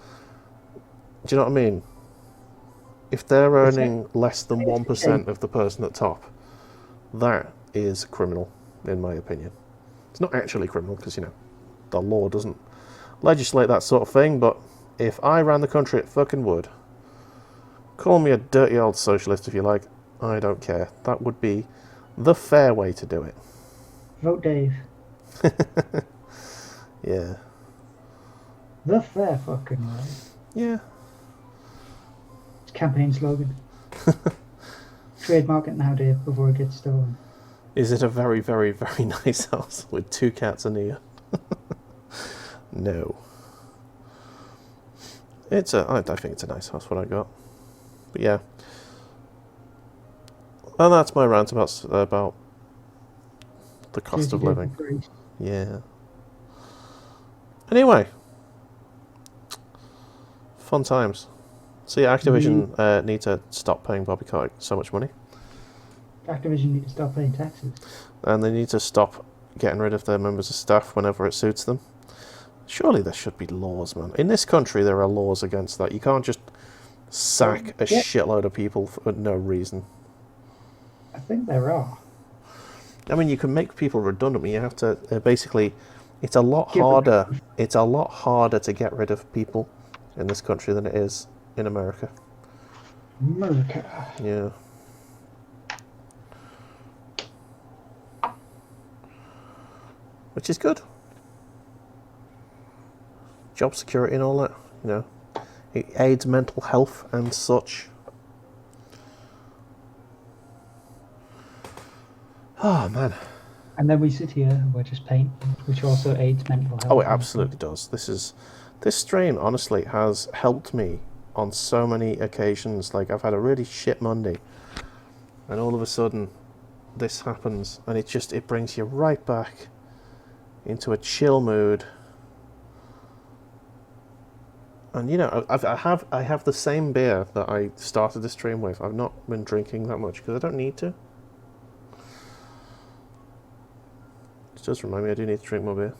S1: do you know what I mean? If they're earning less than 1% of the person at top, that is criminal, in my opinion. It's not actually criminal because, the law doesn't legislate that sort of thing, but if I ran the country, it fucking would. Call me a dirty old socialist if you like. I don't care. That would be the fair way to do it.
S3: Vote Dave.
S1: Yeah.
S3: The fair fucking way.
S1: Yeah.
S3: It's campaign slogan. Trademark it now, Dave, before it gets stolen.
S1: Is it a very, very, very nice house with 2 cats in here? No. I think it's a nice house, what I got. But yeah. And that's my rant about the cost of living. Yeah. Anyway. Fun times. So yeah, Activision need to stop paying Bobby Kotick so much money.
S3: Activision need to stop paying taxes.
S1: And they need to stop getting rid of their members of staff whenever it suits them. Surely there should be laws, man. In this country, there are laws against that. You can't just sack a shitload of people for no reason.
S3: I think there are.
S1: I mean, you can make people redundant, but you have to basically. It's a lot harder. It's a lot harder to get rid of people in this country than it is in America.
S3: America.
S1: Yeah. Which is good. Job security and all that, you know. It aids mental health and such. Oh, man.
S3: And then we sit here and we're just painting, which also aids mental health.
S1: Oh, it absolutely does. This strain, honestly, has helped me on so many occasions. Like, I've had a really shit Monday, and all of a sudden, this happens, and it brings you right back into a chill mood. And you know, I have the same beer that I started the stream with. I've not been drinking that much because I don't need to. It does remind me I do need to drink more beer.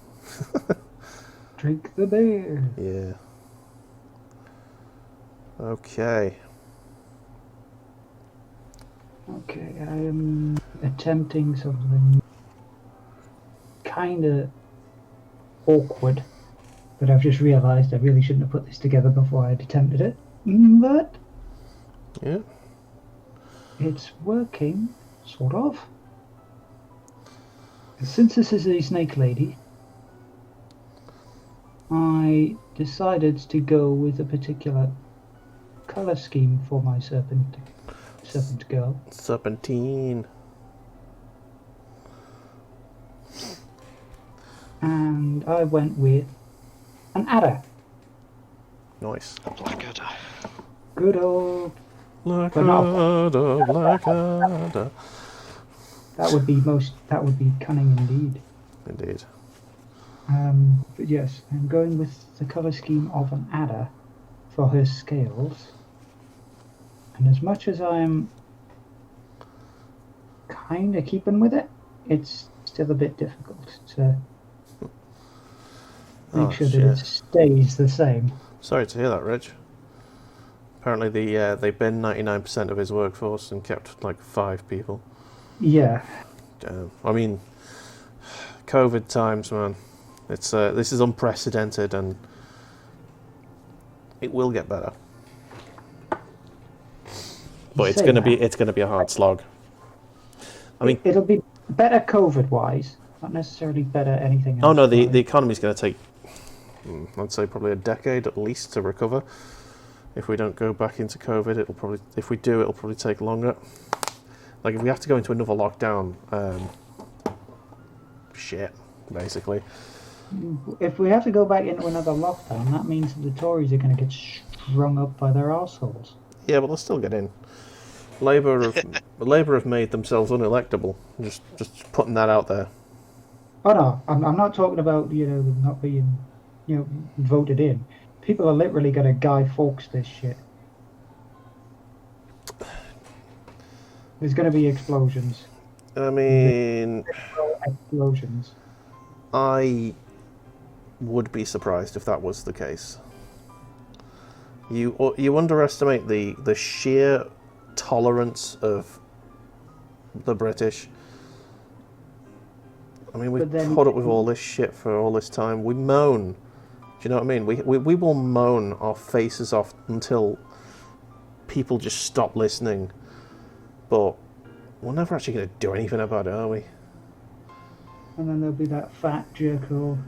S3: Drink the beer.
S1: Yeah. Okay.
S3: Okay, I am attempting something kind of awkward, but I've just realised I really shouldn't have put this together before I'd attempted it. But
S1: Yeah.
S3: it's working, sort of. Since this is a snake lady, I decided to go with a particular colour scheme for my serpent girl.
S1: Serpentine.
S3: And I went with an adder.
S1: Nice.
S2: Blackadder.
S3: Good old.
S1: Blackadder, Blackadder.
S3: That would be cunning indeed.
S1: Indeed.
S3: But yes, I'm going with the colour scheme of an adder for her scales. And as much as I'm kind of keeping with it, it's still a bit difficult to make sure that it stays the same.
S1: Sorry to hear that, Rich. Apparently they binned 99% of his workforce and kept like 5 people.
S3: Yeah.
S1: Damn. I mean, COVID times, man. It's this is unprecedented, and it will get better. But it's gonna be a hard slog. I mean,
S3: it'll be better COVID-wise, not necessarily better anything else.
S1: Oh no, the economy's going to take, I'd say probably a decade at least to recover. If we don't go back into COVID, if we do, it'll probably take longer. Like if we have to go into another lockdown, shit, basically.
S3: If we have to go back into another lockdown, that means that the Tories are going to get strung up by their arseholes. Yeah,
S1: but they'll still get in. Labour have made themselves unelectable. Just putting that out there.
S3: Oh no, I'm not talking about them not being voted in. People are literally going to Guy Fawkes this shit. There's going to be explosions.
S1: I mean,
S3: explosions.
S1: I would be surprised if that was the case. You underestimate the sheer tolerance of the British. I mean, we've put up with all this shit for all this time. We moan. Do you know what I mean? We will moan our faces off until people just stop listening. But we're never actually going to do anything about it, are we?
S3: And then there'll be that fat jerko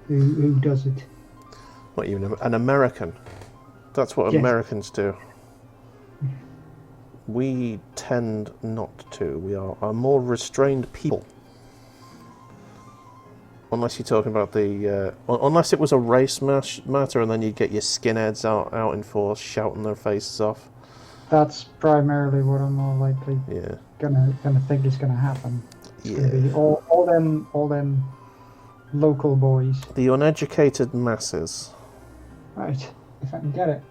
S3: who does it.
S1: What, even an American? That's what Americans do. We tend not to. We are a more restrained people. Unless you're talking about the... unless it was a race matter and then you'd get your skinheads out in force shouting their faces off.
S3: That's primarily what I'm more likely gonna think is gonna happen. It's gonna be all them local boys.
S1: The uneducated masses.
S3: Right, if I can get it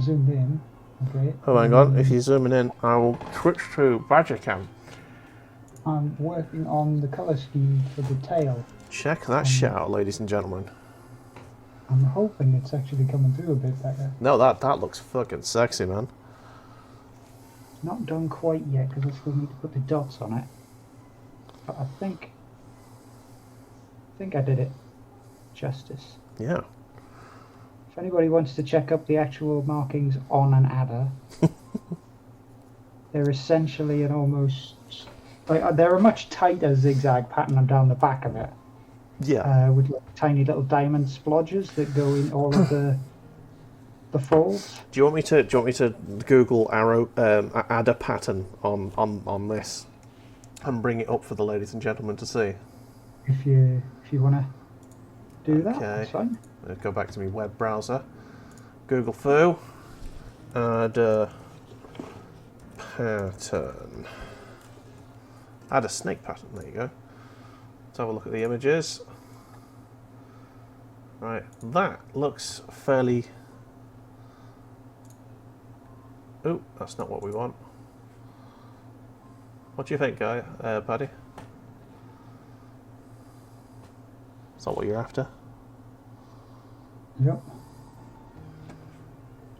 S3: zoomed in. Okay.
S1: Oh, hang on. If you're zooming in, I will switch to Badger Cam.
S3: I'm working on the colour scheme for the tail.
S1: Check that shit out, ladies and gentlemen.
S3: I'm hoping it's actually coming through a bit better.
S1: No, that looks fucking sexy, man.
S3: Not done quite yet because I still need to put the dots on it. But I think I did it justice.
S1: Yeah.
S3: If anybody wants to check up the actual markings on an adder, they're essentially an almost... they're a much tighter zigzag pattern down the back of it.
S1: Yeah.
S3: With like tiny little diamond splodges that go in all of the folds.
S1: Do you want me to Google adder pattern on this and bring it up for the ladies and gentlemen to see?
S3: If you want to do that,
S1: Okay.
S3: that's fine.
S1: Go back to my web browser. Google foo. Adder pattern. Add a snake pattern. There you go. Let's have a look at the images. Right, that looks fairly... Oh, that's not what we want. What do you think, Paddy? Is that what you're after?
S3: Yep.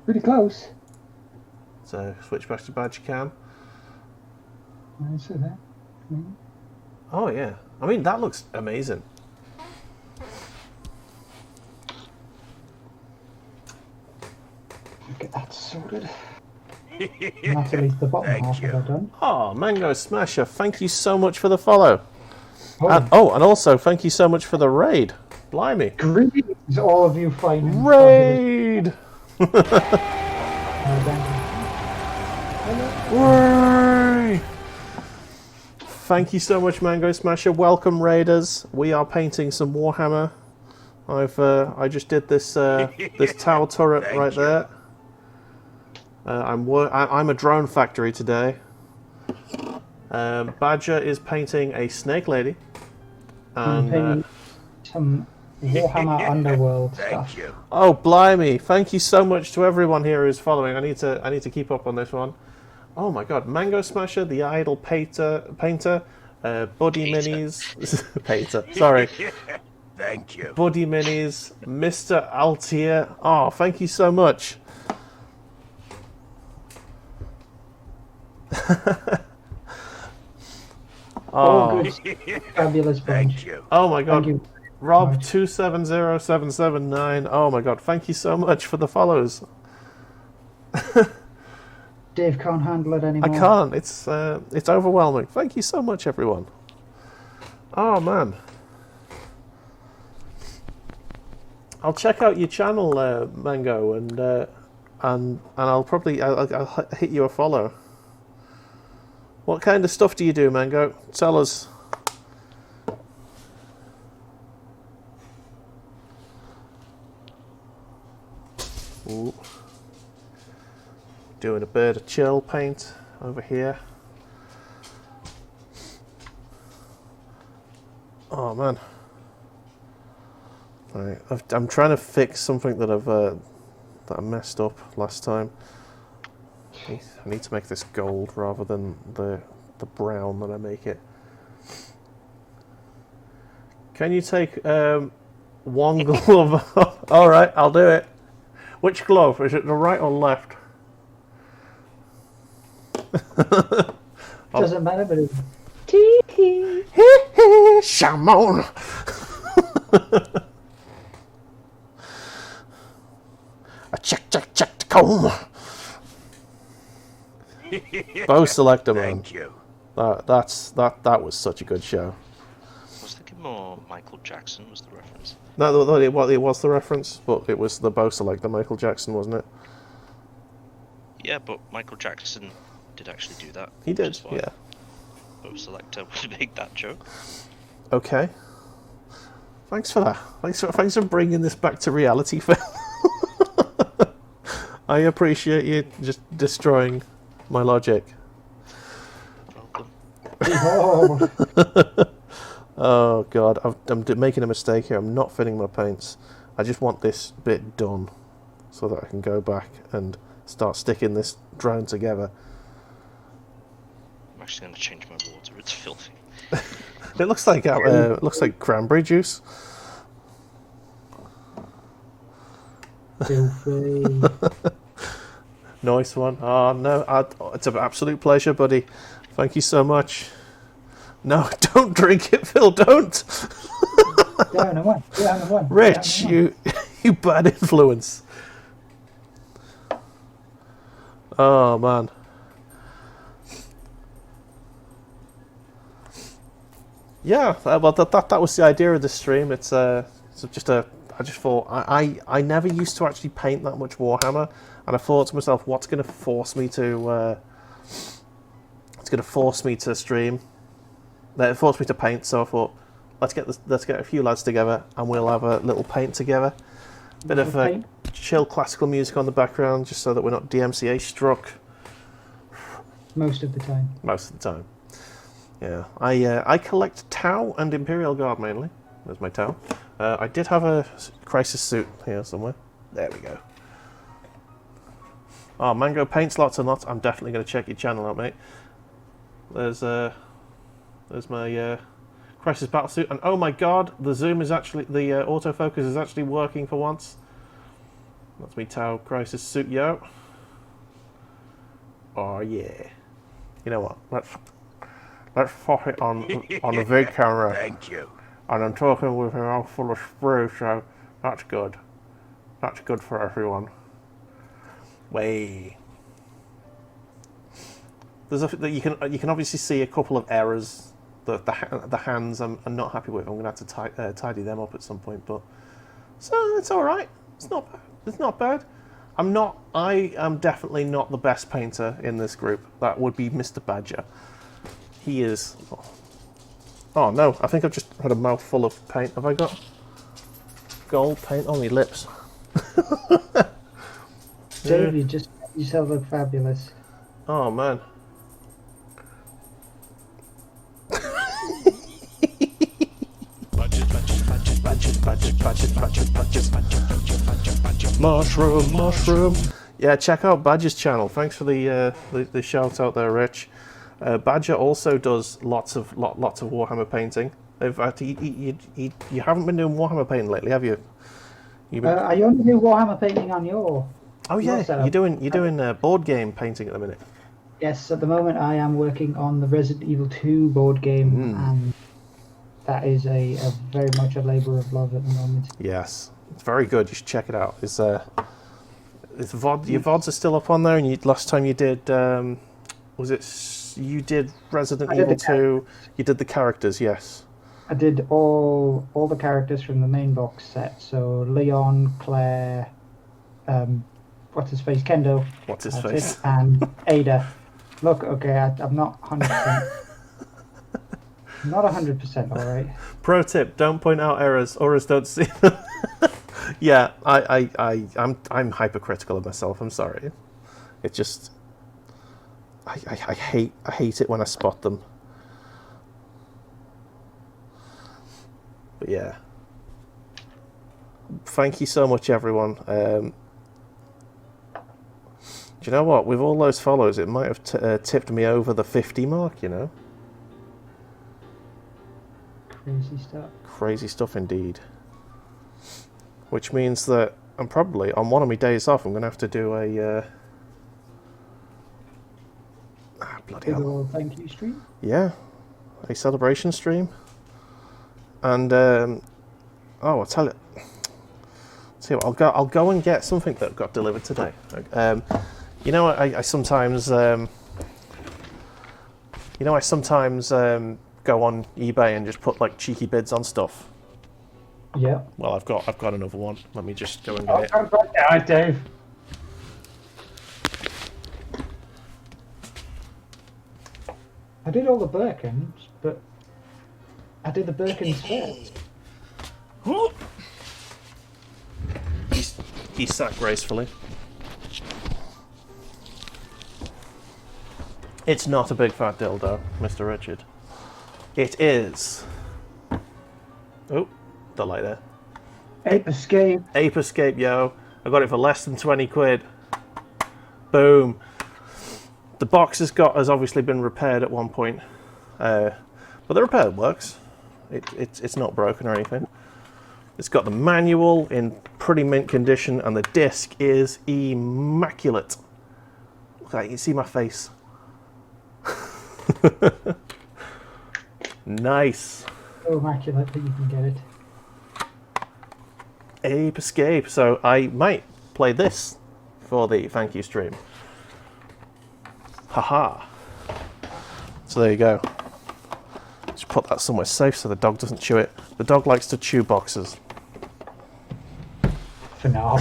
S3: Pretty close.
S1: So, switch back to Badger Cam.
S3: I see that.
S1: Oh, yeah. I mean, that looks amazing.
S3: Get that sorted. And that's at least the bottom half of it done.
S1: Oh, Mango Smasher, thank you so much for the follow.
S3: Oh,
S1: And also, thank you so much for the raid. Blimey.
S3: greetings, all of you fine.
S1: Raid! Way! Thank you so much, Mango Smasher. Welcome, raiders. We are painting some Warhammer. I just did this this tower turret right there. I'm a drone factory today. Badger is painting a snake lady.
S3: I'm painting some Warhammer Underworld stuff.
S1: Oh, blimey! Thank you so much to everyone here who's following. I need to keep up on this one. Oh my God! Mango Smasher, the Idle Painter, Buddy Minis, Painter. Sorry.
S6: Thank you.
S1: Buddy Minis, Mr. Altier. Oh, thank you so much.
S3: Oh, good. Fabulous bunch.
S6: Thank you.
S1: Oh my God.
S3: Thank you.
S1: Rob 270779. Oh my God! Thank you so much for the follows.
S3: Dave can't handle it
S1: I
S3: anymore.
S1: can't. It's overwhelming. Thank you so much, everyone. Oh man. I'll check out your channel, Mango, and I'll hit you a follow. What kind of stuff do you do, Mango? Tell us. Ooh. Doing a bird of chill paint over here. Oh man. Right, I'm trying to fix something that that I messed up last time. I need to make this gold rather than the brown that I make it. Can you take one glove off? All right, I'll do it. Which glove? Is it the right or left?
S3: Doesn't matter, but it's...
S1: Shamon! Check the comb. Bow selector, man.
S6: Thank you.
S1: That was such a good show.
S2: I was thinking more Michael Jackson was the reference.
S1: No, it was the reference, but it was the bow selector, Michael Jackson, wasn't it?
S2: Yeah, but Michael Jackson did actually do that.
S1: He did,
S2: which is why
S1: yeah.
S2: Bow selector would make that joke.
S1: Okay. Thanks for that. Thanks for bringing this back to reality, Phil. I appreciate you just destroying my logic.
S2: Welcome.
S3: Oh,
S1: Oh god, I'm making a mistake here. I'm not filling my paints. I just want this bit done so that I can go back and start sticking this drone together.
S2: I'm actually going to change my water. It's filthy.
S1: It looks like cranberry juice.
S3: filthy.
S1: Nice one. Oh no, it's an absolute pleasure, buddy. Thank you so much. No, don't drink it, Phil. Don't.
S3: Down and one. Down and one.
S1: Rich, you bad influence. Oh man. Yeah, well that was the idea of the stream. It's just I just thought I never used to actually paint that much Warhammer, and I thought to myself, what's going to force me to stream? It forced me to paint. So I thought, let's get a few lads together and we'll have a little paint together. Bit of chill classical music on the background, just so that we're not DMCA struck.
S3: Most of the time.
S1: Most of the time. Yeah, I collect Tau and Imperial Guard mainly. There's my Tau. I did have a crisis suit here somewhere. There we go. Oh, Mango paints lots and lots. I'm definitely going to check your channel out, mate. There's my crisis battle suit, and oh my god, the zoom is actually the autofocus is actually working for once. That's me Tau crisis suit, yo. Oh yeah. You know what? Let's pop it on the vid camera.
S6: Thank you.
S1: And I'm talking with her all full of sprue, so that's good. That's good for everyone. Way. You can obviously see a couple of errors. The hands I'm not happy with. I'm gonna have to tidy them up at some point, but so it's all right. It's not bad. It's not bad. I am definitely not the best painter in this group. That would be Mr. Badger. He is. Oh no! I think I've just had a mouthful of paint. Have I got gold paint on my lips?
S3: Dave, you just made yourself look fabulous.
S1: Oh man. Mushroom. Yeah, check out Badger's channel. Thanks for the shout out there, Rich. Badger also does lots of Warhammer painting. In fact, you haven't been doing Warhammer painting lately, have you?
S3: I only do Warhammer painting on your.
S1: Oh yeah, you're doing board game painting at the minute.
S3: Yes, at the moment I am working on the Resident Evil 2 board game, and that is a very much a labour of love at the moment.
S1: Yes, it's very good. You should check it out. It's VOD. Your VODs are still up on there, and last time you did, you did Resident Evil 2. You did the characters, yes.
S3: I did all the characters from the main box set. So Leon, Claire, what's his face, Kendo.
S1: What's his face?
S3: And Ada. Look, okay, I'm not 100%. Not 100%, all right.
S1: Pro tip: don't point out errors, or as don't see them. Yeah, I'm hypercritical of myself. I'm sorry. It just I hate it when I spot them. But yeah, thank you so much, everyone. Do you know what? With all those follows, it might have tipped me over the 50 mark. You know.
S3: Crazy stuff.
S1: Crazy stuff indeed. Which means that I'm probably, on one of my days off, I'm going to have to do a... bloody hell.
S3: Thank you stream?
S1: Yeah. A celebration stream. And, I'll tell you... See what, I'll go and get something that got delivered today. You know, I sometimes... go on eBay and just put like cheeky bids on stuff.
S3: Yeah.
S1: Well, I've got another one. Let me just go and get it.
S3: Oh, Dave. I did all the Birkins, but I did the Birkins first.
S1: He sat gracefully. It's not a big fat dildo, Mr. Richard. It is. Oh, the light there.
S3: Ape Escape.
S1: Ape Escape, yo. I got it for less than 20 quid. Boom. The box has obviously been repaired at one point. But the repair works. It's not broken or anything. It's got the manual in pretty mint condition, and the disc is immaculate. Okay, you can see my face. Nice.
S3: So immaculate that you can get it.
S1: Ape Escape. So I might play this for the thank you stream. Haha. So there you go. Just put that somewhere safe so the dog doesn't chew it. The dog likes to chew boxes.
S3: For now.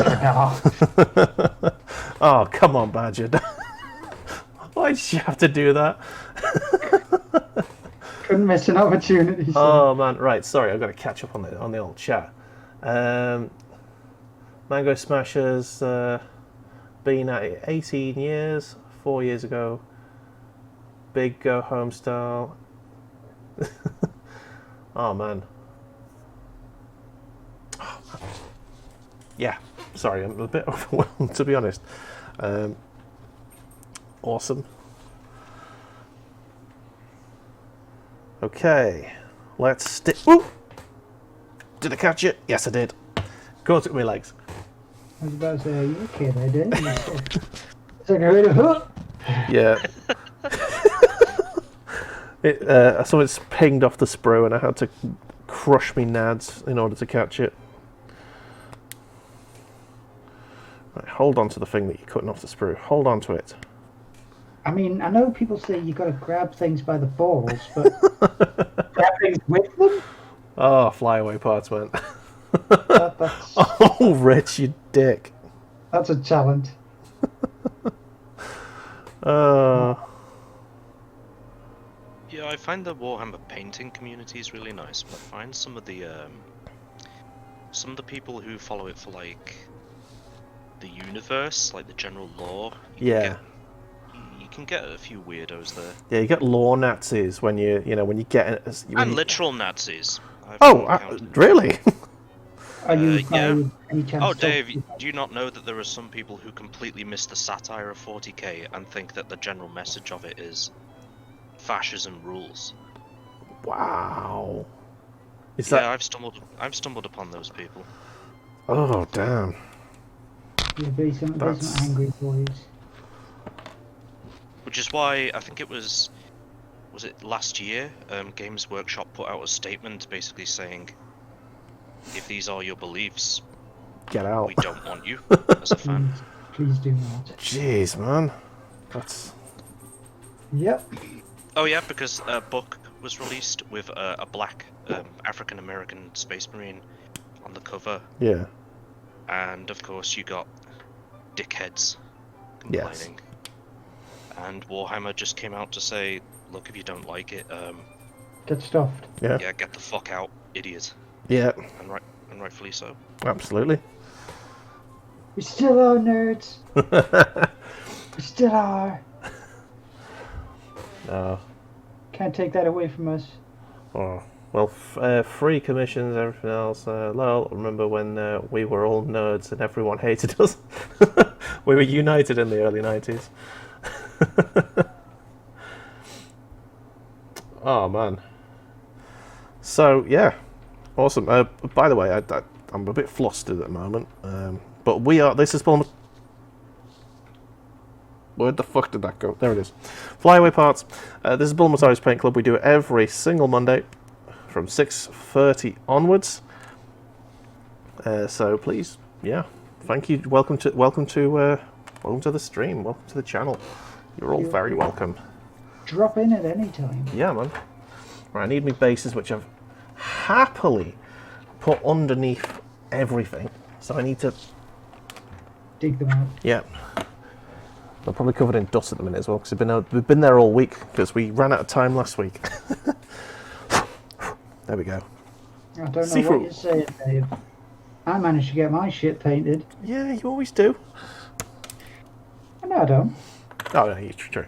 S1: Oh, come on, Badger. Why did you have to do that?
S3: Couldn't miss an opportunity.
S1: Oh man, right. Sorry, I've got to catch up on the old chat. Mango Smashers been at it 18 years, 4 years ago. Big Go Home style. Oh man. Yeah, sorry, I'm a bit overwhelmed to be honest. Awesome. Okay, let's stick. Ooh! Did I catch it? Yes, I did. Caught it with my legs.
S3: I was about to say, are you okay there, dude? It's like a bit of
S1: Yeah. Something's pinged off the sprue and I had to crush me nads in order to catch it. Right, hold on to the thing that you're cutting off the sprue. Hold on to it.
S3: I mean, I know people say you got to grab things by the balls, but grab things with them?
S1: Oh, flyaway parts, man.
S3: That's,
S1: Oh, Rich, you dick.
S3: that's a challenge.
S2: Yeah, I find the Warhammer Painting community is really nice, but I find some of the people who follow it for like the universe, like the general lore.
S1: Yeah.
S2: You can get a few weirdos there.
S1: Yeah, you get lore Nazis when you get it.
S2: And literal Nazis.
S1: Really?
S3: Are you
S2: yeah.
S3: any chance
S2: Oh,
S3: to-
S2: Dave, do you not know that there are some people who completely miss the satire of 40k and think that the general message of it is fascism rules?
S1: Wow. Is
S2: Yeah,
S1: that?
S2: I've stumbled upon those people.
S1: Oh, damn.
S3: There'll be some angry boys.
S2: Which is why I think it was it last year, Games Workshop put out a statement basically saying, if these are your beliefs,
S1: Get out.
S2: we don't want you as a fan.
S3: Please do not.
S1: Jeez, man. That's.
S3: Yep.
S2: Oh yeah, because a book was released with a black African American space marine on the cover,
S1: Yeah.
S2: and of course you got dickheads complaining.
S1: Yes.
S2: And Warhammer just came out to say, look, if you don't like it,
S3: Get stuffed.
S1: Yeah.
S2: yeah, get the fuck out, idiot.
S1: Yeah.
S2: And rightfully so.
S1: Absolutely.
S3: We still are nerds. We still are.
S1: No.
S3: Can't take that away from us.
S1: Oh. Well, free commissions, everything else. Lol, remember when we were all nerds and everyone hated us? We were united in the early 90s. Oh, man. So, yeah. Awesome. By the way, I'm a bit flustered at the moment. But this is Bulma. Where the fuck did that go? There it is. Flyaway parts. This is Bulma's Paint Club. We do it every single Monday from 6:30 onwards. So please, yeah, thank you. Welcome to the stream. Welcome to the channel. You're all very welcome.
S3: Drop in at any time.
S1: Yeah, man. Right, I need my bases, which I've happily put underneath everything. So I need to.
S3: Dig them out.
S1: Yeah. They're probably covered in dust at the minute as well, because we've been there all week, because we ran out of time last week. There we go.
S3: I don't know
S1: See-through.
S3: what you're saying, Dave. I managed to get my shit painted.
S1: Yeah, you always do.
S3: No, I don't.
S1: Oh, no, it's true.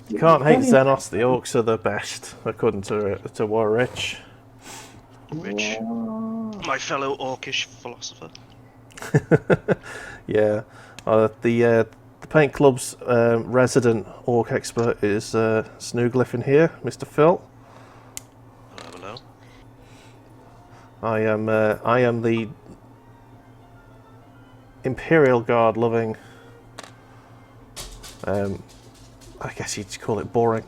S1: You can't hate Xenos. The orcs are the best, according to Warrich.
S2: Rich, my fellow orcish philosopher.
S1: Yeah. The paint club's resident orc expert is SnueGliffin here, Mr. Phil.
S2: Hello.
S1: I am the Imperial Guard loving. I guess you'd call it boring.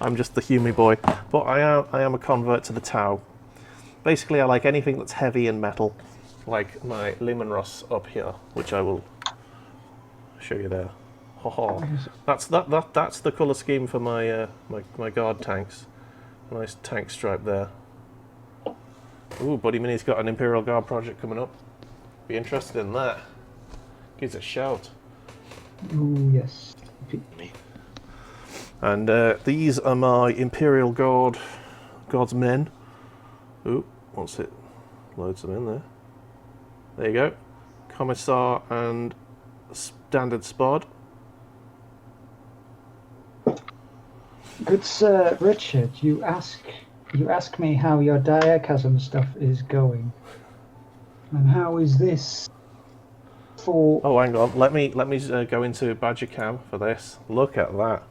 S1: I'm just the Humy boy, but I am a convert to the Tau. Basically, I like anything that's heavy and metal, like my Lehman Ross up here, which I will show you there. That's the colour scheme for my my guard tanks. Nice tank stripe there. Ooh, Buddy Mini's got an Imperial Guard project coming up. Be interested in that. Gives a shout.
S3: Ooh, yes.
S2: Me.
S1: And these are my Imperial God's men. Ooh, once it loads them in there. There you go. Commissar and Standard Spod.
S3: Good Sir Richard, you ask me how your diachasm stuff is going. And how is this for...
S1: Oh, hang on. Let me go into Badger Cam for this. Look at that.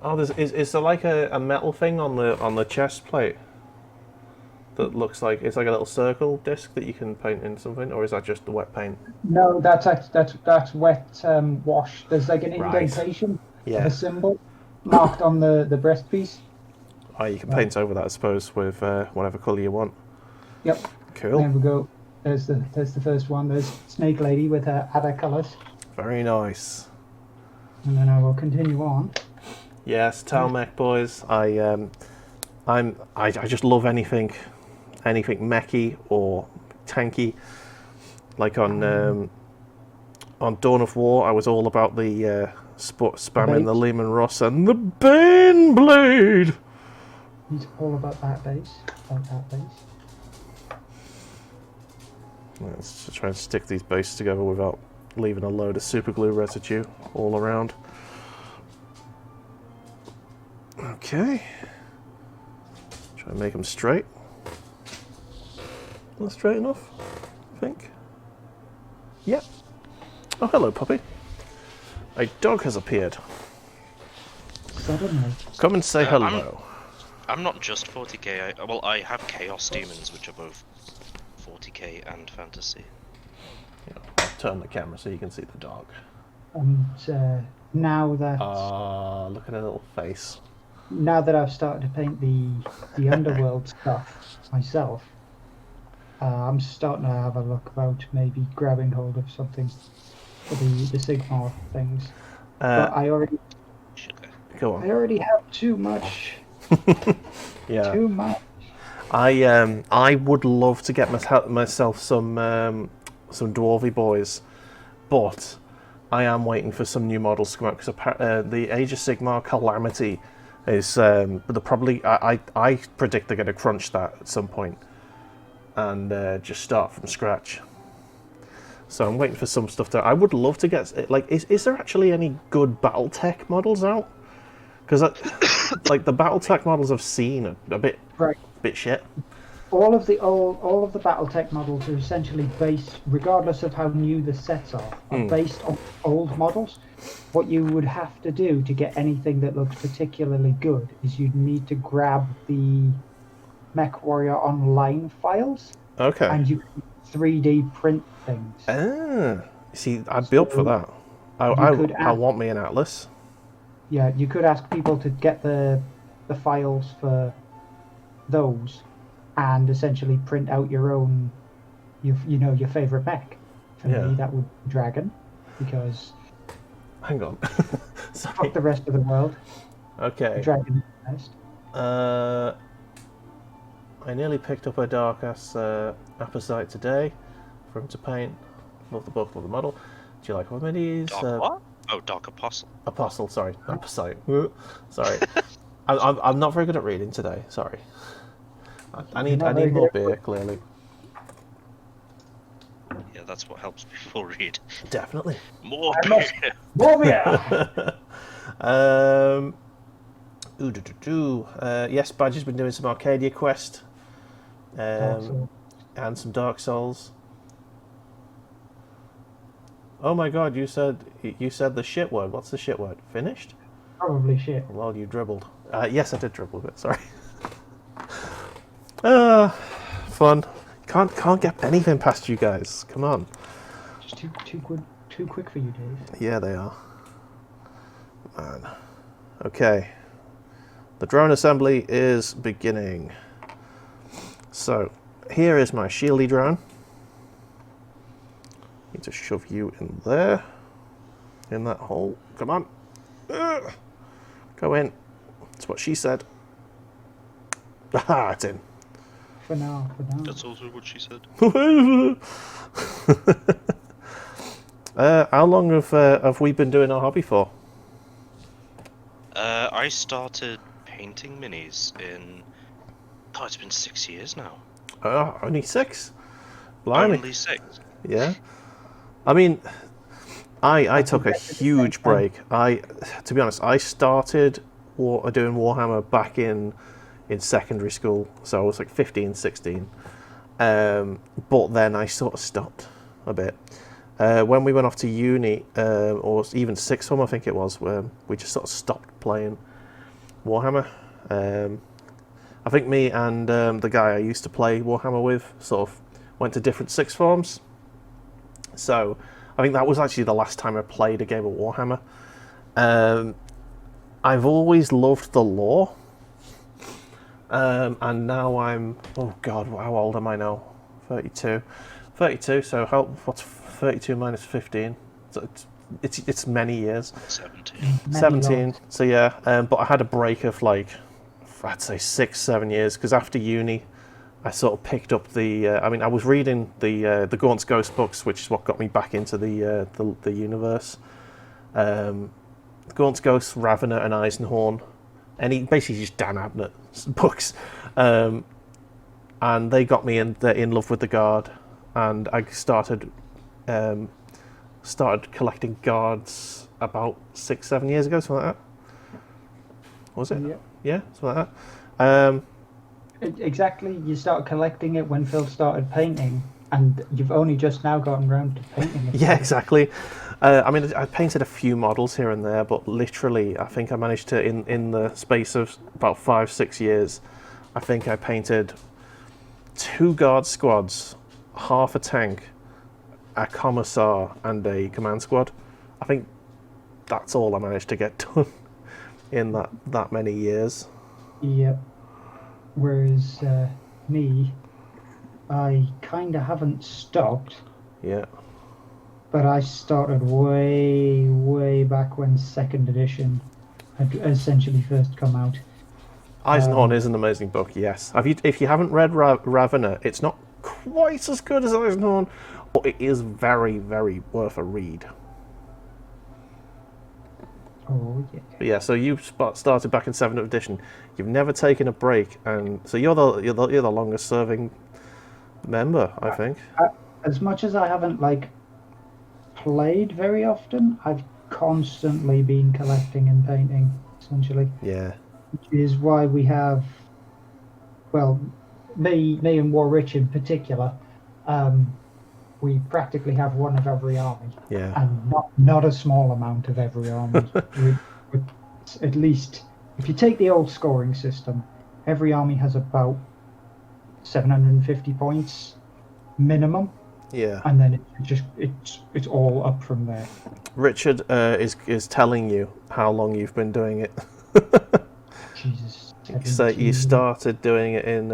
S1: Oh, is there like a metal thing on the chest plate that looks like it's like a little circle disc that you can paint in something, or is that just the wet paint?
S3: No, that's wet wash. There's like an indentation of a symbol marked on the breastpiece.
S1: Oh, you can paint over that, I suppose, with whatever colour you want.
S3: Yep.
S1: Cool.
S3: There we go. There's the first one. There's Snake Lady with her other colours.
S1: Very nice.
S3: And then I will continue on.
S1: Yes, Talmech boys. I just love anything mechy or tanky. Like on Dawn of War, I was all about the spamming the Lehman Ross and the Bane Blade.
S3: He's all about that base.
S1: Let's try and stick these bases together without leaving a load of super glue residue all around. Okay. Try and make them straight. Not straight enough, I think. Yep. Oh, hello, puppy. A dog has appeared.
S3: Suddenly.
S1: Come and say hello.
S2: I'm not just 40k. I have Chaos Demons, which are both 40k and fantasy.
S1: Yeah, I'll turn the camera so you can see the dog.
S3: And now that
S1: look at her little face.
S3: now that I've started to paint the underworld stuff myself, I'm starting to have a look about maybe grabbing hold of something for the Sigmar things. But I already
S1: Go on.
S3: I already have too much.
S1: Yeah.
S3: Too much.
S1: I would love to get myself some dwarvy boys, but I am waiting for some new models to come out because the Age of Sigmar Calamity is I predict they're going to crunch that at some point and just start from scratch. So I'm waiting for some stuff to. I would love to get like is there actually any good BattleTech models out? Because like the BattleTech models I've seen are a bit shit.
S3: All of the BattleTech models are essentially based, regardless of how new the sets are based on old models. What you would have to do to get anything that looks particularly good is you'd need to grab the MechWarrior Online files.
S1: Okay.
S3: And you can 3D print things.
S1: See, I'd be up for that. I want me an Atlas.
S3: Yeah, you could ask people to get the files for those and essentially print out your own, your favorite mech. For me, that would be Dragon, because
S1: hang on,
S3: fuck the rest of the world.
S1: Okay.
S3: Dragon is
S1: best. I nearly picked up a dark ass apposite today for him to paint. Love the book, love the model. Do you like one of these?
S2: Dark what? Oh, Dark Apostle.
S1: Apostle, sorry, apposite. Sorry. I'm not very good at reading today. Sorry. I need
S3: Not very
S1: more
S3: good.
S1: beer. Clearly.
S2: Yeah, that's what helps people read.
S1: Definitely.
S2: More
S3: I
S2: beer.
S3: must- More beer!
S1: Yes, Badger's been doing some Arcadia Quest.
S3: Dark Souls.
S1: And some Dark Souls. Oh my God! You said the shit word. What's the shit word? Finished?
S3: Probably shit.
S1: Well, you dribbled. Yes, I did dribble a bit. Sorry. Fun. Can't get anything past you guys. Come on.
S3: Just too quick for you, Dave.
S1: Yeah, they are. Man. Okay. The drone assembly is beginning. So, here is my shieldy drone. Need to shove you in there. In that hole. Come on. Go in. That's what she said. Aha, it's in.
S3: For now.
S2: That's also what she said.
S1: How long have we been doing our hobby for?
S2: I started painting minis in... Oh, it's been 6 years now.
S1: Only 6? Blimey.
S2: Only 6.
S1: Yeah. I mean, I took a huge break. To be honest, I started doing Warhammer back in secondary school, so I was like 15, 16. But then I sort of stopped a bit. When we went off to uni, or even sixth form, I think it was, where we just sort of stopped playing Warhammer. I think me and the guy I used to play Warhammer with sort of went to different sixth forms. So I think that was actually the last time I played a game of Warhammer. I've always loved the lore. And now I'm... Oh God, how old am I now? 32. 32, so what's 32 minus 15? So it's many years.
S2: 17.
S1: 17, so yeah. But I had a break of like, I'd say 6-7 years, because after uni, I sort of picked up the... I was reading the Gaunt's Ghost books, which is what got me back into the universe. Gaunt's Ghost, Ravener and Eisenhorn. Basically just Dan Abnett's books. And they got me in love with the Guard. And I started collecting Guards about 6-7 years ago, something like that. Was it?
S3: Yeah.
S1: Yeah, something like that.
S3: Exactly. You started collecting it when Phil started painting, and you've only just now gotten around to painting it.
S1: Yeah, exactly. I painted a few models here and there, but literally, I think I managed to, in the space of about 5-6 years, I think I painted 2 Guard squads, half a tank, a commissar, and a command squad. I think that's all I managed to get done in that many years.
S3: Yep. Whereas me, I kind of haven't stopped.
S1: Yeah.
S3: But I started way back when 2nd edition had essentially first come out.
S1: Eisenhorn is an amazing book, yes. If you haven't read Ravener, it's not quite as good as Eisenhorn, but it is very, very worth a read.
S3: Oh yeah.
S1: But yeah, so you started back in 7th edition. You've never taken a break, and so you're the longest serving member, I think.
S3: As much as I haven't played very often, I've constantly been collecting and painting, essentially.
S1: Yeah.
S3: Which is why we have, well, me and Warrich in particular, we practically have one of every army.
S1: Yeah.
S3: And not a small amount of every army. At least, if you take the old scoring system, every army has about 750 points minimum.
S1: Yeah.
S3: And then it's all up from there.
S1: Richard is telling you how long you've been doing it.
S3: Jesus.
S1: So you started doing it in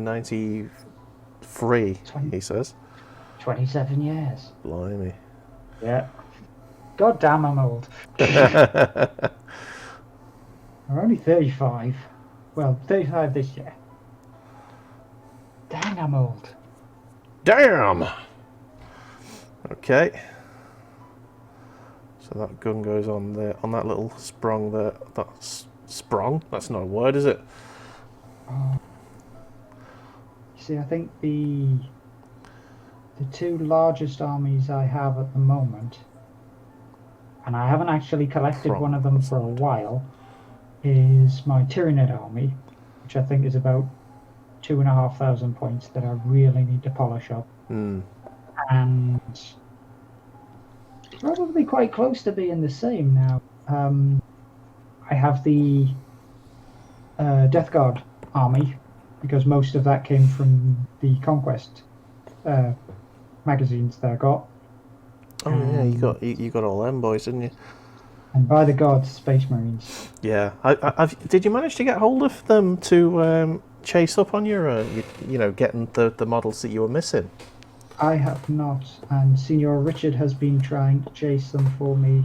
S1: 93, he says.
S3: 27 years.
S1: Blimey.
S3: Yeah. God damn, I'm old. I'm only 35. Well, 35 this year. Dang, I'm old.
S1: Damn! Okay. So that gun goes on there, on that little sprung there, that Sprung? That's not a word, is it?
S3: See, I think the two largest armies I have at the moment, and I haven't actually collected one of them for a while, is my Tyranid army, which I think is about 2,500 points that I really need to polish up.
S1: Mm.
S3: And probably quite close to being the same now. I have the Death Guard army, because most of that came from the Conquest magazines that I got.
S1: Oh yeah, you got all them boys, didn't you?
S3: And by the gods, Space Marines.
S1: Yeah. Did you manage to get hold of them to chase up on your, getting the models that you were missing?
S3: I have not, and Senior Richard has been trying to chase them for me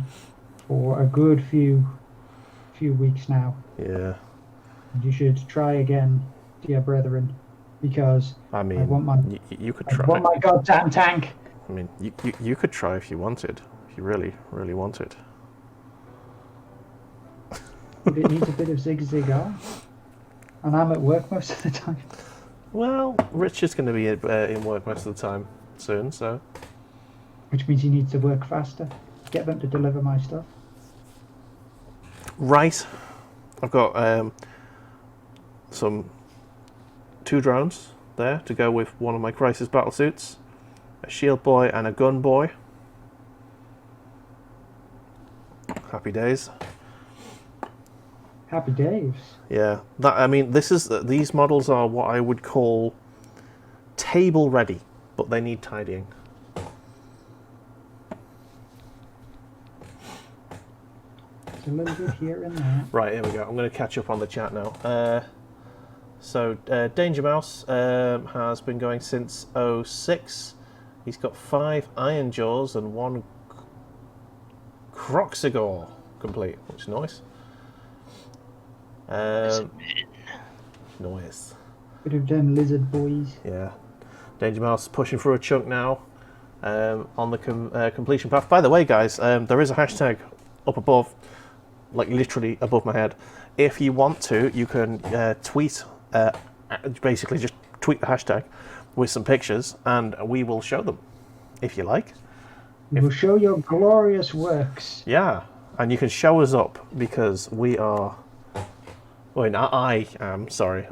S3: for a good few weeks now.
S1: Yeah.
S3: And you should try again, dear brethren, because
S1: I mean,
S3: I want my
S1: you could
S3: I
S1: try.
S3: want my goddamn tank.
S1: I mean, you could try if you wanted, if you really wanted.
S3: But it needs a bit of zig on, and I'm at work most of the time.
S1: Well, Rich is going to be in work most of the time soon, so.
S3: Which means he needs to work faster. Get them to deliver my stuff.
S1: Right. I've got some 2 drones there to go with one of my crisis battle suits, a shield boy and a gun boy. Happy days.
S3: Happy days.
S1: Yeah, these models are what I would call table ready, but they need tidying.
S3: It's a little bit here and there.
S1: Right, here we go. I'm going to catch up on the chat now. So Danger Mouse has been going since 06. He's got 5 Iron Jaws and 1 Croxigore complete, which is nice. Noise.
S3: Bit of them lizard boys.
S1: Yeah. Danger Mouse pushing through a chunk now on the completion path. By the way, guys, there is a hashtag up above, like literally above my head. If you want to, you can tweet, basically just tweet the hashtag with some pictures, and we will show them, if you like.
S3: We will show your glorious works.
S1: Yeah, and you can show us up, because we are... Wait, I am, sorry,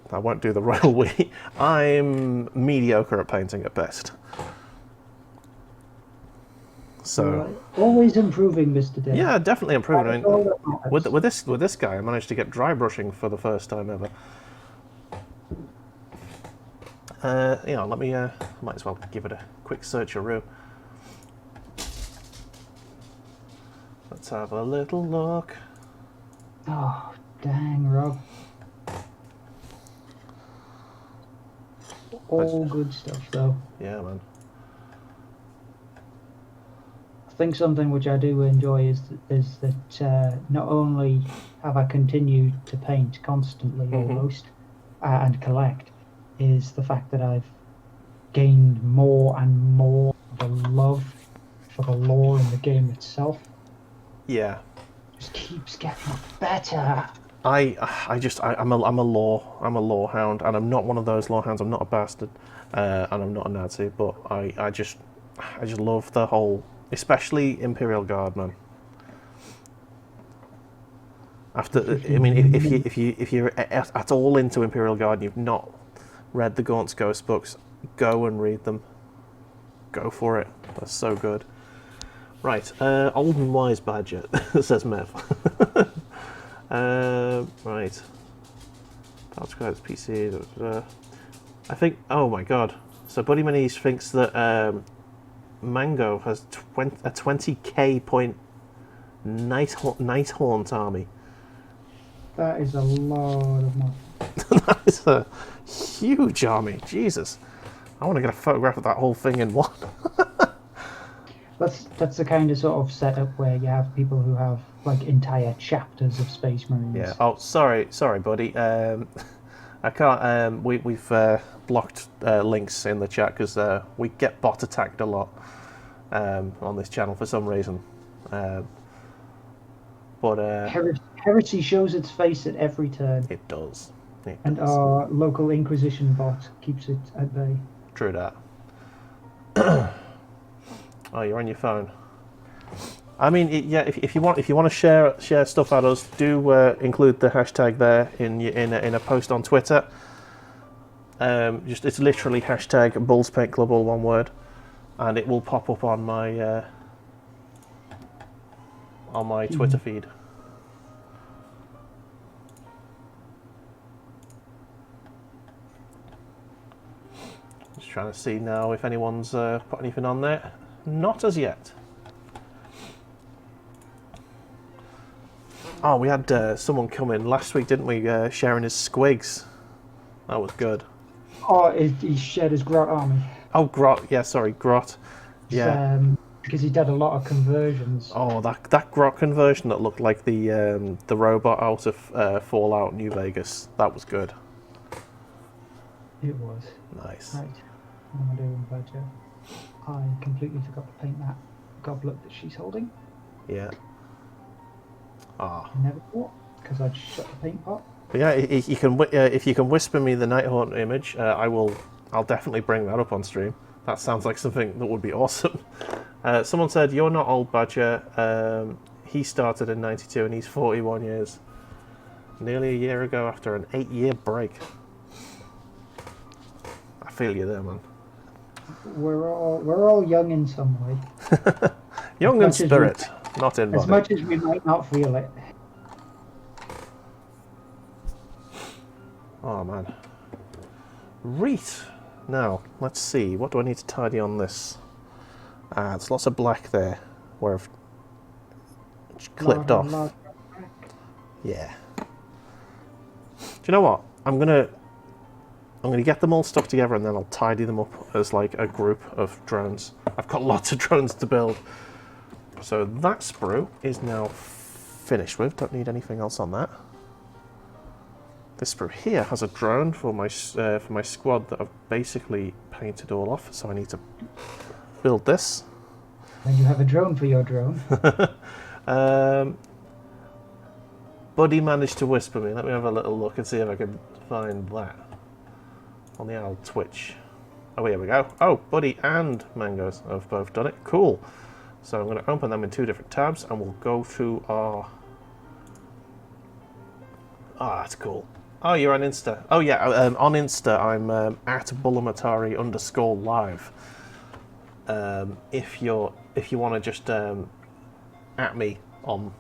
S1: I won't do the royal we. I'm mediocre at painting at best. So...
S3: always improving, Mr. Day.
S1: Yeah, definitely improving. I mean, with this guy, I managed to get dry brushing for the first time ever. Let me, might as well give it a quick search-a-roo. Let's have a little look.
S3: Oh, dang, Rob. All good stuff, though.
S1: Yeah, man.
S3: I think something which I do enjoy is that not only have I continued to paint constantly, almost, and collect, is the fact that I've gained more and more of a love for the lore in the game itself.
S1: Yeah.
S3: Just keeps getting better.
S1: I'm a lore hound, and I'm not one of those lore hounds. I'm not a bastard, and I'm not a Nazi. But I just love the whole, especially Imperial Guard, man. If you're at all into Imperial Guard and you've not read the Gaunt's Ghost books, go and read them. Go for it. They're so good. Right, old and wise badger, says Mev. Right. Subscribes PC. I think. Oh my god. So Buddy Manies thinks that Mango has a 20k point night haunt army.
S3: That is a lot of money.
S1: That is a huge army. Jesus. I want to get a photograph of that whole thing in one.
S3: That's the kind of sort of setup where you have people who have like entire chapters of Space Marines.
S1: Yeah. Oh, sorry, buddy. I can't. We've blocked links in the chat because we get bot attacked a lot on this channel for some reason.
S3: Heresy shows its face at every turn,
S1: It does. It
S3: and
S1: does.
S3: our local Inquisition bot keeps it at bay.
S1: True that. Oh, you're on your phone. I mean, yeah. If you want to share stuff at us, do include the hashtag there in a post on Twitter. It's literally hashtag Bulls Paint Club, all one word, and it will pop up on my Twitter feed. Just trying to see now if anyone's put anything on there. Not as yet. Oh, we had someone come in last week, didn't we? Sharing his squigs. That was good.
S3: Oh, he shared his Grot army.
S1: Oh, Grot. Yeah, sorry, Grot. Yeah.
S3: Because he did a lot of conversions.
S1: Oh, that Grot conversion that looked like the robot out of Fallout New Vegas. That was good.
S3: It was.
S1: Nice.
S3: Right. What am I doing, Badger? I completely forgot to paint that goblet that she's holding.
S1: Yeah. Ah.
S3: I never thought, because I'd shut the paint pot.
S1: But yeah, if you can whisper me the Nighthaunt image, I'll definitely bring that up on stream. That sounds like something that would be awesome. Someone said, "You're not old, Badger." He started in '92 and he's 41 years. Nearly a year ago after an 8-year break. I feel you there, man.
S3: We're all young in some way.
S1: Young in spirit, not in body.
S3: As much as we might not feel it.
S1: Oh man. Reet. Now, let's see. What do I need to tidy on this? There's lots of black there where I've clipped off. Yeah. Do you know what? I'm gonna get them all stuck together and then I'll tidy them up as like a group of drones. I've got lots of drones to build. So that sprue is now finished with. Don't need anything else on that. This sprue here has a drone for my squad that I've basically painted all off. So I need to build this.
S3: And you have a drone for your drone.
S1: Buddy managed to whisper me. Let me have a little look and see if I can find that on the old Twitch. Oh, here we go. Oh, Buddy and Mangoes have both done it. Cool. So I'm going to open them in 2 different tabs and we'll go through our... Ah, that's cool. Oh, you're on Insta. Oh, yeah, on Insta, I'm at Bullamatari_live. If you want to just at me on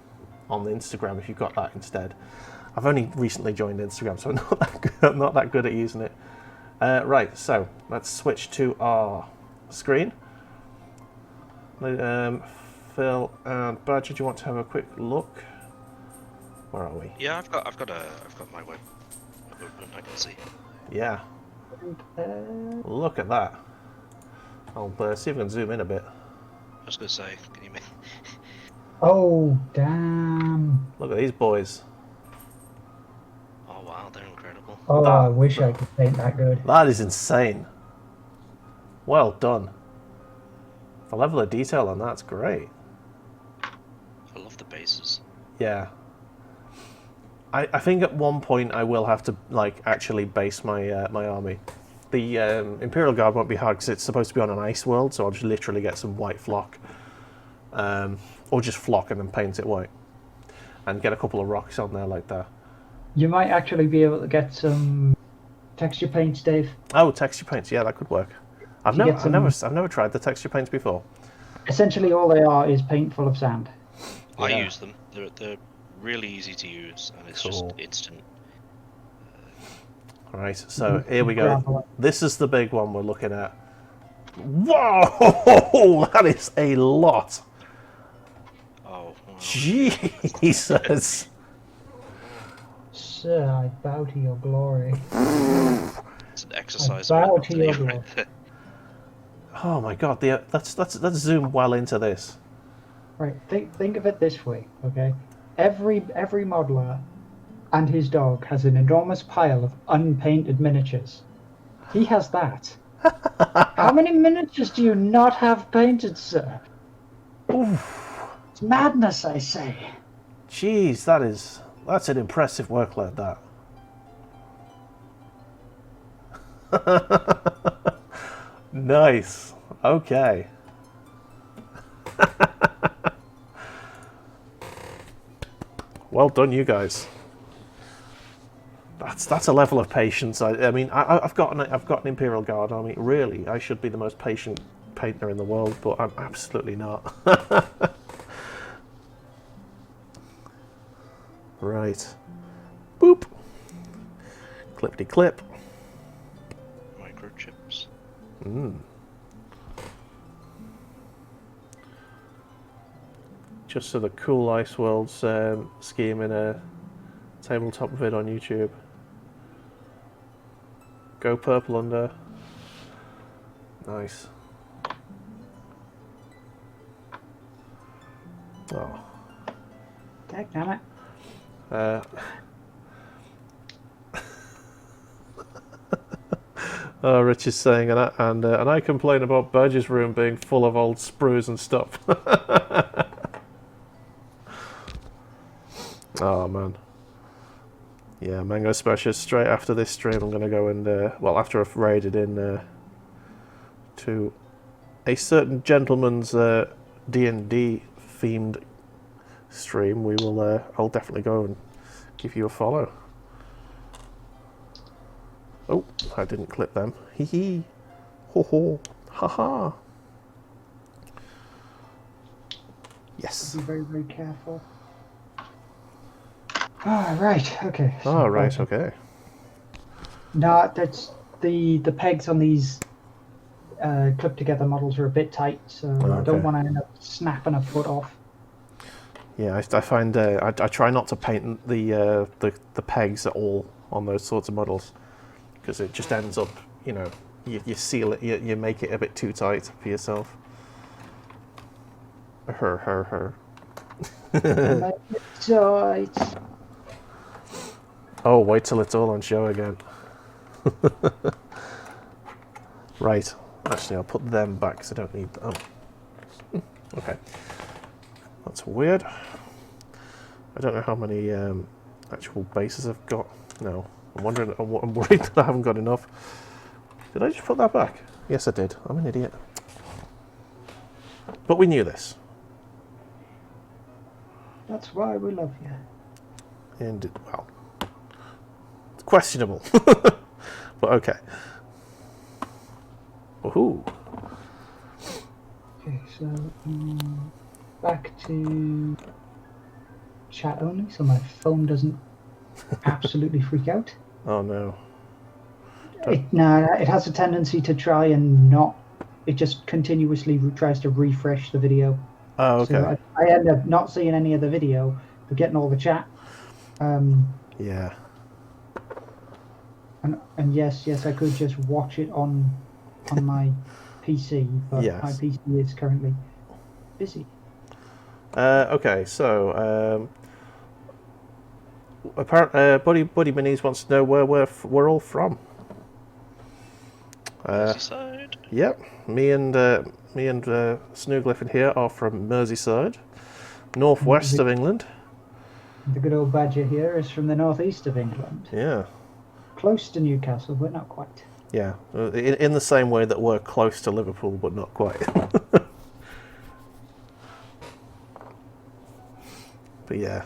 S1: the Instagram, if you've got that instead. I've only recently joined Instagram, so I'm not that good at using it. Right, so let's switch to our screen. Phil and Badger, do you want to have a quick look? Where are we?
S2: Yeah, I've got my web open. I can see.
S1: Yeah. Look at that. I'll see if I can zoom in a bit.
S2: I was gonna say, can you make?
S3: Oh, damn.
S1: Look at these boys.
S2: Oh wow, they're incredible.
S3: Oh, I wish I could paint that good.
S1: That is insane. Well done. The level of detail on that's great.
S2: I love the bases.
S1: Yeah. I think at one point I will have to like actually base my my army. The Imperial Guard won't be hard because it's supposed to be on an ice world, so I'll just literally get some white flock. Or just flock and then paint it white. And get a couple of rocks on there like that.
S3: You might actually be able to get some texture paints, Dave.
S1: Oh, texture paints, yeah, that could work. I've never tried the texture paints before.
S3: Essentially all they are is paint full of sand.
S1: Yeah.
S2: I use them. They're really easy to use, and it's just instant.
S1: Alright, so here we go. This is the big one we're looking at. Whoa! That is a lot.
S2: Oh, wow.
S1: Jesus.
S3: Sir, I bow to your glory.
S2: It's an exercise.
S3: I bow to your glory.
S2: Right there.
S1: Oh my god, let's zoom well into this.
S3: Right, think of it this way, okay? Every modeler and his dog has an enormous pile of unpainted miniatures. He has that. How many miniatures do you not have painted, sir?
S1: Oof.
S3: It's madness, I say.
S1: Jeez, That's an impressive workload, that. Nice. Okay. Well done, you guys. That's a level of patience. I mean, I've got an Imperial Guard army. Really, I should be the most patient painter in the world, but I'm absolutely not. Right. Boop. Clippity clip.
S2: Microchips.
S1: Just so the cool Ice Worlds scheme in a tabletop vid on YouTube. Go purple under. Nice. Oh.
S3: Damn it.
S1: Oh, Rich is saying, and I complain about Burge's room being full of old sprues and stuff. Oh man. Yeah, Mango Special. Straight after this stream, I'm gonna go and well, after I've raided in to a certain gentleman's D&D themed stream, we will. I'll definitely go and give you a follow. Oh, I didn't clip them. Hee hee. Ho ho. Ha ha. Yes.
S3: Be very, very careful. Ah, right. Okay.
S1: Oh, right. Okay.
S3: No, that's the pegs on these clip together models are a bit tight, so I don't want to end up snapping a foot off.
S1: Yeah, I find I try not to paint the pegs at all on those sorts of models, because it just ends up, you know, you seal it, you make it a bit too tight for yourself. Her.
S3: Tight.
S1: Oh, wait till it's all on show again. Right. Actually, I'll put them back because I don't need them. Oh. Okay. That's weird. I don't know how many actual bases I've got. No. I'm wondering. I'm worried that I haven't got enough. Did I just put that back? Yes, I did. I'm an idiot. But we knew this.
S3: That's why we love you.
S1: And well, it's questionable, but okay. Woohoo!
S3: Okay, so back to chat only, so my phone doesn't absolutely freak out.
S1: Oh no!
S3: It has a tendency to try and not. It just continuously tries to refresh the video.
S1: Oh, okay.
S3: So I end up not seeing any of the video, but getting all the chat.
S1: Yeah.
S3: And yes, I could just watch it on my PC, but
S1: Yes.
S3: my PC is currently busy.
S1: Okay, so Buddy Minis wants to know where we're all from.
S2: Merseyside.
S1: Yep, me and SnueGliffin here are from Merseyside, northwest of England.
S3: The good old Badger here is from the northeast of England,
S1: Yeah,
S3: close to Newcastle, but not quite.
S1: yeah. In the same way that we're close to Liverpool, but not quite. But yeah,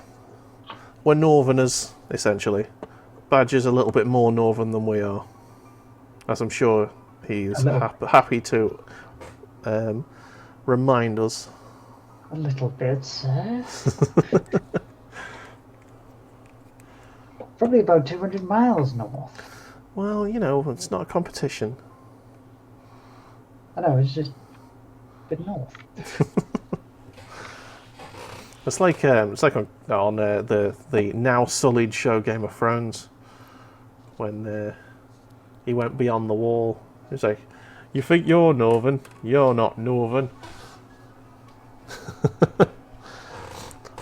S1: we're northerners essentially. Badger's a little bit more northern than we are, as I'm sure he's happy to remind us.
S3: A little bit, sir. Probably about 200 miles north.
S1: Well, you know, it's not a competition.
S3: I know, it's just a bit north.
S1: It's like on the now sullied show Game of Thrones, when he went beyond the wall. He's like, "You think you're northern? You're not northern."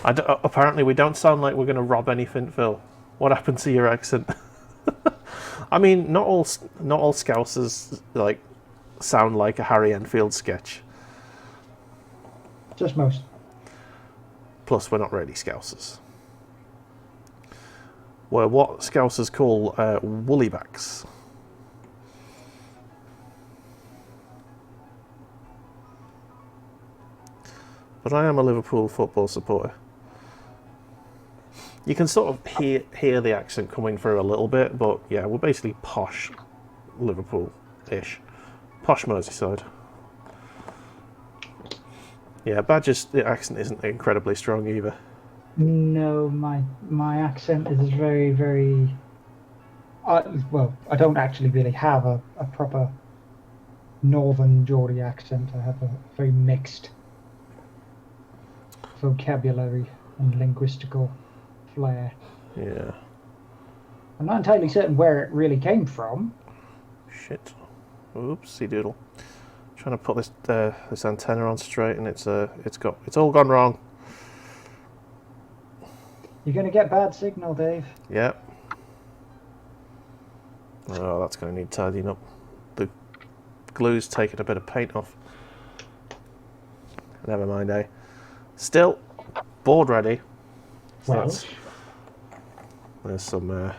S1: Apparently, we don't sound like we're going to rob anything, Phil. What happened to your accent? I mean, not all Scousers like sound like a Harry Enfield sketch.
S3: Just most.
S1: Plus, we're not really Scousers. were what Scousers call woolly-backs. But I am a Liverpool football supporter. You can sort of hear the accent coming through a little bit, but yeah, we're basically posh Liverpool-ish. Posh Merseyside. Yeah, Badger's the accent isn't incredibly strong either.
S3: No, my accent is very, very... well, I don't actually really have a proper northern Geordie accent. I have a very mixed vocabulary and linguistical flair.
S1: Yeah.
S3: I'm not entirely certain where it really came from.
S1: Shit. Oopsie doodle. Trying to put this this antenna on straight, and it's all gone wrong.
S3: You're going to get bad signal, Dave.
S1: Yep. Oh, that's going to need tidying up. The glue's taken a bit of paint off. Never mind, eh? Still, board ready. So
S3: Well,
S1: there's some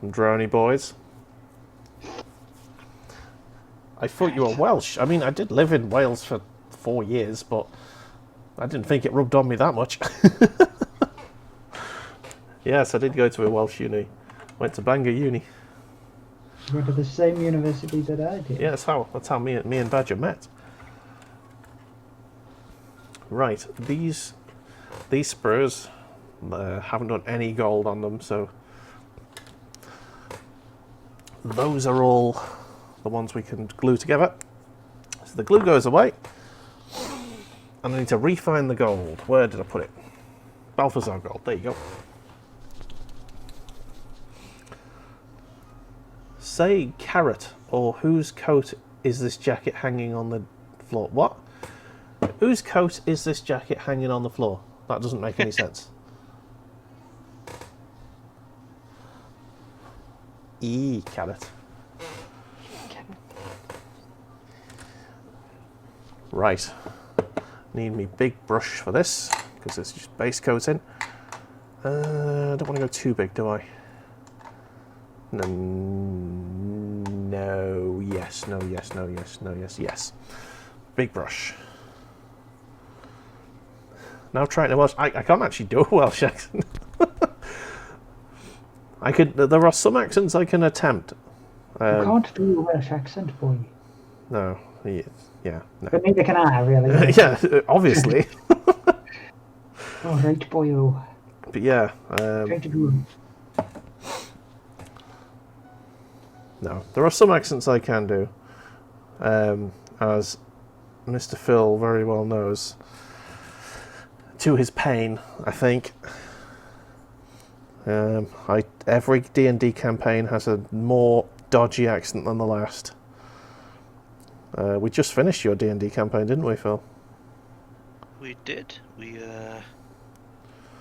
S1: droney boys. I thought you were Welsh. I mean, I did live in Wales for 4 years, but I didn't think it rubbed on me that much. Yes, I did go to a Welsh uni. Went to Bangor Uni.
S3: you went to the same university that I did.
S1: Yeah, that's how me and Badger met. Right, these spurs haven't done any gold on them, so those are all the ones we can glue together. So the glue goes away, and I need to refine the gold. Where did I put it? Balthazar gold. There you go. Say carrot, or whose coat is this jacket hanging on the floor? What? Whose coat is this jacket hanging on the floor? That doesn't make any sense. Carrot. Right. Need me big brush for this, because it's just base coating. I don't want to go too big, do I? No, yes, no, yes, no, yes, no, yes, yes. Big brush. Now trying to Welsh. I can't actually do a Welsh accent. There are some accents I can attempt.
S3: You can't do a Welsh accent, boy.
S1: No, yeah, no.
S3: But neither can I, really.
S1: Yeah, obviously.
S3: All right, boyo.
S1: But yeah,
S3: Try to do
S1: no, there are some accents I can do, as Mr. Phil very well knows, to his pain, I think. Every D&D campaign has a more dodgy accent than the last. We just finished your D&D campaign, didn't we, Phil?
S2: We did. We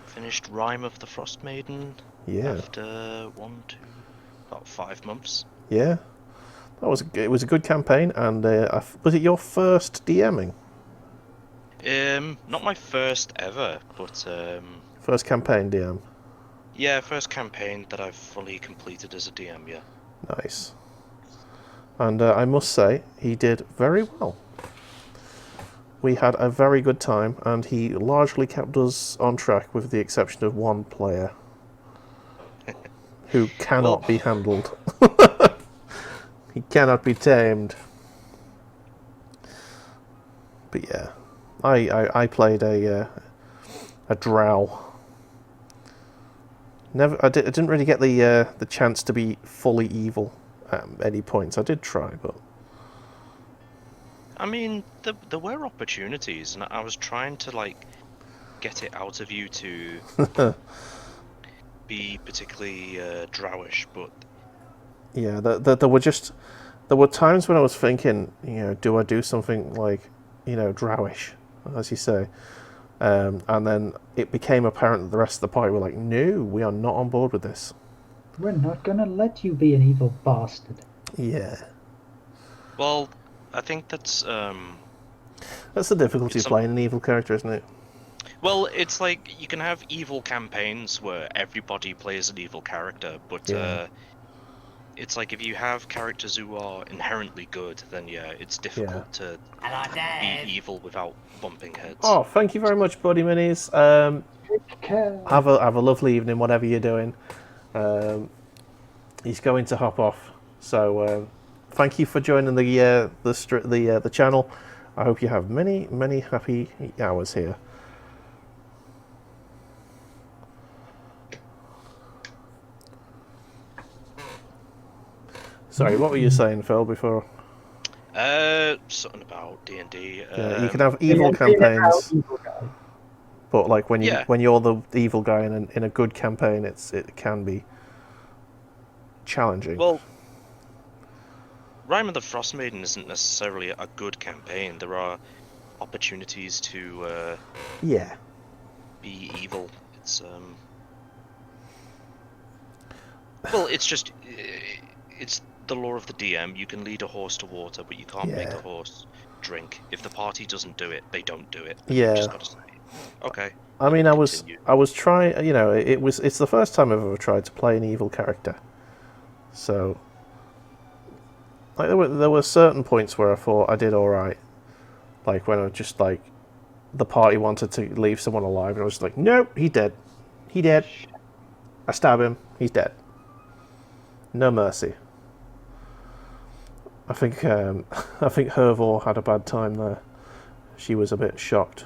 S2: finished Rime of the Frost Maiden.
S1: Yeah.
S2: After about 5 months.
S1: Yeah, it was a good campaign, and was it your first DMing?
S2: Not my first ever, but
S1: First campaign DM.
S2: yeah, first campaign that I've fully completed as a DM. Yeah.
S1: Nice. And I must say, he did very well. We had a very good time, and he largely kept us on track, with the exception of one player who cannot be handled. He cannot be tamed. But yeah, I played a drow. I didn't really get the chance to be fully evil at any points. I did try, but
S2: I mean, there were opportunities, and I was trying to get it out of you to be particularly drowish, but
S1: yeah, there were times when I was thinking, do I do something drowish, as you say, and then it became apparent that the rest of the party were like, no, we are not on board with this.
S3: We're not gonna let you be an evil bastard.
S1: Yeah.
S2: well, I think that's
S1: That's the difficulty of playing an evil character, isn't it?
S2: Well, it's like you can have evil campaigns where everybody plays an evil character, but
S1: Yeah.
S2: it's like if you have characters who are inherently good, then yeah, it's difficult to
S4: Hello, Dave.
S2: be evil without bumping heads.
S1: Oh, thank you very much, Buddy Minis. Have a lovely evening, whatever you're doing. He's going to hop off, so thank you for joining the channel. I hope you have many happy hours here. Sorry, what were you saying, Phil? Before?
S2: Something about D&D.
S1: Yeah, you can have evil campaigns, but like when you're the evil guy in a good campaign, it can be challenging.
S2: Well, Rime of the Frost Maiden isn't necessarily a good campaign. There are opportunities to be evil. It's well, it's just it's the law of the DM. You can lead a horse to water, but you can't make a horse drink. If the party doesn't do it, they don't do it.
S1: Yeah.
S2: You just gotta say, okay.
S1: I mean, I was trying. You know, it's the first time I've ever tried to play an evil character. So, like, there were certain points where I thought I did all right. Like when I was just like, the party wanted to leave someone alive, and I was like, nope, he's dead. He dead. I stab him. He's dead. No mercy. I think Hervor had a bad time there. She was a bit shocked.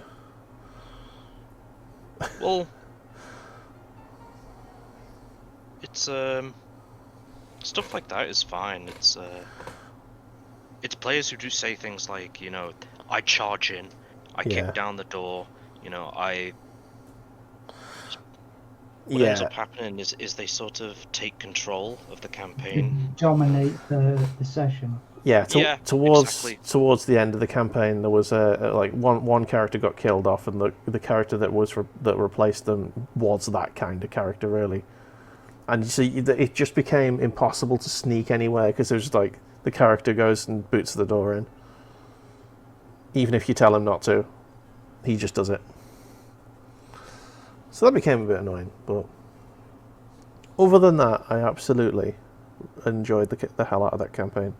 S2: Well, it's stuff like that is fine. It's players who do say things like, you know, I charge in, I kick down the door, you know, what ends up happening is they sort of take control of the campaign.
S3: Dominate the session.
S1: Yeah, towards
S2: exactly.
S1: the end of the campaign, there was like one character got killed off, and the character that replaced them was that kind of character, really. And you see, it just became impossible to sneak anywhere because there's like the character goes and boots the door in, even if you tell him not to, he just does it. So that became a bit annoying, but other than that, I absolutely enjoyed the hell out of that campaign.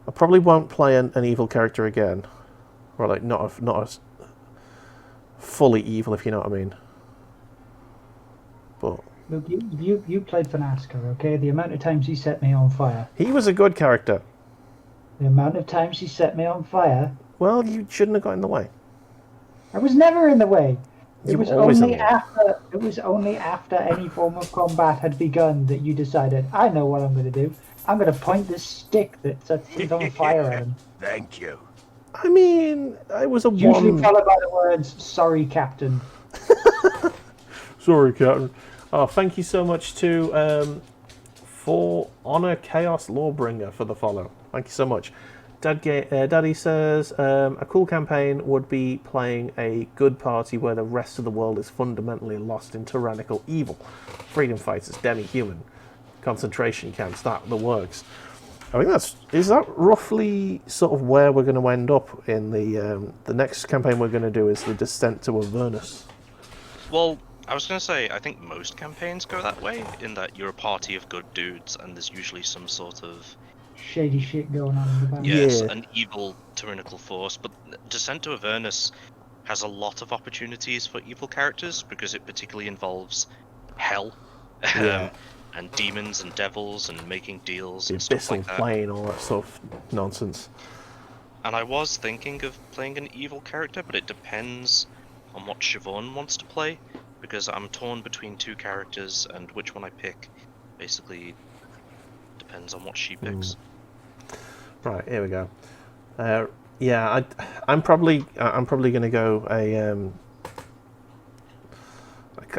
S1: I probably won't play an evil character again, or like not a fully evil, if you know what I mean. But
S3: look, you played Fanasker, okay? The amount of times he set me on fire.
S1: He was a good character.
S3: The amount of times he set me on fire.
S1: Well, you shouldn't have got in the way.
S3: I was never in the way.
S1: It was only
S3: after any form of combat had begun that you decided, I know what I'm going to do. I'm going to point this stick that sets things on fire at him.
S6: Thank you.
S1: I mean, I was
S3: usually followed by the words, sorry, Captain.
S1: Sorry, Captain. Oh, thank you so much to For Honor Chaos Lawbringer for the follow. Thank you so much. Daddy says, a cool campaign would be playing a good party where the rest of the world is fundamentally lost in tyrannical evil. Freedom fighters, demi-human, concentration camps, the works. I think is that roughly sort of where we're going to end up in the next campaign we're going to do is the Descent to Avernus.
S2: Well, I was going to say, I think most campaigns go that way, in that you're a party of good dudes and there's usually some sort of
S3: shady shit going on in the background.
S2: Yes, an evil tyrannical force, but Descent to Avernus has a lot of opportunities for evil characters because it particularly involves hell and demons and devils and making deals and stuff like that.
S1: Plane, all that sort of nonsense.
S2: And I was thinking of playing an evil character, but it depends on what Siobhan wants to play, because I'm torn between two characters, and which one I pick basically depends on what she picks.
S1: Right, here we go. I'm probably going to go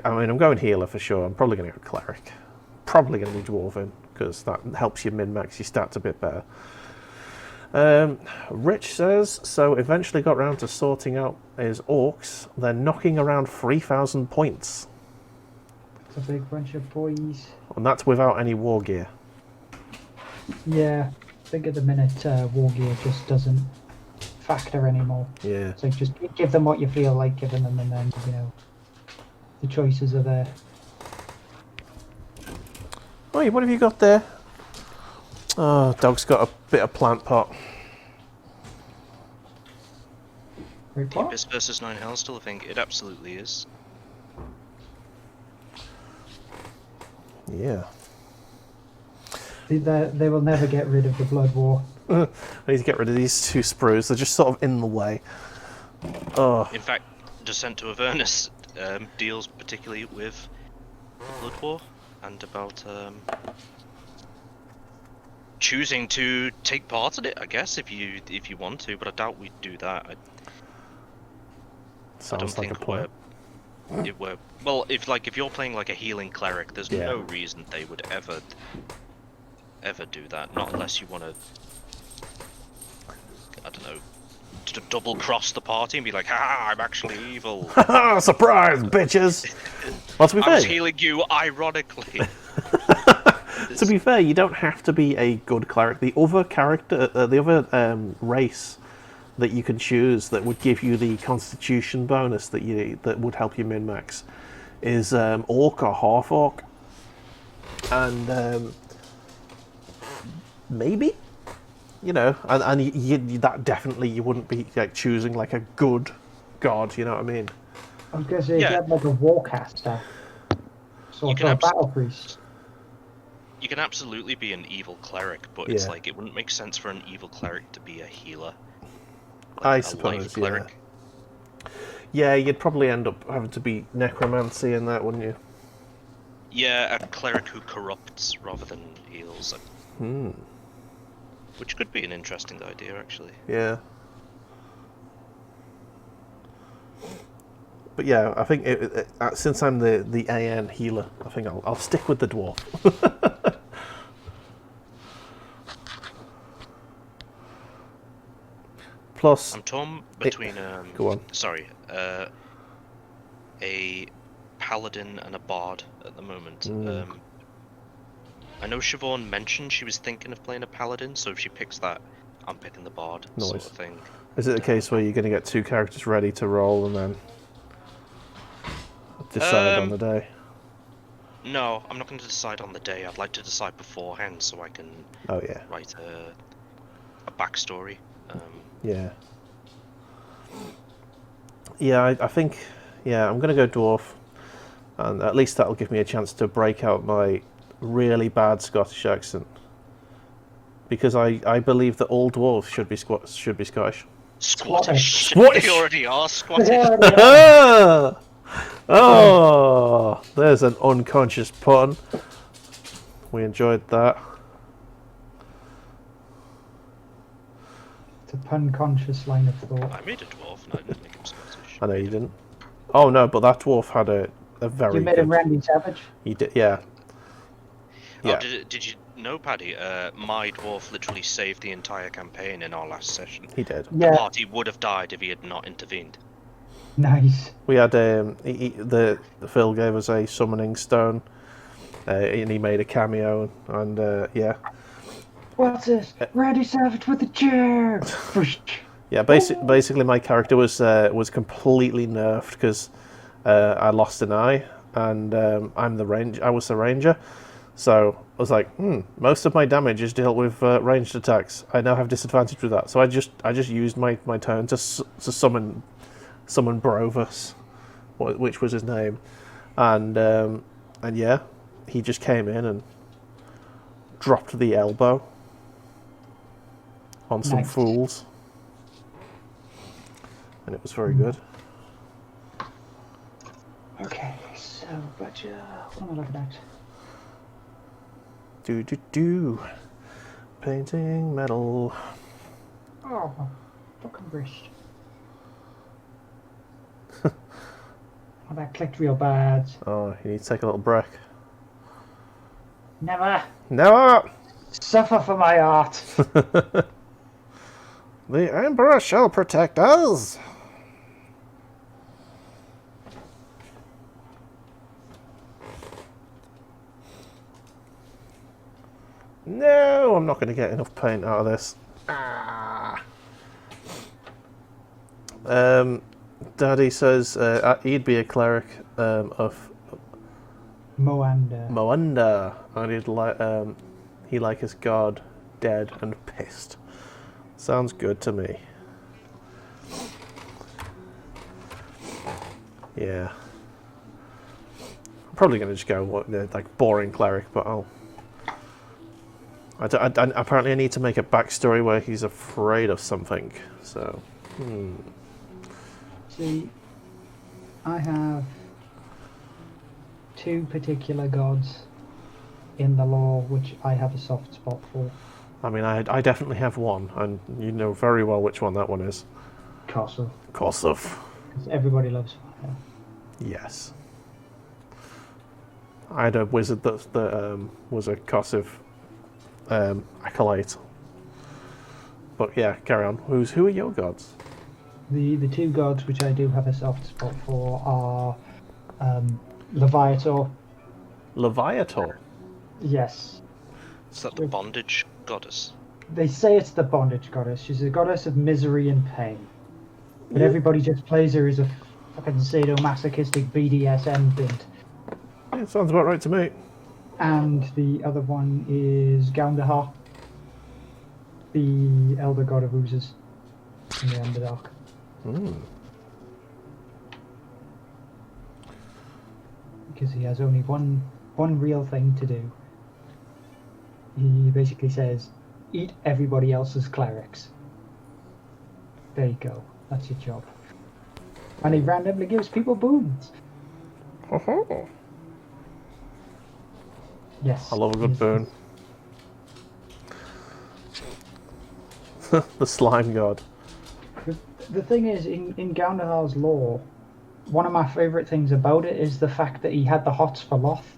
S1: I'm going healer for sure. I'm probably going to go cleric. Probably going to be dwarven because that helps you min-max your stats a bit better. Rich says, so eventually got round to sorting out his orcs. They're knocking around 3,000 points.
S3: It's a big bunch of boys.
S1: And that's without any war gear.
S3: Yeah, I think at the minute war gear just doesn't factor anymore.
S1: Yeah.
S3: So just give them what you feel like giving them, and then the choices are there.
S1: Wait, what have you got there? Oh, dog's got a bit of plant pot.
S3: Wait, what?
S2: Deepest versus 9 Hell still a thing? It absolutely is.
S1: Yeah.
S3: They will never get rid of the Blood War.
S1: I need to get rid of these 2 sprues. They're just sort of in the way. Oh.
S2: In fact, Descent to Avernus deals particularly with the Blood War and about choosing to take part in it. I guess if you want to, but I doubt we'd do that. I don't
S1: Sounds like a
S2: think
S1: plan.
S2: well, if you're playing like a healing cleric, there's no reason they would ever do that. Not unless you want to, I don't know, to double cross the party and be like, "Ha! I'm actually evil."
S1: Haha! Surprise, bitches! Well, to be
S2: I
S1: fair,
S2: was healing you ironically.
S1: to be fair, you don't have to be a good cleric. The other character, the other race that you can choose that would give you the Constitution bonus that would help you min max is Ork or half Ork, and maybe, and that definitely you wouldn't be like choosing like a good god. You know what I mean?
S3: I was gonna say,
S2: Yeah.
S3: you had like a warcaster, sort
S2: can
S3: of a battle priest.
S2: You can absolutely be an evil cleric, but it's
S1: Yeah.
S2: like it wouldn't make sense for an evil cleric to be a healer.
S1: I
S2: Like a
S1: suppose,
S2: life cleric.
S1: Yeah, you'd probably end up having to be necromancy in that, wouldn't you?
S2: Yeah, a cleric who corrupts rather than heals. Which could be an interesting idea, actually.
S1: Yeah. But yeah, I think since I'm the AN healer, I think I'll stick with the dwarf. Plus,
S2: I'm torn between
S1: go on.
S2: Sorry, a paladin and a bard at the moment. I know Siobhan mentioned she was thinking of playing a paladin, so if she picks that, I'm picking the bard, sort
S1: Nice.
S2: of thing.
S1: Is it the case where you're going to get 2 characters ready to roll and then decide on the day?
S2: No, I'm not going to decide on the day. I'd like to decide beforehand so I can
S1: Oh yeah.
S2: write a backstory.
S1: Yeah. Yeah, I think, I'm going to go dwarf, and at least that'll give me a chance to break out my really bad Scottish accent, because I believe that all dwarves should be Scottish.
S2: Scottish.
S1: Scottish.
S2: They already are Scottish.
S1: Ah! Oh, there's an unconscious pun. We enjoyed that.
S3: It's a pun-conscious line of thought.
S2: I made a dwarf and I didn't make him Scottish.
S1: I know you didn't. Oh no, but that dwarf had a very
S3: You made him
S1: good...
S3: Randy Savage?
S1: He did, yeah. Yeah.
S2: Oh, did you know, Paddy? My dwarf literally saved the entire campaign in our last session.
S1: He did.
S2: The
S3: Yeah,
S2: party would have died if he had not intervened.
S3: nice.
S1: We had the Phil gave us a summoning stone, and he made a cameo, and yeah.
S3: What's this? Randy Savage with the chair!
S1: Yeah, basically my character was completely nerfed because I lost an eye, and I was the ranger, so I was like, most of my damage is dealt with ranged attacks. I now have disadvantage with that, so I just used my turn to summon Brovus, which was his name, and yeah, he just came in and dropped the elbow on some
S3: Nice.
S1: fools. And it was very good.
S3: Okay, so, what am I looking at?
S1: Do. Painting metal.
S3: Oh, my fucking wrist. Oh, that clicked real bad.
S1: Oh, you need to take a little break.
S3: Never
S1: No!
S3: suffer for my art.
S1: The Emperor shall protect us! No, I'm not going to get enough paint out of this. Ah. Daddy says he'd be a cleric of
S3: Moanda.
S1: Moanda, and he like his god dead and pissed. Sounds good to me. Yeah. I'm probably going to just go like boring cleric, but apparently I need to make a backstory where he's afraid of something. So,
S3: See, I have 2 particular gods in the lore which I have a soft spot for.
S1: I mean, I definitely have one, and you know very well which one that one is.
S3: Kosov.
S1: Kosov.
S3: Because everybody loves fire.
S1: Yes. I had a wizard that was a Kosov acolyte. But yeah, carry on. Who are your gods?
S3: The 2 gods which I do have a soft spot for are Leviator.
S1: Leviator?
S3: Yes.
S2: Is that the bondage goddess?
S3: They say it's the bondage goddess. She's a goddess of misery and pain. But everybody just plays her as a fucking sadomasochistic BDSM bint.
S1: Yeah, sounds about right to me.
S3: And the other one is Gaundahar, the elder god of oozes in the Underdark. Because he has only one real thing to do. He basically says, eat everybody else's clerics. There you go. That's your job. And he randomly gives people boons. Yes.
S1: I love a good boon. The slime god.
S3: The thing is, in Gaundahar's lore, one of my favourite things about it is the fact that he had the hots for Loth.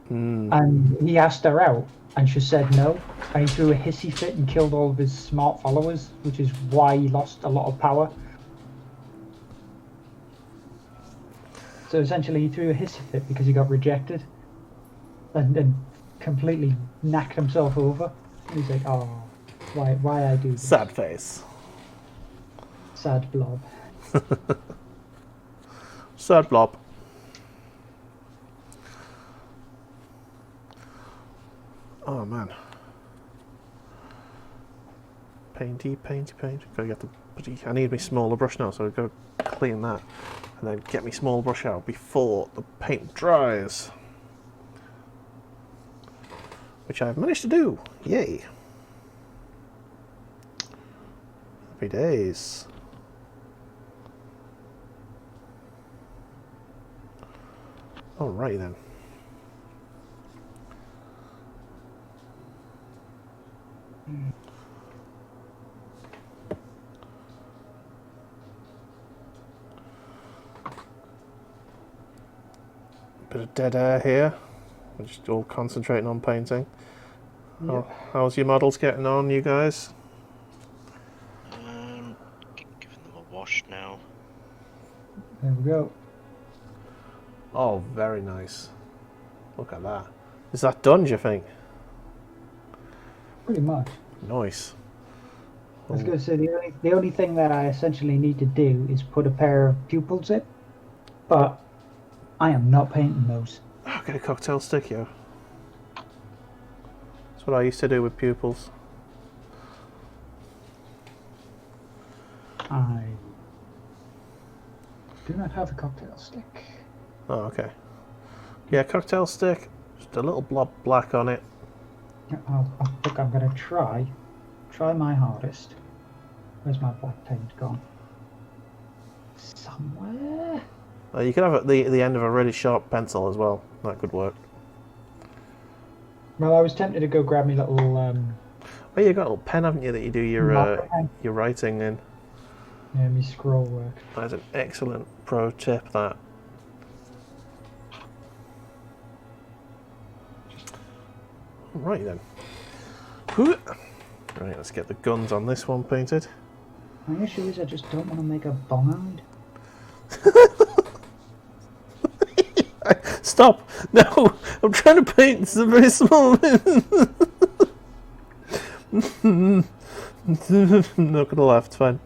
S3: And he asked her out, and she said no, and he threw a hissy fit and killed all of his smart followers, which is why he lost a lot of power. So essentially he threw a hissy fit because he got rejected, and completely knacked himself over. And he's like, oh, why I do this?
S1: Sad face.
S3: Sad blob.
S1: Sad blob. Oh man. Painty. Gotta get I need my smaller brush now, so I've got to clean that. And then get my small brush out before the paint dries. Which I've managed to do. Yay. Happy days. Alright then. Bit of dead air here. We're just all concentrating on painting.
S3: Yeah.
S1: How's your models getting on, you guys?
S2: Giving them a wash now.
S3: There we go.
S1: Oh, very nice. Look at that. Is that done, do you think?
S3: Pretty much.
S1: Nice.
S3: I was going to say, the only thing that I essentially need to do is put a pair of pupils in, but I am not painting those.
S1: Oh, get a cocktail stick, yo. That's what I used to do with pupils.
S3: I do not have a cocktail stick.
S1: Oh, okay. Yeah, cocktail stick. Just a little blob black on it.
S3: Look, I'm going to try my hardest. Where's my black paint gone? Somewhere?
S1: You can have it the end of a really sharp pencil as well. That could work.
S3: Well, I was tempted to go grab me little...
S1: Oh, you got a little pen, haven't you, that you do your writing in?
S3: Yeah, me scroll work.
S1: That's an excellent pro tip, that. Right then. Right, let's get the guns on this one painted.
S3: My issue is I just don't want to make a bong-eyed.
S1: Stop! No! I'm trying to paint. This is a very small. Not gonna laugh, it's fine.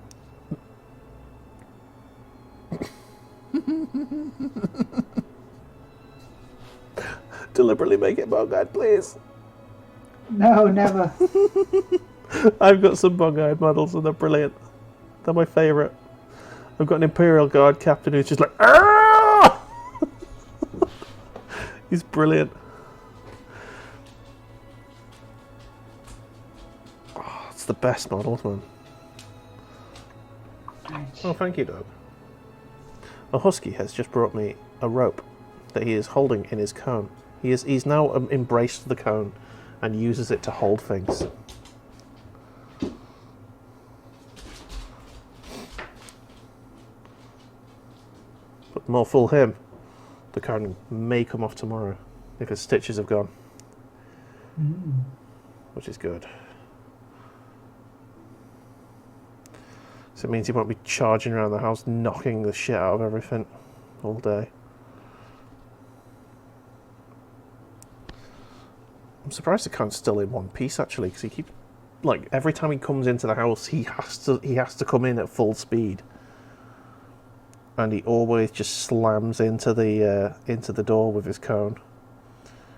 S1: Deliberately make it bug-eyed, please.
S3: No, never.
S1: I've got some bug-eyed models and they're brilliant. They're my favourite. I've got an Imperial Guard captain who's just like, ah! He's brilliant. Oh, it's the best models, man. Oh, thank you, Doug. A husky has just brought me a rope that he is holding in his cone. He's now embraced the cone and uses it to hold things. But more fool him. The cone may come off tomorrow if his stitches have gone. Which is good. So it means he won't be charging around the house, knocking the shit out of everything all day. I'm surprised the cone's still in one piece actually, because he keeps, like, every time he comes into the house, he has to come in at full speed, and he always just slams into the door with his cone.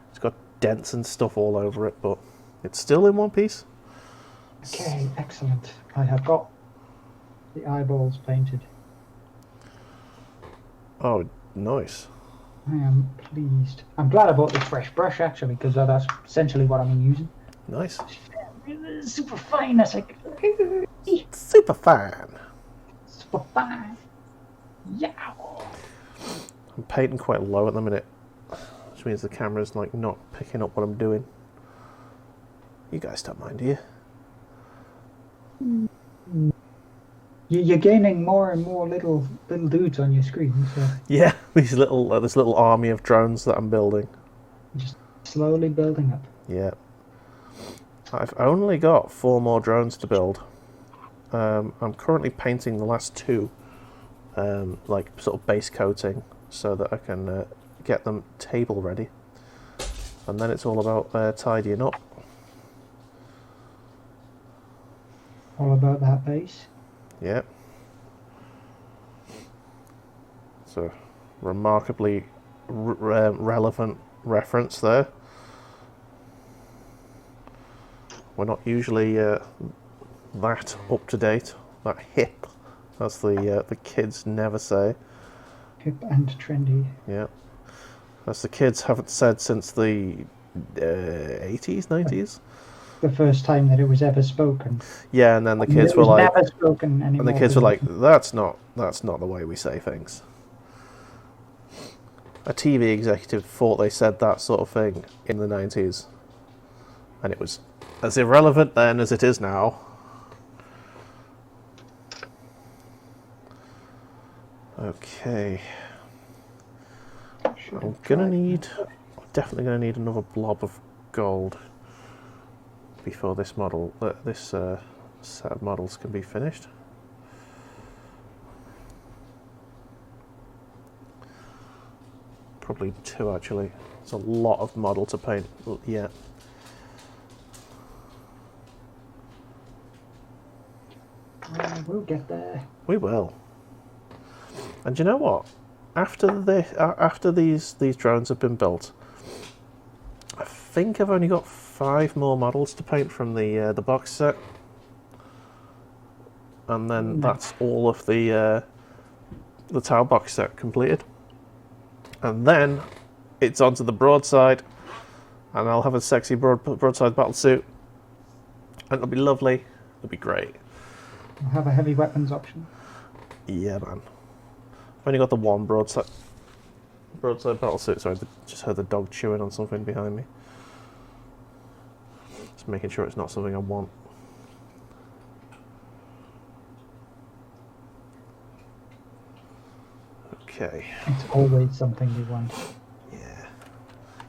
S1: It's got dents and stuff all over it, but it's still in one piece.
S3: Okay, excellent. I have got the eyeballs painted.
S1: Oh, nice.
S3: I am pleased. I'm glad I bought this fresh brush actually, because that's essentially what I'm using.
S1: Nice.
S3: Super fine. That's like
S1: Super fine.
S3: super fine. Yeah.
S1: I'm painting quite low at the minute, which means the camera's like not picking up what I'm doing. You guys don't mind, do you?
S3: You're gaining more and more little dudes on your screen, so
S1: Yeah, this little army of drones that I'm building.
S3: just slowly building up.
S1: Yeah. I've only got 4 more drones to build. I'm currently painting the last 2, like sort of base coating, so that I can get them table ready. And then it's all about tidying up.
S3: All about that base.
S1: Yeah. It's a remarkably relevant reference there. We're not usually that up to date, that hip, as the kids never say.
S3: Hip and trendy.
S1: Yeah. As the kids haven't said since the 80s, 90s.
S3: The first time that it was ever spoken.
S1: Yeah, and then the
S3: And
S1: kids
S3: it
S1: were
S3: was
S1: like,
S3: never spoken anymore.
S1: and the kids were like, that's not the way we say things. A TV executive thought they said that sort of thing in the 90s, and it was as irrelevant then as it is now. Okay. I'm definitely gonna need another blob of gold before this model, this set of models can be finished. Probably 2 actually. It's a lot of model to paint yet.
S3: We'll get there.
S1: We will. And you know what? After these drones have been built, I think I've only got 5 more models to paint from the box set, and then that's all of the tower box set completed. And then it's onto the broadside, and I'll have a sexy broadside battle suit, and it'll be lovely. It'll be great.
S3: We'll have a heavy weapons option.
S1: Yeah, man. I've only got the one broadside battle suit. Sorry, I just heard the dog chewing on something behind me. Just making sure it's not something I want. Okay.
S3: It's always something you want.
S1: Yeah.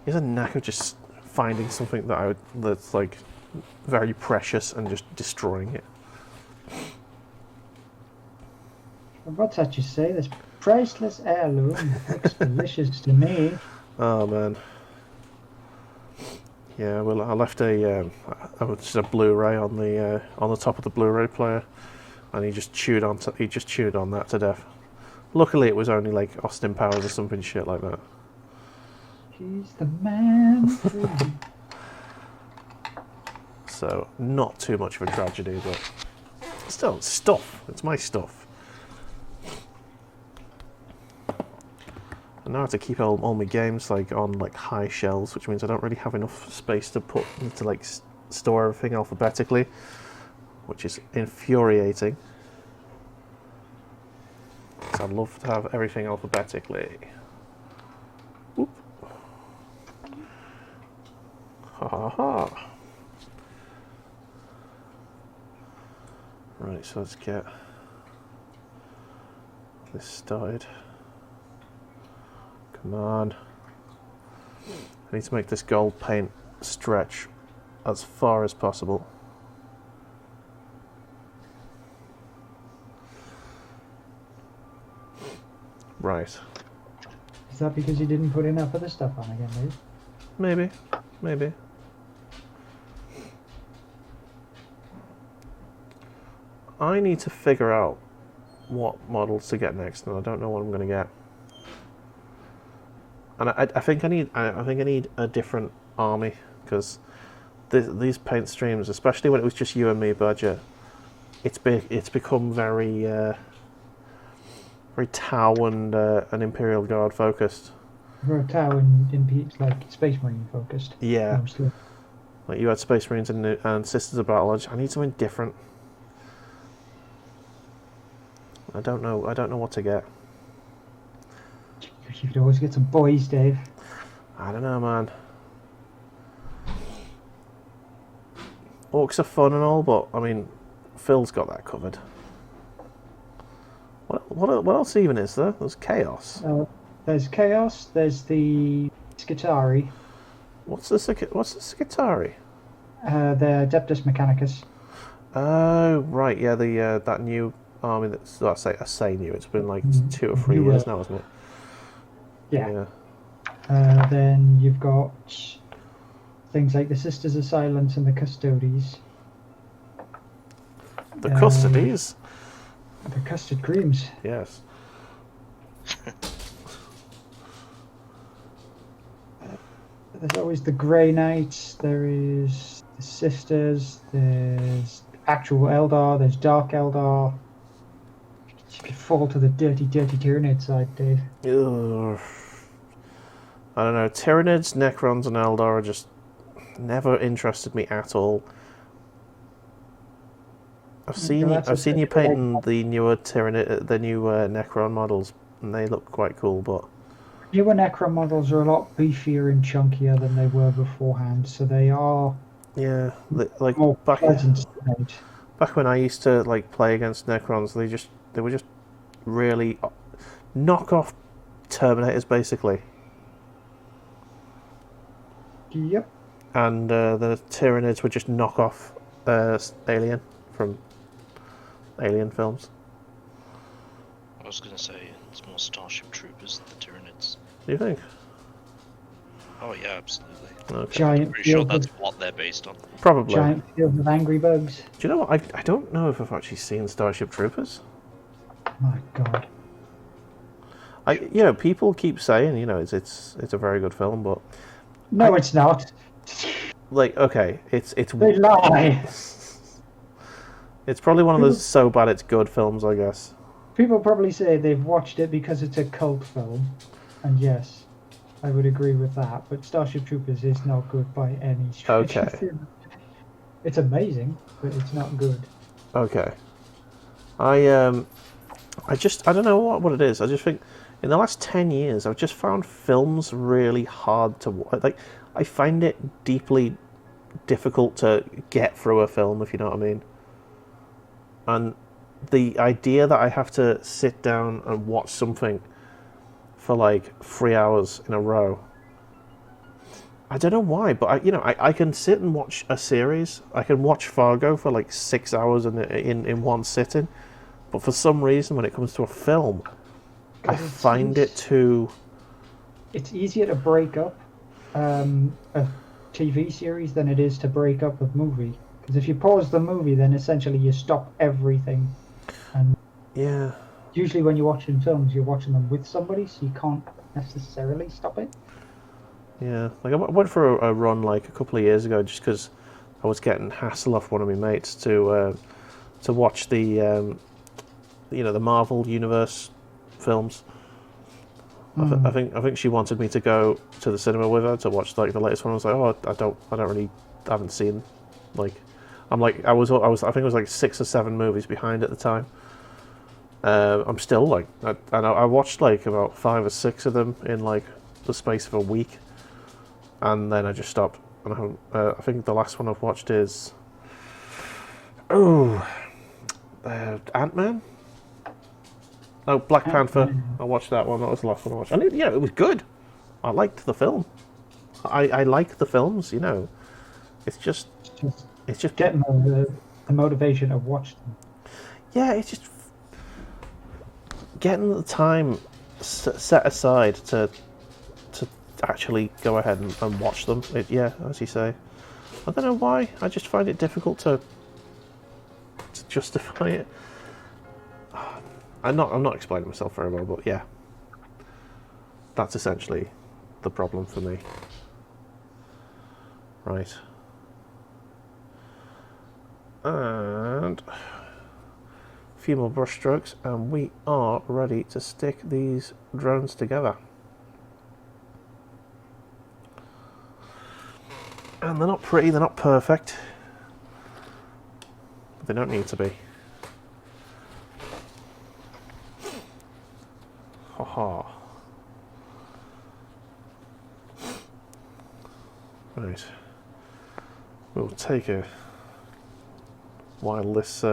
S1: There's a knack of just finding something that's like very precious and just destroying it.
S3: What's that you say? This priceless heirloom looks delicious to me.
S1: Oh man. Yeah, well, I left just a Blu-ray on the top of the Blu-ray player, and he just chewed on that to death. Luckily, it was only like Austin Powers or something shit like that.
S3: He's the man. For you.
S1: So, not too much of a tragedy, but still, it's stuff. It's my stuff. And now I have to keep all my games like on like high shelves, which means I don't really have enough space to put to like store everything alphabetically, which is infuriating. So I'd love to have everything alphabetically. Whoop. Ha ha ha. Right, so let's get this started. Come on. I need to make this gold paint stretch as far as possible. Right.
S3: Is that because you didn't put enough other stuff on again, Dave?
S1: Maybe. Maybe. I need to figure out what models to get next, and I don't know what I'm going to get. And I think I need a different army, because these paint streams, especially when it was just you and me budget, it's become very very Tau and Imperial Guard focused.
S3: For Tau and Pete's like Space Marine focused.
S1: Yeah.
S3: Mostly.
S1: Like you had Space Marines and Sisters of Battle. I need something different. I don't know what to get.
S3: You could always get some boys, Dave.
S1: I don't know, man. Orcs are fun and all, but I mean, Phil's got that covered. What else even is there? There's Chaos.
S3: There's Chaos. There's the Skitari.
S1: What's the Skitari?
S3: The Adeptus Mechanicus.
S1: Oh right, yeah, the that new army that's I say new. It's been like 2 or 3
S3: Newer.
S1: years now, isn't it?
S3: Yeah. Then you've got things like the Sisters of Silence and the Custodies.
S1: The Custodies.
S3: The Custard Creams.
S1: Yes.
S3: There's always the Grey Knights. There is the Sisters. There's actual Eldar. There's Dark Eldar. You could fall to the dirty Tyranid side, Dave.
S1: Ugh. I don't know. Tyranids, Necrons, and Eldar are just never interested me at all. I've seen you painting the newer Tyranid, the new Necron models, and they look quite cool. But
S3: newer Necron models are a lot beefier and chunkier than they were beforehand, so they are
S1: like
S3: more pleasant to paint.
S1: back when I used to like play against Necrons, they were just really knock-off Terminators, basically.
S3: Yep.
S1: And the Tyranids were just knock-off Alien from Alien films.
S2: I was going to say it's more Starship Troopers than the Tyranids.
S1: Do you think?
S2: Oh yeah, absolutely.
S1: Okay.
S3: Giant
S2: Pretty sure
S3: fields
S2: that's what they're based on.
S1: Probably.
S3: Giant fields of angry bugs.
S1: Do you know what? I don't know if I've actually seen Starship Troopers.
S3: My God.
S1: People keep saying, it's a very good film, but
S3: No, it's not.
S1: like, okay, it's
S3: They lie.
S1: it's probably one of those so bad it's good films, I guess.
S3: People probably say they've watched it because it's a cult film, and yes, I would agree with that. But Starship Troopers is not good by any stretch.
S1: Okay.
S3: It's amazing, but it's not good.
S1: Okay. I don't know what it is. I just think in the last 10 years I've just found films really hard to watch. Like, I find it deeply difficult to get through a film, if you know what I mean. And the idea that I have to sit down and watch something for like 3 hours in a row, I don't know why, but I can sit and watch a series. I can watch Fargo for like 6 hours in one sitting, but for some reason when it comes to a film, I find it too...
S3: It's easier to break up a TV series than it is to break up a movie. Because if you pause the movie, then essentially you stop everything. And
S1: Yeah,
S3: usually when you're watching films, you're watching them with somebody, so you can't necessarily stop it.
S1: Yeah, like I went for a run like a couple of years ago just because I was getting hassle off one of my mates to watch the the Marvel Universe films. I think she wanted me to go to the cinema with her to watch like the latest one. I was like, oh, I haven't seen like, I think I was like 6 or 7 movies behind at the time. I'm still like, I watched like about 5 or 6 of them in like the space of a week, and then I just stopped. And I think the last one I've watched is Ant-Man. Oh, Black Panther. I watched that one. That was the last one I watched. And it was good. I liked the film. I like the films. It's just
S3: Getting the motivation to watch them.
S1: Yeah, it's just getting the time set aside to actually go ahead and watch them. As you say. I don't know why. I just find it difficult to justify it. I'm not explaining myself very well, but yeah, that's essentially the problem for me. Right. And a few more brush strokes, and we are ready to stick these drones together. And they're not pretty, they're not perfect, but they don't need to be. Haha. Right. We'll take a while this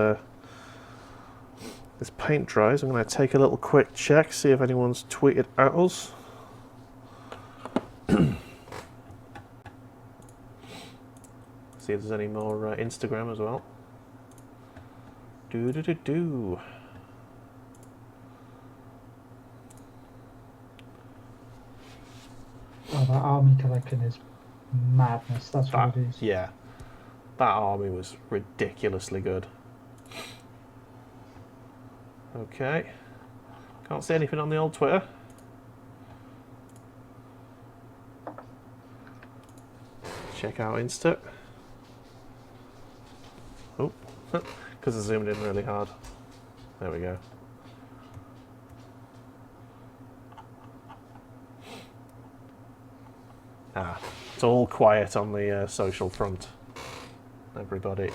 S1: paint dries. I'm going to take a little quick check, see if anyone's tweeted at us. See if there's any more Instagram as well. Do.
S3: Oh, that army collection is madness. That's what it is.
S1: Yeah, that army was ridiculously good. Okay, can't see anything on the old Twitter. Check out Insta. Oh, because I zoomed in really hard. There we go. It's all quiet on the social front, everybody.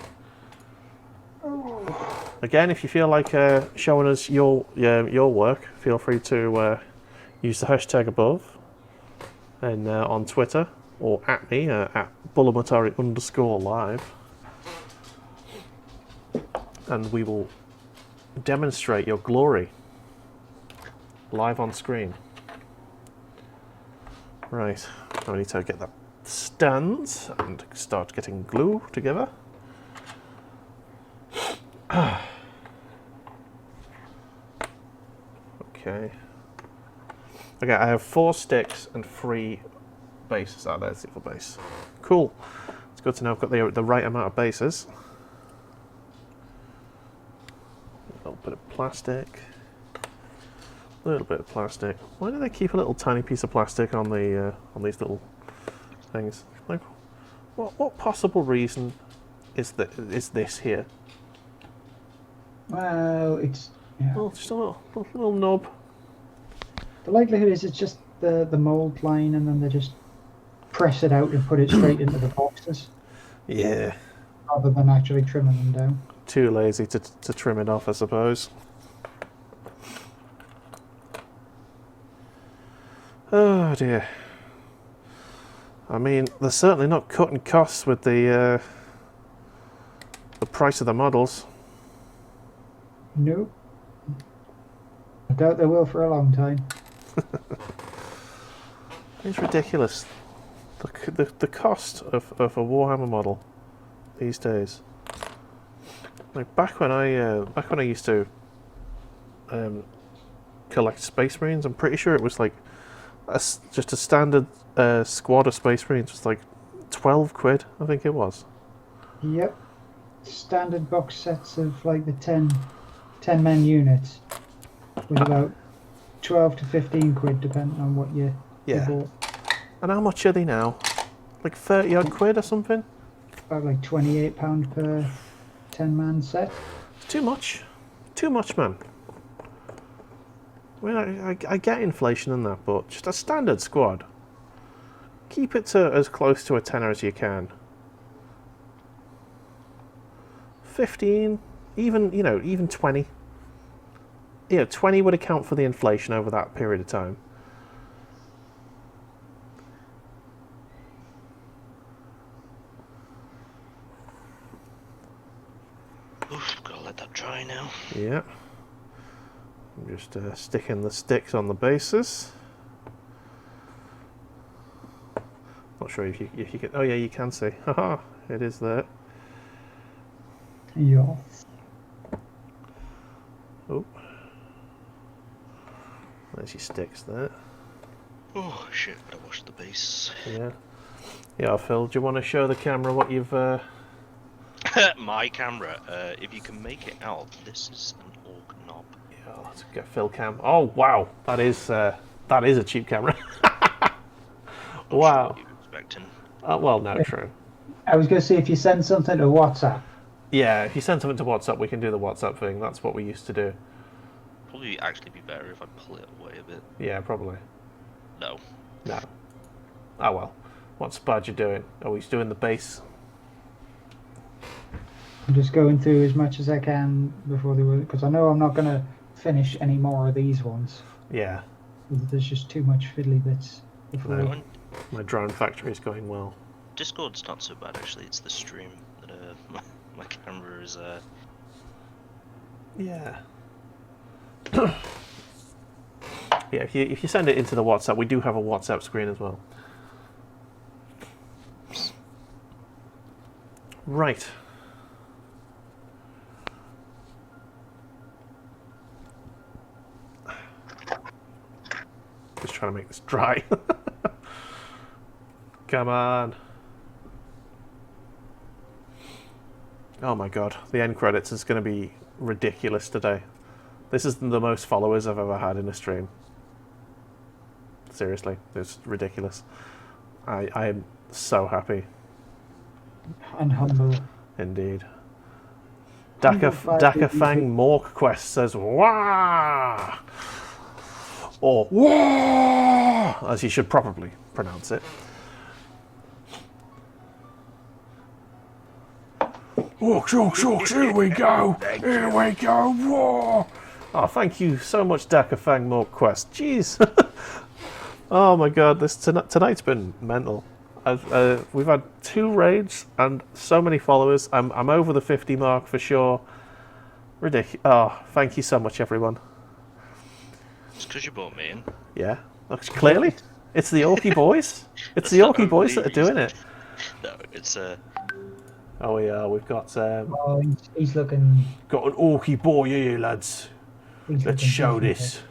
S1: Again, if you feel like showing us your work, feel free to use the hashtag above and on Twitter or at me at @Bullamatari_live, and we will demonstrate your glory live on screen. Right, I need to get the stands and start getting glue together. Okay, I have 4 sticks and 3 bases. Oh, there's the other base. Cool. It's good to know I've got the right amount of bases. A little bit of plastic. A little bit of plastic. Why do they keep a little tiny piece of plastic on the on these little things? Like, what possible reason is this here?
S3: Well, it's
S1: Well, just a little knob.
S3: the likelihood is it's just the mold line, and then they just press it out and put it straight into the boxes
S1: Yeah.
S3: rather than actually trimming them down.
S1: Too lazy to trim it off, I suppose. Oh dear. I mean, they're certainly not cutting costs with the price of the models.
S3: Nope. I doubt they will for a long time.
S1: It's ridiculous. The cost of a Warhammer model these days. Like back when I used to collect Space Marines, I'm pretty sure it was like just a standard squad of Space Marines was like 12 quid, I think it was.
S3: Yep. Standard box sets of like the 10 men units. was about 12 to 15 quid, depending on what you
S1: Yeah.
S3: bought.
S1: And how much are they now? Like 30 odd quid or something?
S3: About like £28 per 10-man set.
S1: It's too much. Too much, man. I mean, I get inflation and that, but just a standard squad. Keep it to as close to a tenner as you can. 15, even, you know, even 20. You know, 20 would account for the inflation over that period of time.
S2: Oof, gotta let that dry now.
S1: Yeah. I'm just sticking the sticks on the bases. Not sure if you can. Oh yeah, you can see. Haha, it is there.
S3: Yeah.
S1: Oh, there's your sticks there.
S2: Oh shit, gotta wash the base.
S1: Yeah. Yeah, Phil, do you want to show the camera what you've?
S2: My camera, if you can make it out, this is an Ork knob.
S1: Yeah, let's get Phil cam. Oh wow, that is a cheap camera. Wow.
S2: What you expecting?
S1: Well, no, true.
S3: I was going to say, if you send something to WhatsApp.
S1: Yeah, if you send something to WhatsApp, we can do the WhatsApp thing. That's what we used to do.
S2: Probably actually be better if I pull it away a bit.
S1: Yeah, probably.
S2: No.
S1: No. Oh well. What's Badger doing? Oh, he's doing the base.
S3: I'm just going through as much as I can before they were, because I know I'm not going to finish any more of these ones.
S1: Yeah.
S3: There's just too much fiddly bits before.
S1: No. My drone factory is going well.
S2: Discord's not so bad actually. It's the stream that my camera is.
S1: Yeah. Yeah. If you send it into the WhatsApp, we do have a WhatsApp screen as well. Right. Just trying to make this dry. Come on. Oh my god, the end credits is going to be ridiculous today. This is the most followers I've ever had in a stream. Seriously, it's ridiculous. I am so happy.
S3: And humble.
S1: Indeed. Daka Fang Mork Quest says "Wah!" or "Wah!" as you should probably pronounce it. Orks, here we go! Here we go! Whoa! Oh, thank you so much, Daka Fang Mork Quest. Jeez. Oh my god, tonight's been mental. We've had 2 raids and so many followers. I'm over the 50 mark for sure. Ridiculous. Oh, thank you so much, everyone.
S2: It's because you brought me in.
S1: Yeah, looks clearly. It's the Orky boys. It's the Orky boys that are doing it.
S2: No, it's
S1: Oh yeah, we've got
S3: Oh, he's looking.
S1: got an Orky boy here, lads. Let's show this.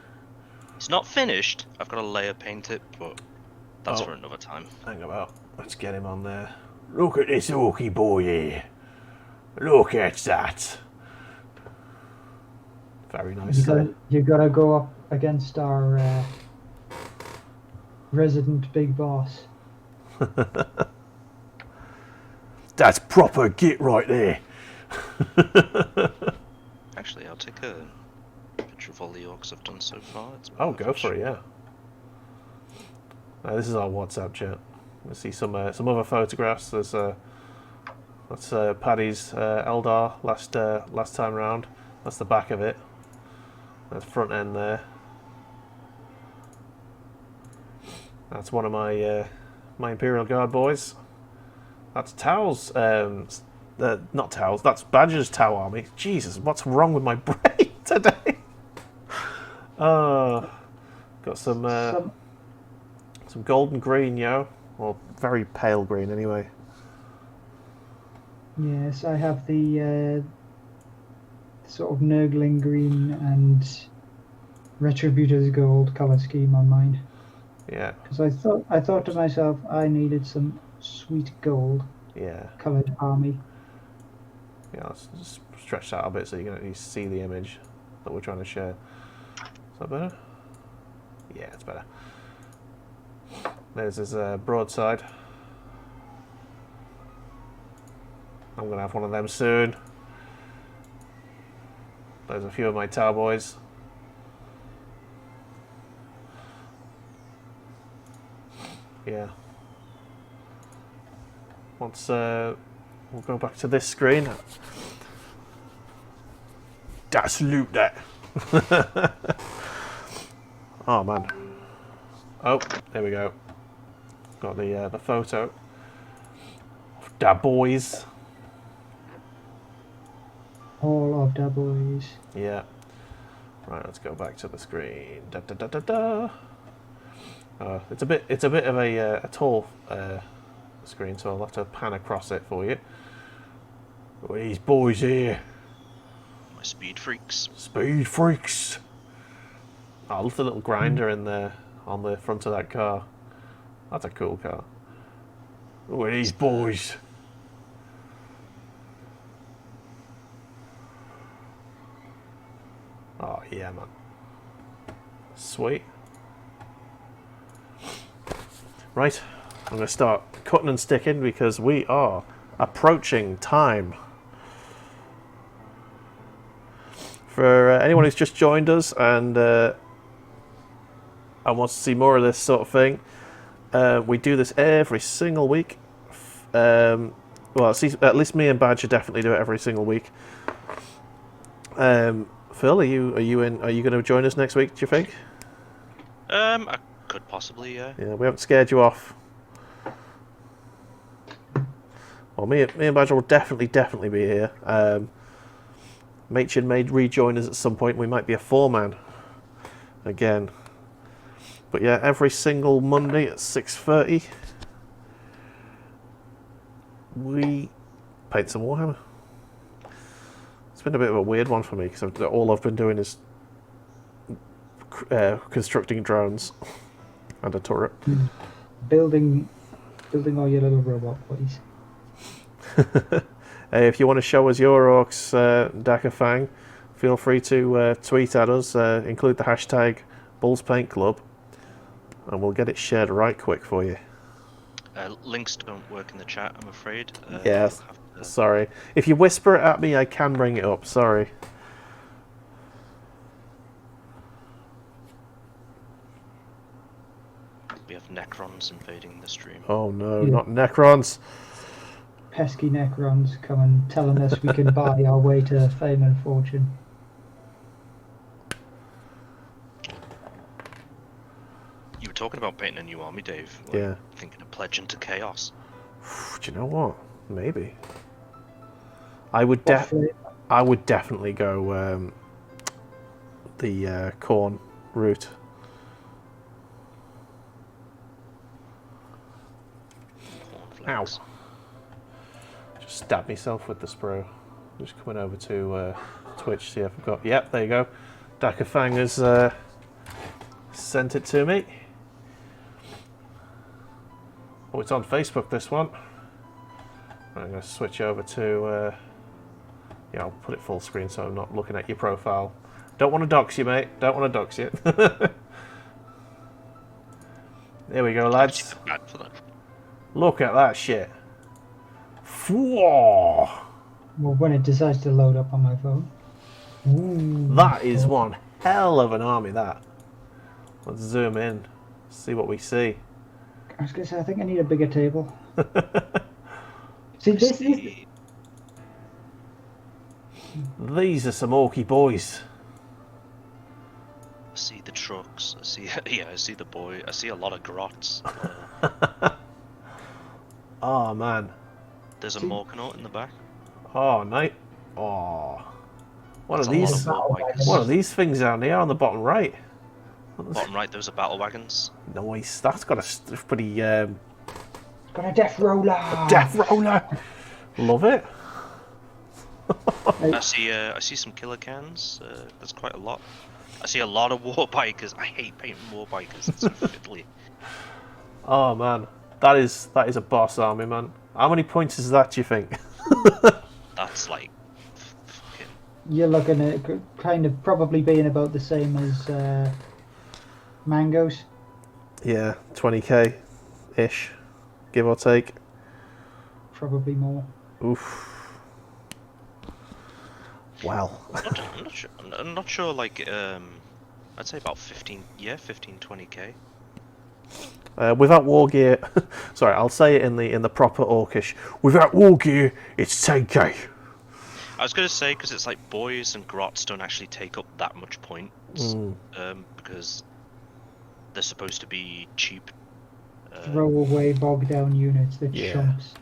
S2: It's not finished. I've got to layer paint it, but that's
S1: Oh.
S2: for another time.
S1: Hang about. Let's get him on there. Look at this Orky boy here. Look at that. Very nice.
S3: You gotta go up against our resident big boss.
S1: That's proper git right there.
S2: Actually, I'll take a picture of all the orcs I've done so far.
S1: Oh, go for it, yeah. This is our WhatsApp chat. Let's see some other photographs. There's that's Paddy's Eldar last time round. That's the back of it. That's front end there. That's one of my my Imperial Guard boys. That's Tao's. Not Tao's. That's Badger's Tau army. Jesus, what's wrong with my brain today? Got some golden green, yo. Or very pale green, anyway.
S3: Yes, I have the sort of Nurgling green and Retributor's gold color scheme on mine.
S1: Yeah.
S3: Because I thought to myself, I needed some sweet gold.
S1: Yeah.
S3: Colored army.
S1: Yeah. Let's just stretch that a bit so you can at least see the image that we're trying to share. Is that better? Yeah, it's better. There's his broadside. I'm going to have one of them soon. There's a few of my tower boys. Yeah. Once we'll go back to this screen. That's loot that. Oh man. Oh, there we go. Got the photo of da boys.
S3: All of the boys.
S1: Yeah. Right, let's go back to the screen. Da da da da da. It's a bit of a tall screen, so I'll have to pan across it for you. Look at these boys here.
S2: My speed freaks.
S1: Speed freaks. Oh, look at the little grinder in there on the front of that car. That's a cool car. Look at these boys. Oh yeah, man. Sweet. Right, I'm going to start cutting and sticking because we are approaching time. For anyone who's just joined us and wants to see more of this sort of thing, we do this every single week. Well, at least me and Badger definitely do it every single week. Phil, are you going to join us next week? Do you think?
S2: I could possibly, yeah.
S1: Yeah, we haven't scared you off. Well, me and Badger will definitely be here. Machin may rejoin us at some point. We might be a 4-man again. But yeah, every single Monday at 6:30, we paint some Warhammer. It's been a bit of a weird one for me because all I've been doing is constructing drones and a turret.
S3: Building all your little robot boys.
S1: If you want to show us your orcs, Dakafang, feel free to tweet at us, include the hashtag BullsPaintClub, and we'll get it shared right quick for you.
S2: Links don't work in the chat, I'm afraid.
S1: Yes, sorry. If you whisper it at me, I can bring it up, sorry.
S2: We have Necrons invading the stream.
S1: Oh no, not Necrons.
S3: Pesky Necrons coming telling us we can buy our way to fame and fortune.
S2: You were talking about painting a new army, Dave.
S1: Yeah.
S2: Thinking of pledging to chaos.
S1: Do you know what? Maybe. I would definitely go the corn route.
S2: Cornflakes.
S1: Ow. Just stabbed myself with the sprue. Just coming over to Twitch, see if I've got... Yep, there you go. Dakafang has sent it to me. Oh, it's on Facebook, this one. I'm going to switch over to... yeah, I'll put it full screen so I'm not looking at your profile. Don't want to dox you, mate. Don't want to dox you. There we go, lads. Look at that shit. Whoa.
S3: Well, when it decides to load up on my phone. Ooh.
S1: That is one hell of an army, that. Let's zoom in, see what we see.
S3: I was going to say, I think I need a bigger table. See, this is...
S1: These are some orky boys.
S2: I see the trucks. I see, yeah, I see the boy. I see a lot of grots.
S1: Oh man.
S2: There's a Morkanaut in the back.
S1: Oh night. Oh. What
S2: There's
S1: are these? What are these things down here on the bottom right?
S2: Bottom right, those are battle wagons.
S1: Nice. That's got a pretty.
S3: Got a death roller.
S1: Death roller. Love it.
S2: I see some killer cans. There's quite a lot. I see a lot of war bikers. I hate painting war bikers. It's so fiddly.
S1: Oh man, that is a boss army, man. How many points is that? Do you think?
S2: That's like fucking
S3: you're looking at kind of probably being about the same as mangoes.
S1: Yeah, 20k ish, give or take.
S3: Probably more.
S1: Oof. Well.
S2: I'm not sure. Like, I'd say about 15. Yeah, 15, 20k.
S1: Without war gear, sorry, I'll say it in the proper Orcish. Without war gear, it's 10k.
S2: I was gonna say because it's like boys and grots don't actually take up that much points, because they're supposed to be cheap.
S3: Throwaway bog down units, the
S1: Yeah.
S3: chumps.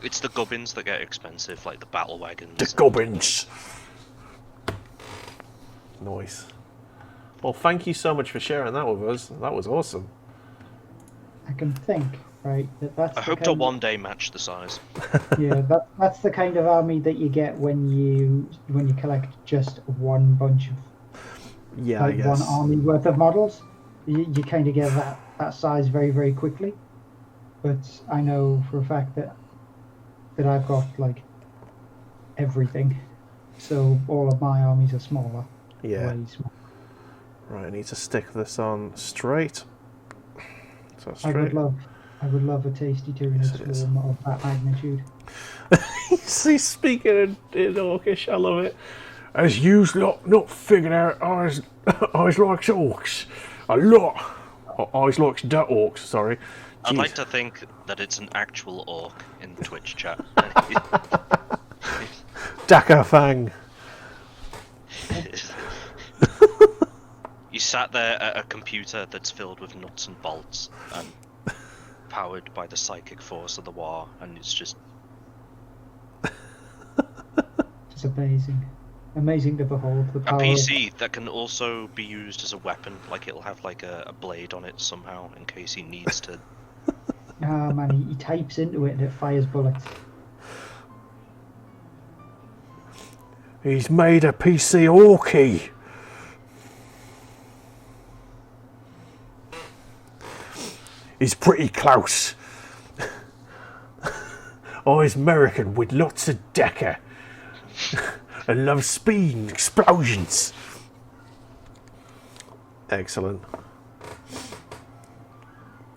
S2: It's the gubbins that get expensive, like the battle wagons.
S1: The goblins. Nice. Well, thank you so much for sharing that with us. That was awesome.
S3: I can think, right, that's
S2: I
S3: the
S2: hope to
S3: kind
S2: one day match the size.
S3: yeah, that's the kind of army that you get when you collect just one bunch of
S1: Yeah, I
S3: like one
S1: guess.
S3: army worth of models. You kind of get that size very, very quickly. But I know for a fact that I've got like everything, so all of my armies are smaller.
S1: Yeah.
S3: Way smaller.
S1: Right, I need to stick this on straight. So
S3: I
S1: straight.
S3: would love a tasty tuna
S1: Yes, it is.
S3: swarm of that magnitude.
S1: See, speaking in Orcish, I love it. As you's not figured out, I likes orcs a lot. I likes the orcs. Sorry.
S2: I'd
S1: Jeez.
S2: like to think that it's an actual orc in Twitch chat.
S1: Daka Fang.
S2: You sat there at a computer that's filled with nuts and bolts and powered by the psychic force of the war, and it's just
S3: It's amazing to behold the
S2: a
S3: power.
S2: PC that can also be used as a weapon. Like it'll have like a blade on it somehow in case he needs to.
S3: Ah man, he types into it and it fires bullets.
S1: He's made a PC Orky. He's pretty close. Oh, he's American with lots of decker. And loves speed and explosions. Excellent.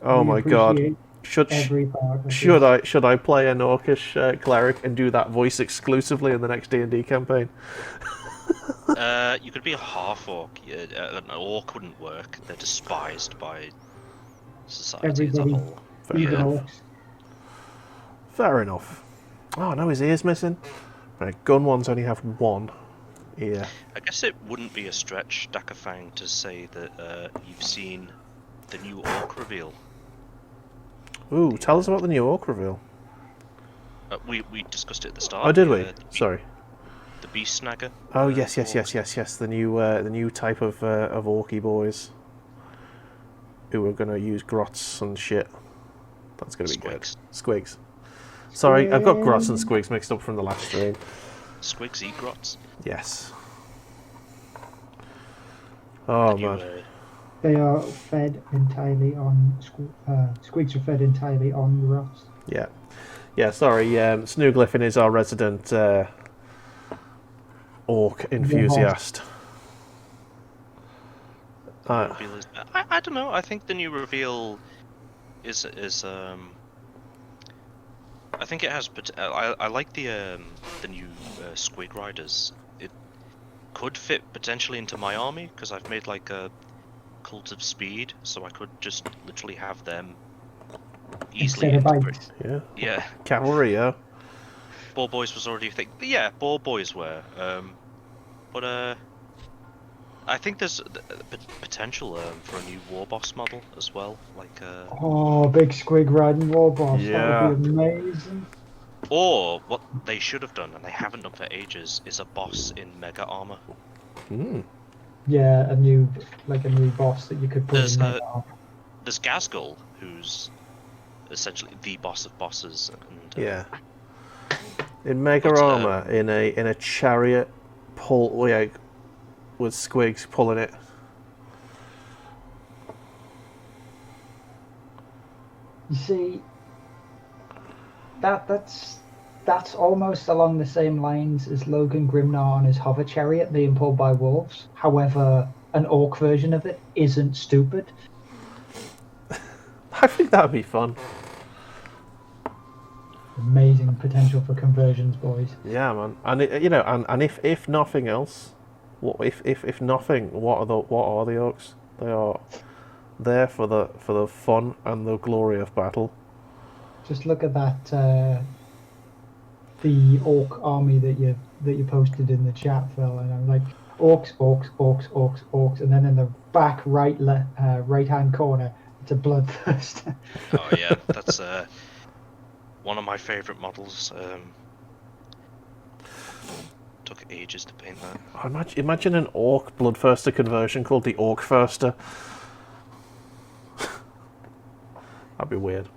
S1: Oh
S3: We
S1: my god.
S3: appreciate every part of
S1: Should I play an Orcish cleric and do that voice exclusively in the next D&D campaign?
S2: You could be a half orc. An orc wouldn't work. They're despised by society as a
S3: Everybody.
S2: whole.
S3: Even
S2: Yeah.
S3: orcs.
S1: Fair enough. Oh no, his ear's missing. Right, gun ones only have one ear.
S2: I guess it wouldn't be a stretch, Dakafang, to say that you've seen the new orc reveal.
S1: Ooh, tell us about the new Orc reveal.
S2: We discussed it at the start.
S1: Oh, did we?
S2: The
S1: Sorry.
S2: The beast snagger.
S1: Oh yes.
S2: orcs.
S1: The new type of Orky boys who are gonna use grots and shit. That's gonna be good. Squigs. Sorry, I've got grots and squigs mixed up from the last stream.
S2: Squigs eat grots.
S1: Yes. Oh
S2: And you,
S1: man.
S3: They are fed entirely on squigs are fed entirely on rots.
S1: Yeah. Yeah. Sorry. SnueGliffin is our resident orc enthusiast.
S2: reveal is, I don't know. I think the new reveal is I think it has. But I like the new squig riders. It could fit potentially into my army because I've made like a cult of speed, so I could just literally have them easily.
S3: Instead of bikes.
S1: Yeah.
S2: Yeah,
S1: Cavalry. Yeah.
S2: Boar Boys was already a thing. But yeah, Boar Boys were. But I think there's potential for a new war boss model as well, like
S3: Oh, big squig riding war boss.
S1: Yeah.
S3: That would be amazing.
S2: or what they should have done and they haven't done for ages is a boss in mega armor.
S1: Mm.
S3: Yeah, a new boss that you could put
S2: There's
S3: in there.
S2: There's Gazgul, who's essentially the boss of bosses, and
S1: Yeah. In mega
S2: But,
S1: armor, in a chariot, with squigs pulling it.
S3: You see, that's That's almost along the same lines as Logan Grimnar on his hover chariot being pulled by wolves. However, an orc version of it isn't stupid.
S1: I think that would be fun.
S3: Amazing potential for conversions, boys.
S1: Yeah, man. And and if nothing else, if nothing, what are the orcs? They are there for the fun and the glory of battle.
S3: Just look at that. The orc army that you posted in the chat, Phil, and I'm like orcs, orcs, orcs, orcs, orcs, and then in the back right hand corner, it's a bloodthirst.
S2: Oh yeah, that's one of my favourite models. Took ages to paint that.
S1: Imagine an orc bloodthirster conversion called the Ork Firster. That'd be weird.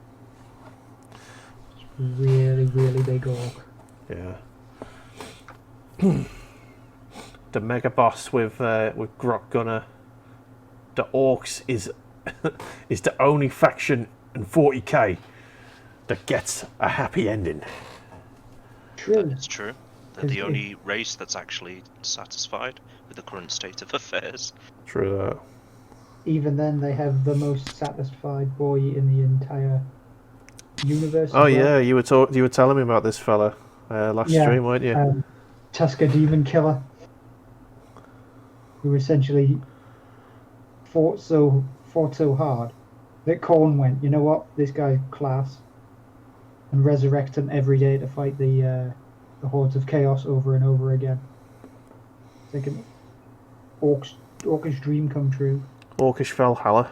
S3: Really, really big orc.
S1: Yeah. The mega boss with Grok Gunner. The orcs is is the only faction in 40k that gets a happy ending.
S3: True.
S2: That is true. They're the only race that's actually satisfied with the current state of affairs.
S1: True that.
S3: Even then, they have the most satisfied boy in the entire universe.
S1: Oh yeah, you were telling me about this fella last stream, weren't you?
S3: Tusker Demon Killer, who essentially fought so hard that Khorne went, you know what, this guy's class, and resurrect him every day to fight the hordes of chaos over and over again. It's like an orcish dream come true.
S1: Orcish Valhalla.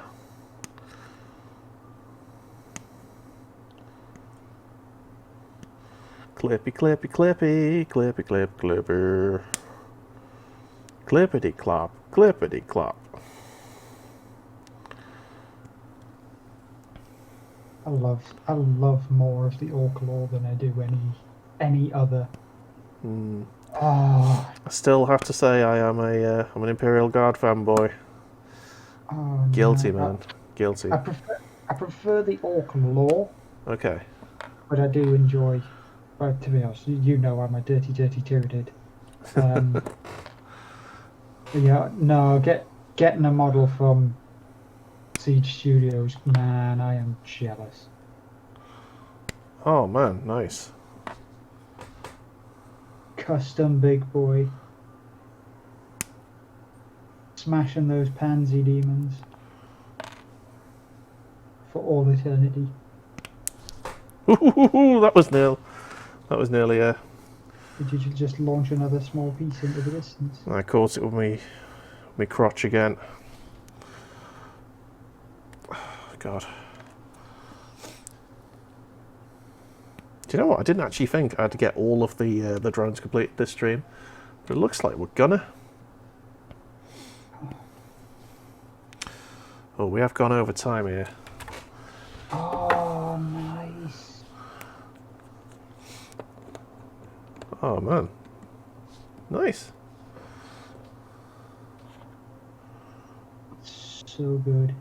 S1: Clippy, clippy, clippy, clippy, clip, clipper. Clippity clop, clippity clop.
S3: I love more of the orc lore than I do any other.
S1: I still have to say I'm an Imperial Guard fanboy.
S3: Oh,
S1: Guilty,
S3: no.
S1: man. Guilty.
S3: I prefer the orc lore,
S1: Okay.
S3: but I do enjoy. But to be honest, you know I'm a dirty Tyranid. Yeah, no, getting a model from Siege Studios, man, I am jealous.
S1: Oh man, nice.
S3: Custom big boy. Smashing those pansy demons for all eternity.
S1: Ooh, that was nearly
S3: Did you just launch another small piece into the distance?
S1: I caught it with me crotch again. God. Do you know what? I didn't actually think I had to get all of the drones complete this stream, but it looks like we're gonna. Oh, we have gone over time here.
S3: Oh, nice.
S1: Oh man, nice.
S3: So good.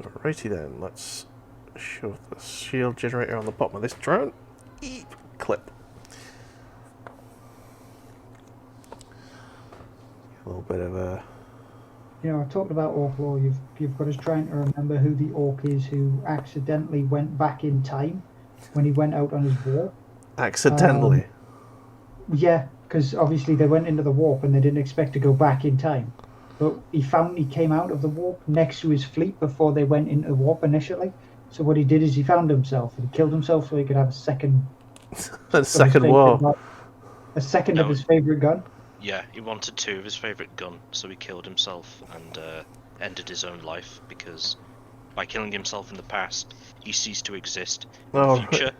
S1: Alrighty then, let's shove the shield generator on the bottom of this drone. Eep, clip. A little bit of a.
S3: You know, I talked about orc lore. You've got us trying to remember who the orc is who accidentally went back in time when he went out on his warp.
S1: Accidentally.
S3: Yeah, because obviously they went into the warp and they didn't expect to go back in time. But he came out of the warp next to his fleet before they went into the warp initially. So what he did is he found himself and killed himself so he could have a second.
S1: A second war.
S3: A second of his favorite gun.
S2: Yeah, he wanted two of his favourite gun, so he killed himself and ended his own life because by killing himself in the past, he ceased to exist in the future,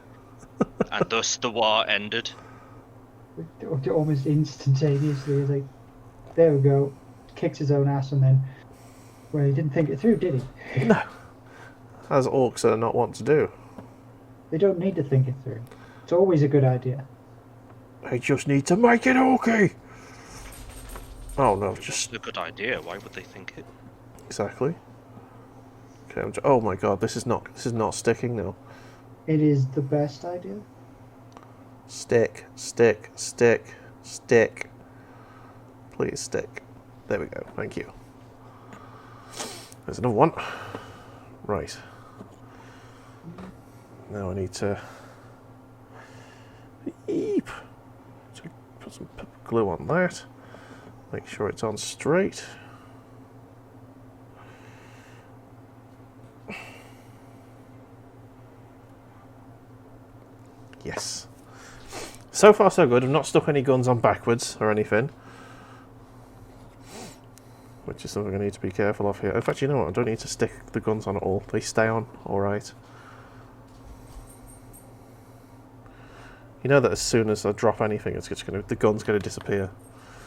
S2: and thus the war ended.
S3: Almost instantaneously, it's like, there we go, kicks his own ass, and then, well, he didn't think it through, did he?
S1: No, as orcs are not want to do.
S3: They don't need to think it through. It's always a good idea.
S1: They just need to make it okay. Oh no, just
S2: a good idea. Why would they think it?
S1: Exactly. Okay, oh my god, this is not sticking now.
S3: It is the best idea.
S1: Stick, stick, stick, stick. Please stick. There we go, thank you. There's another one. Right. Now I need to put some glue on that. Make sure it's on straight. Yes. So far so good. I've not stuck any guns on backwards or anything, which is something I need to be careful of here. In fact, you know what? I don't need to stick the guns on at all. They stay on all right. You know that as soon as I drop anything, it's just the gun's going to disappear.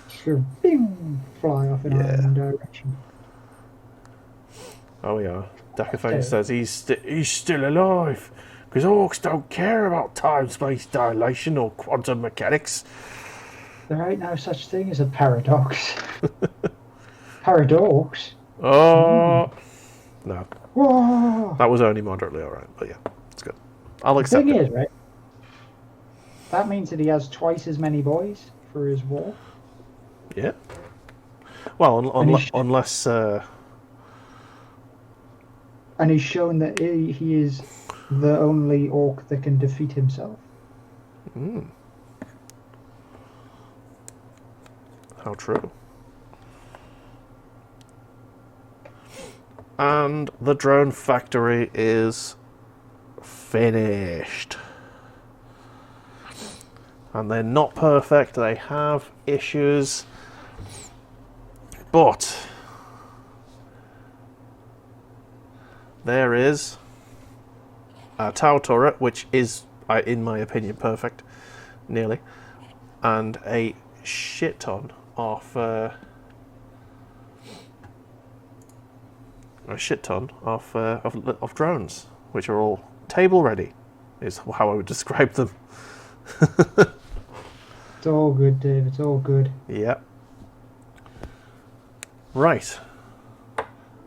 S3: Sure, bing, fly off in a random direction.
S1: Oh yeah. Dakafang says he's still alive because orcs don't care about time-space dilation or quantum mechanics.
S3: There ain't no such thing as a paradox. Paradox?
S1: Oh no.
S3: Whoa!
S1: That was only moderately alright, but yeah, it's good. I'll accept
S3: The thing
S1: it.
S3: is, right? That means that he has twice as many boys for his war.
S1: Yeah. Well, unless.
S3: And he's shown that he is the only orc that can defeat himself.
S1: How true. And the drone factory is finished. And they're not perfect, they have issues, but there is a tower turret, which is, in my opinion, perfect, nearly, and a shit ton of drones, which are all table ready, is how I would describe them.
S3: It's all good, Dave. It's all good.
S1: Yeah. Right.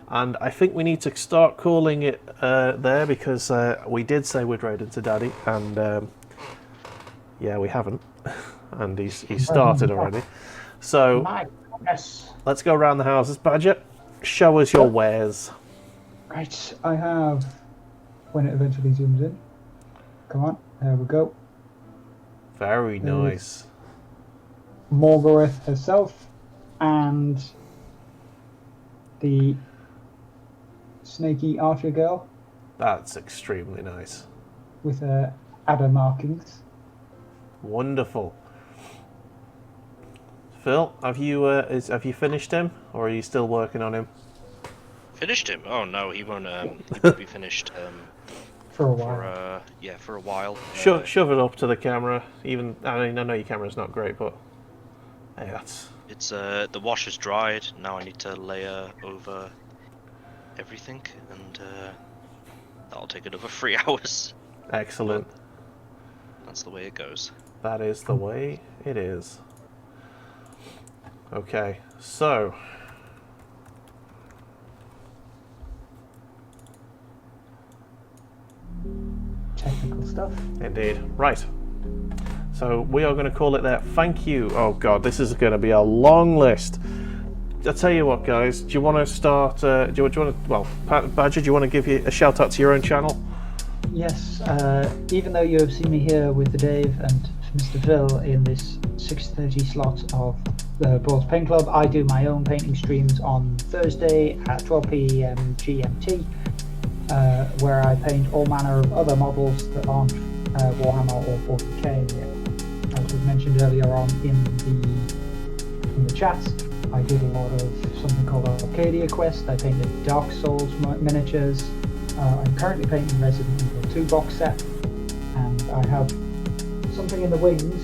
S1: And I think we need to start calling it there because we did say we'd raid into Daddy, and yeah, we haven't. And he's started already. So let's go around the houses. Badger, show us your wares.
S3: Right, I have, when it eventually zooms in. Come on, there we go.
S1: Very nice.
S3: Morgarath herself and the snaky archer girl
S1: That's extremely nice.
S3: with adder markings.
S1: Wonderful. Phil, have you finished him, or are you still working on him?
S2: Finished him? Oh no, he won't. He won't be finished.
S3: For a while.
S2: For a while.
S1: Shove it up to the camera. Even I know your camera's not great, but hey, that's.
S2: It's the wash is dried. Now I need to layer over everything, and that'll take another 3 hours.
S1: Excellent.
S2: That's the way it goes.
S1: That is the way it is. Okay, so
S3: Technical stuff.
S1: indeed. Right. So we are going to call it there. Thank you. Oh god, this is going to be a long list. I'll tell you what, guys. Do you want to start? Do you want to? Well, Badger, do you want to give you a shout out to your own channel?
S3: Yes, even though you have seen me here with the Dave and Mr. Phil in this 6:30 slot of the Broads Paint Club, I do my own painting streams on Thursday at 12 p.m. GMT, where I paint all manner of other models that aren't Warhammer or 40k yet. As was mentioned earlier on in the chat, I did a lot of something called Arcadia Quest. I painted Dark Souls miniatures. I'm currently painting Resident Evil 2 box set, and I have something in the wings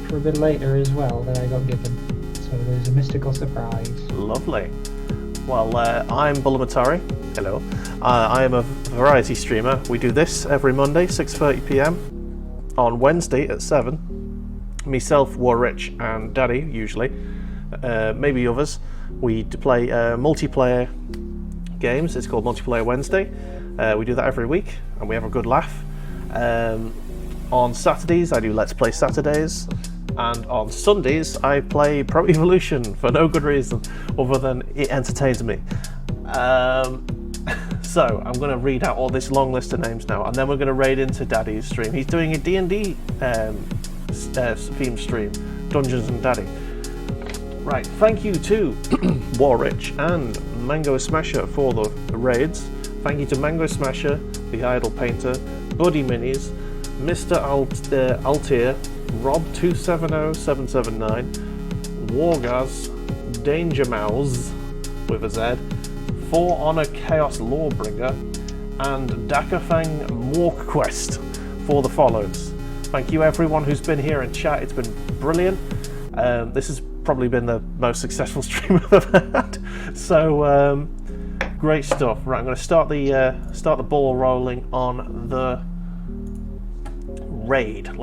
S3: for a bit later as well that I got given. So there's a mystical surprise.
S1: Lovely. Well, I'm Bullamatari. Hello. I am a variety streamer. We do this every Monday, 6:30 p.m. On Wednesday at 7. Myself, Warrich, and Daddy usually. Maybe others. We play multiplayer games. It's called Multiplayer Wednesday. We do that every week, and we have a good laugh. On Saturdays, I do Let's Play Saturdays, and on Sundays, I play Pro Evolution for no good reason other than it entertains me. So I'm going to read out all this long list of names now, and then we're going to raid into Daddy's stream. He's doing a D&D theme stream, Dungeons and Daddy. Right, thank you to Warrich and Mango Smasher for the raids. Thank you to Mango Smasher, the Idle Painter, Buddy Minis, Mr. Altier, Rob270779, Wargaz, Danger Mouse with a Z, For Honor Chaos Lawbringer, and Dakafang Morquest for the follows. Thank you everyone who's been here in chat, it's been brilliant. This has probably been the most successful stream I've ever had. So great stuff. Right, I'm going to start the ball rolling on the raid. Let's